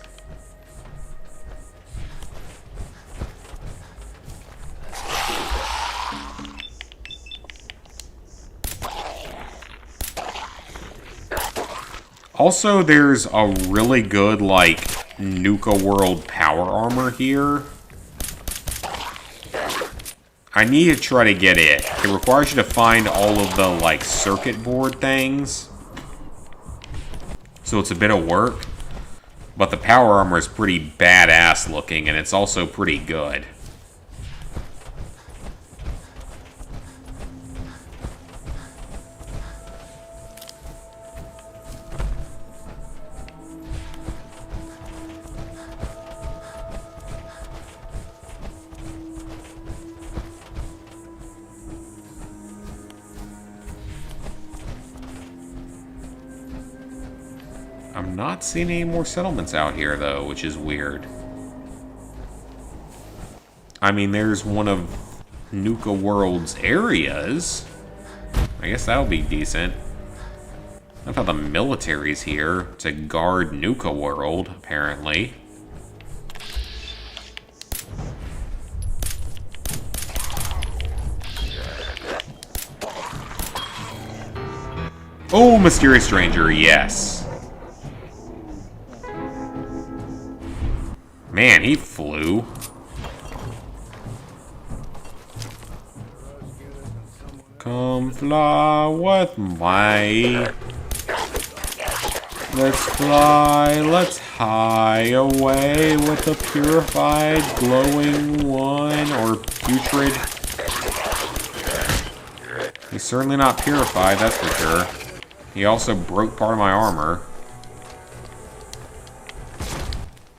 Also, there's a really good, like, Nuka World power armor here. I need to try to get it. It requires you to find all of the, like, circuit board things. So it's a bit of work. But the power armor is pretty badass looking, and it's also pretty good. I'm not seeing any more settlements out here, though, which is weird. I mean, there's one of Nuka World's areas. I guess that'll be decent. I thought the military's here to guard Nuka World, apparently. Oh, Mysterious Stranger, yes. Man, he flew. Come fly with me. Let's fly, let's high away with the purified, glowing one, or putrid. He's certainly not purified, that's for sure. He also broke part of my armor.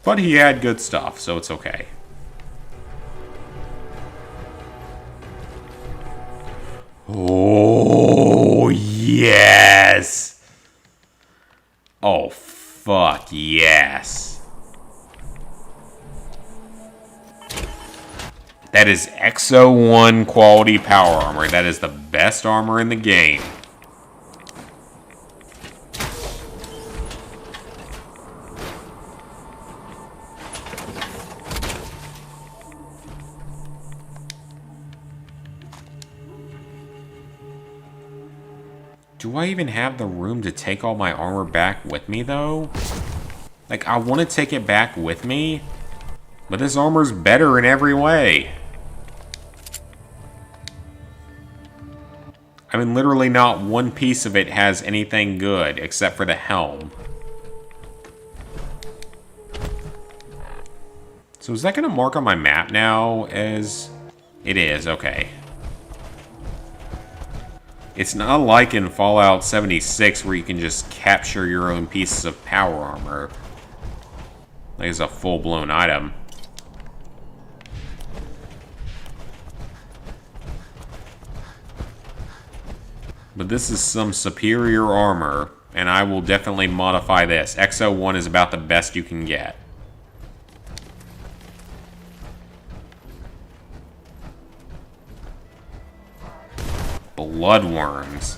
But he had good stuff, so it's okay. Oh, yes! Oh, fuck, yes. That is Exo 1 quality power armor. That is the best armor in the game. Do I even have the room to take all my armor back with me, though? Like, I want to take it back with me, but this armor's better in every way. I mean, literally not one piece of it has anything good, except for the helm. So is that going to mark on my map now as... It is, okay. It's not like in Fallout 76 where you can just capture your own pieces of power armor. Like it's a full-blown item. But this is some superior armor, and I will definitely modify this. Exo 1 is about the best you can get. Bloodworms.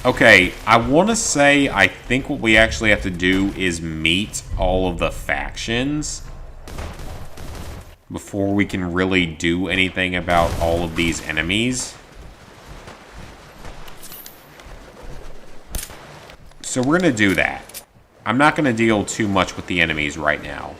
Okay, I want to say I think what we actually have to do is meet all of the factions before we can really do anything about all of these enemies. So we're going to do that. I'm not going to deal too much with the enemies right now.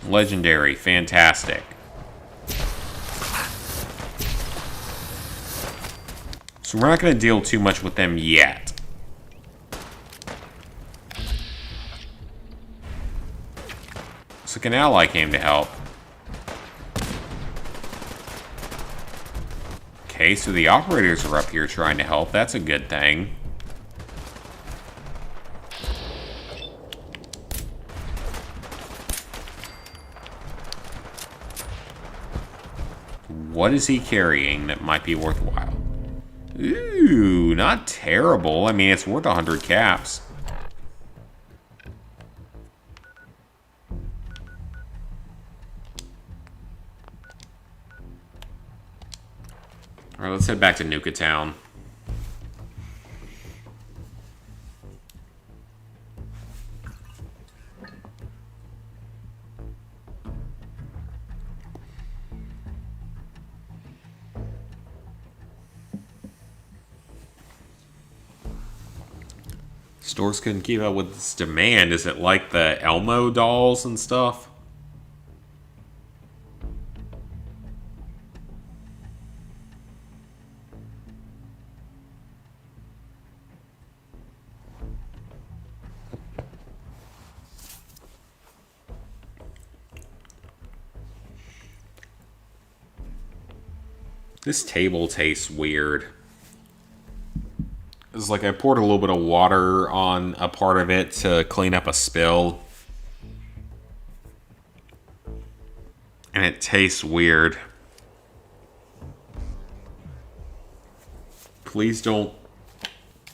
Legendary, fantastic. So we're not going to deal too much with them yet. Looks like an ally came to help. Okay, so the operators are up here trying to help. That's a good thing. What is he carrying that might be worthwhile? Ooh, not terrible. I mean, it's worth 100 caps. Alright, let's head back to Nuka Town. Stores couldn't keep up with this demand. Is it like the Elmo dolls and stuff? This table tastes weird. It's like I poured a little bit of water on a part of it to clean up a spill. And it tastes weird. Please don't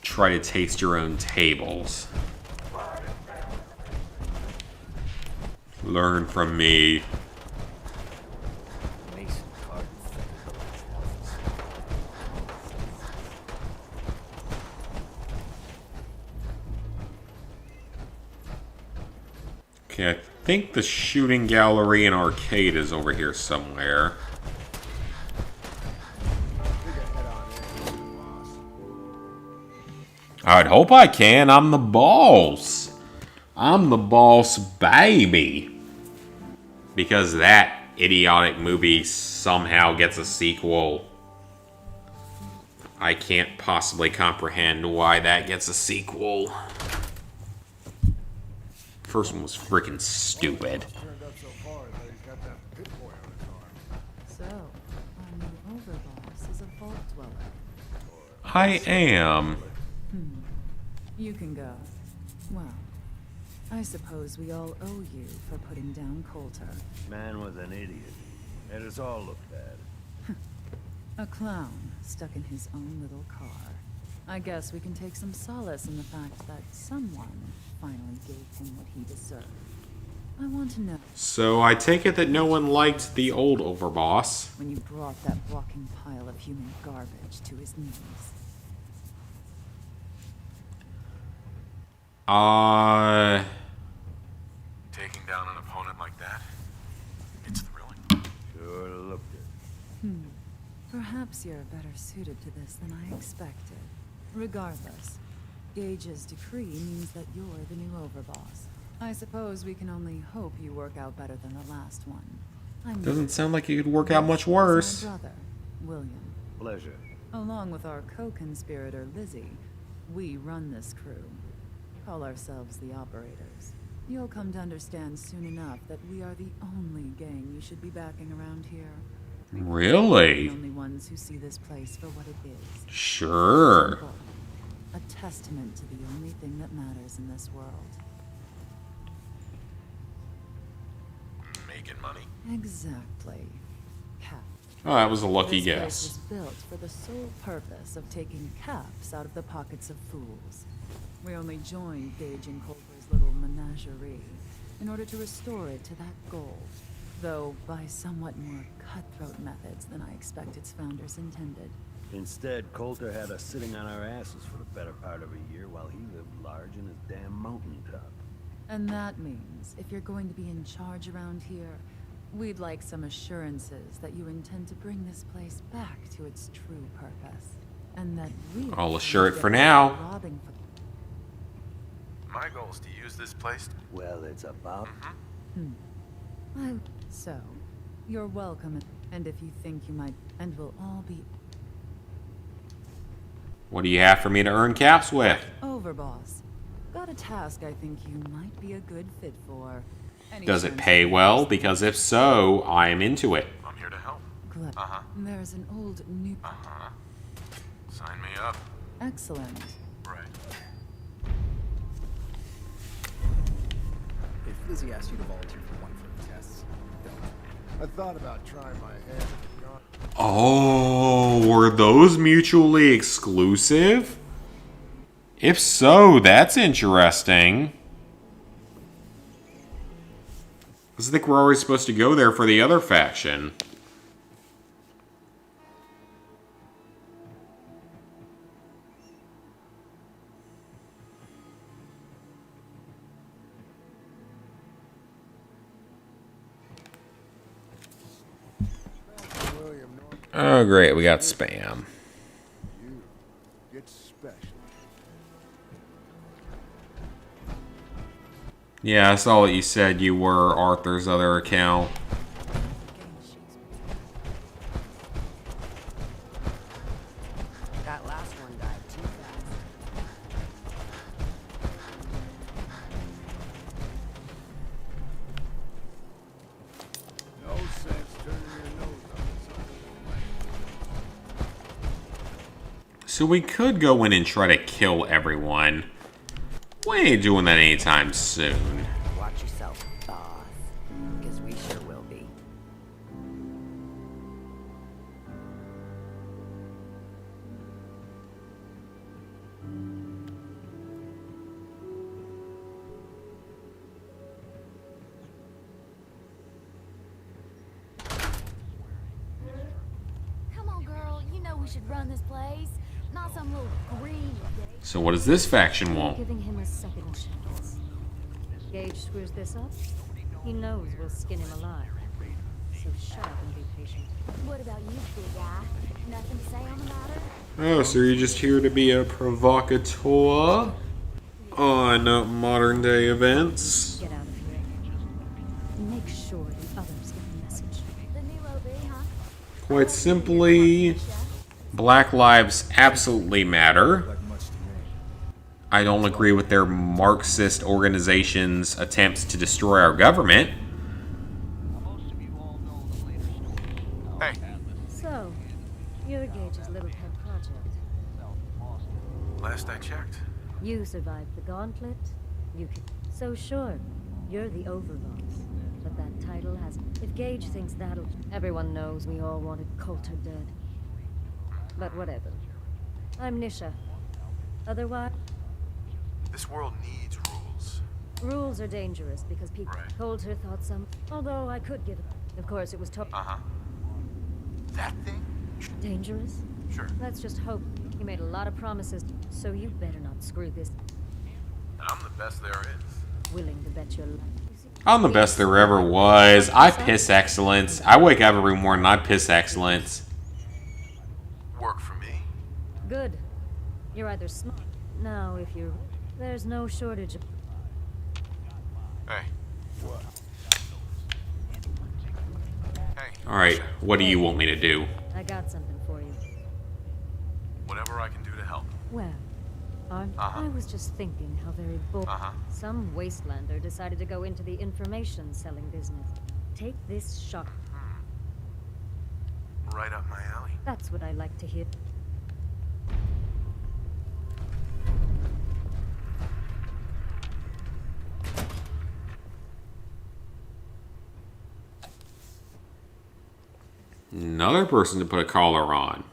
try to taste your own tables. Learn from me. Okay, I think the shooting gallery and arcade is over here somewhere. I'd hope I can. I'm the boss. I'm the boss, baby. Because that idiotic movie somehow gets a sequel. I can't possibly comprehend why that gets a sequel. First one was freaking stupid. So, our new overboss is a vault dweller. I am. You can go. Well, I suppose we all owe you for putting down Coulter. Man was an idiot. Made us all look bad. A clown stuck in his own little car. I guess we can take some solace in the fact that someone finally gave him what he deserved. I want to know. So I take it that no one liked the old overboss. When you brought that walking pile of human garbage to his knees. Taking down an opponent like that, it's thrilling. Sure looked it. Perhaps you're better suited to this than I expected. Regardless, Gage's decree means that you're the new overboss. I suppose we can only hope you work out better than the last one. Doesn't sound like you could work out much worse. My brother, William. Pleasure. Along with our co-conspirator, Lizzie, we run this crew. Call ourselves the Operators. You'll come to understand soon enough that we are the only gang you should be backing around here. Really? The only ones who see this place for what it is. Sure. Simple. A testament to the only thing that matters in this world. Making money. Exactly. Cap. Oh, that was a lucky This guess. place was built for the sole purpose of taking caps out of the pockets of fools. We only joined Gage and Culver's little menagerie in order to restore it to that goal, though by somewhat more cutthroat methods than I expect its founders intended. Instead, Coulter had us sitting on our asses for the better part of a year while he lived large in his damn mountaintop. And that means, if you're going to be in charge around here, we'd like some assurances that you intend to bring this place back to its true purpose. And that we I'll assure it for now. robbing for My goal is to use this place. Well, it's about... So, you're welcome, and if you think you might, and we'll all be What do you have for me to earn caps with? overboss. Got a task I think you might be a good fit for. Any Does it chance pay you- well? Because if so, I am into it. I'm here to help. Good. There's an old new. Sign me up. Excellent. Right. If Lizzie asked you to volunteer for one of her tests, don't. I thought about trying my hand. Oh, were those mutually exclusive? If so, that's interesting. I think we're always supposed to go there for the other faction. Oh, great. We got spam. Get special. Yeah, I saw what you said you were Arthur's other account. That last one died too fast. No sense turning your nose up at something. So we could go in and try to kill everyone. We ain't doing that anytime soon. Watch yourself, boss. Because we sure will be. Come on, girl. You know we should run this place. Not some little green. So what does this faction want? Giving him a second chance. Gage screws this up. He knows we'll skin him alive. So shut up and be patient. What about you, big guy? Nothing to say on the matter? Oh, so you're just here to be a provocateur on modern day events? Get out of here. Make sure the others get the message. The new OB, huh? Quite simply, Black lives absolutely matter. I don't agree with their Marxist organization's attempts to destroy our government. Hey. So, you're Gage's little pet project. Last I checked. You survived the gauntlet. You can. So sure, you're the overboss. But that title has. If Gage thinks that'll. Everyone knows we all wanted Coulter dead. But whatever. I'm Nisha. Otherwise, This world needs rules. rules are dangerous because people. Coulter thought some. Although I could give it. Of course, it was tough. That thing? Dangerous? Sure. Let's just hope. He made a lot of promises, so you better not screw this. I'm the best there is. Willing to bet your life. I'm the best there ever was. I piss excellence. I wake up every morning and I piss excellence. Work for me. Good. You're either smart. Now, if you're. There's no shortage of. Hey. What? Hey. Alright, what do you want me to do? I got something for you. Whatever I can do to help. Well, I was just thinking how very bold. Some wastelander decided to go into the information selling business. Take this shot. Right up my alley. That's what I like to hear. Another person to put a collar on.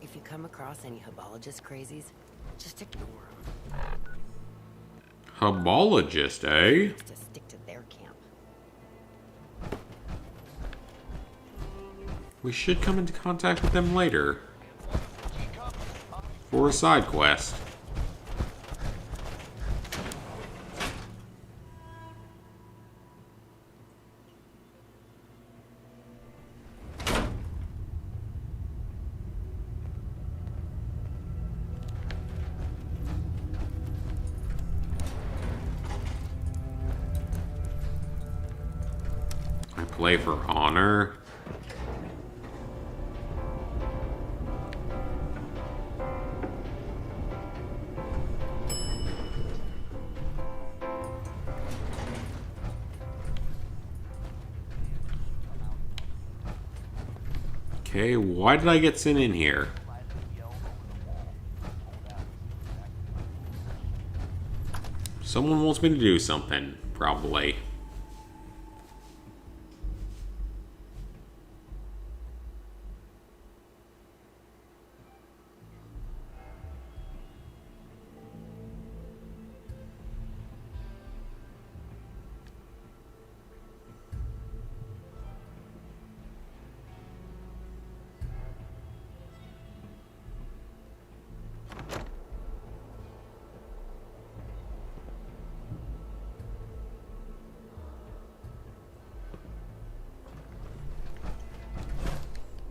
If you come across any Hubologist crazies, just ignore them. Hubologist, eh? To stick to their camp. We should come into contact with them later. For a side quest. I play for honor. Okay, why did I get sent in here? Someone wants me to do something, probably.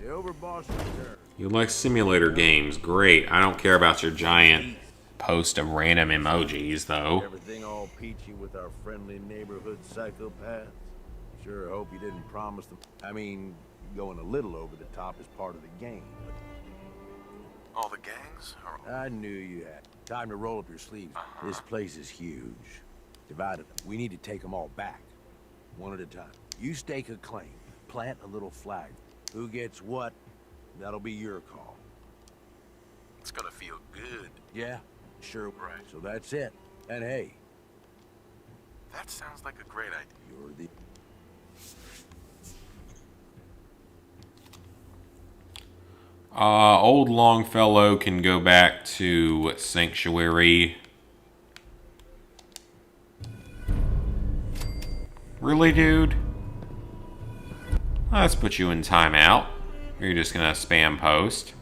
The overboss return. You like simulator games, great. I don't care about your giant post of random emojis, though. Everything all peachy with our friendly neighborhood psychopaths. Sure hope you didn't promise them. I mean, going a little over the top is part of the game. All the gangs? Or... I knew you had. Time to roll up your sleeves. This place is huge. Divided them. We need to take them all back. One at a time. You stake a claim. Plant a little flag. Who gets what? That'll be your call. It's gonna feel good. Yeah? Sure. Right. So that's it. And hey. That sounds like a great idea. You're the... Old Longfellow can go back to Sanctuary. Really, dude? Let's put you in timeout. You're just gonna spam post.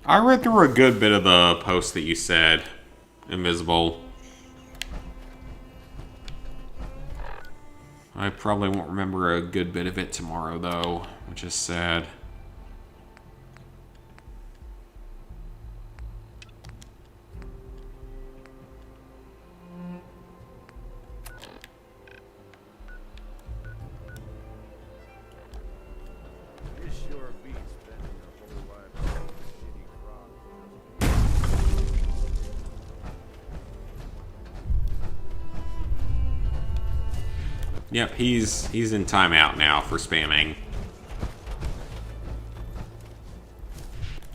I read through a good bit of the post that you said, Invisible. I probably won't remember a good bit of it tomorrow, though, which is sad. Yep, he's in timeout now for spamming.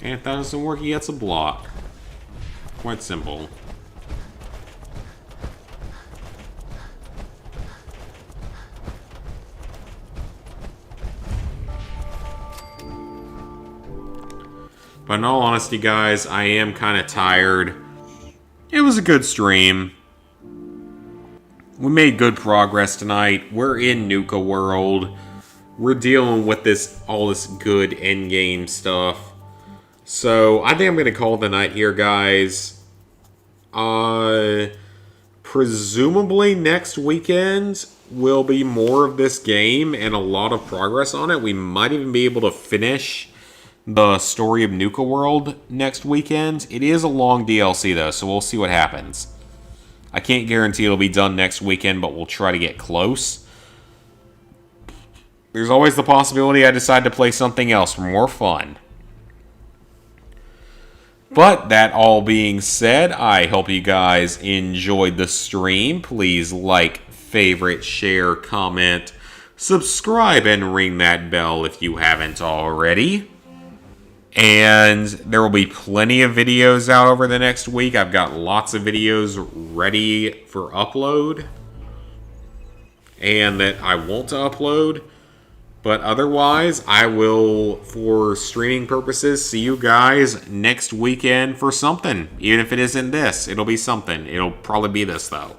And if that doesn't work, he gets a block. Quite simple. But in all honesty, guys, I am kind of tired. It was a good stream. We made good progress tonight. We're in Nuka World. We're dealing with all this good endgame stuff. So, I think I'm going to call it the night here, guys. Presumably next weekend will be more of this game and a lot of progress on it. We might even be able to finish the story of Nuka World next weekend. It is a long DLC, though, so we'll see what happens. I can't guarantee it'll be done next weekend, but we'll try to get close. There's always the possibility I decide to play something else for more fun. But that all being said, I hope you guys enjoyed the stream. Please like, favorite, share, comment, subscribe, and ring that bell if you haven't already. And there will be plenty of videos out over the next week. I've got lots of videos ready for upload and that I want to upload. But otherwise, I will, for streaming purposes, see you guys next weekend for something. Even if it isn't this, it'll be something. It'll probably be this, though.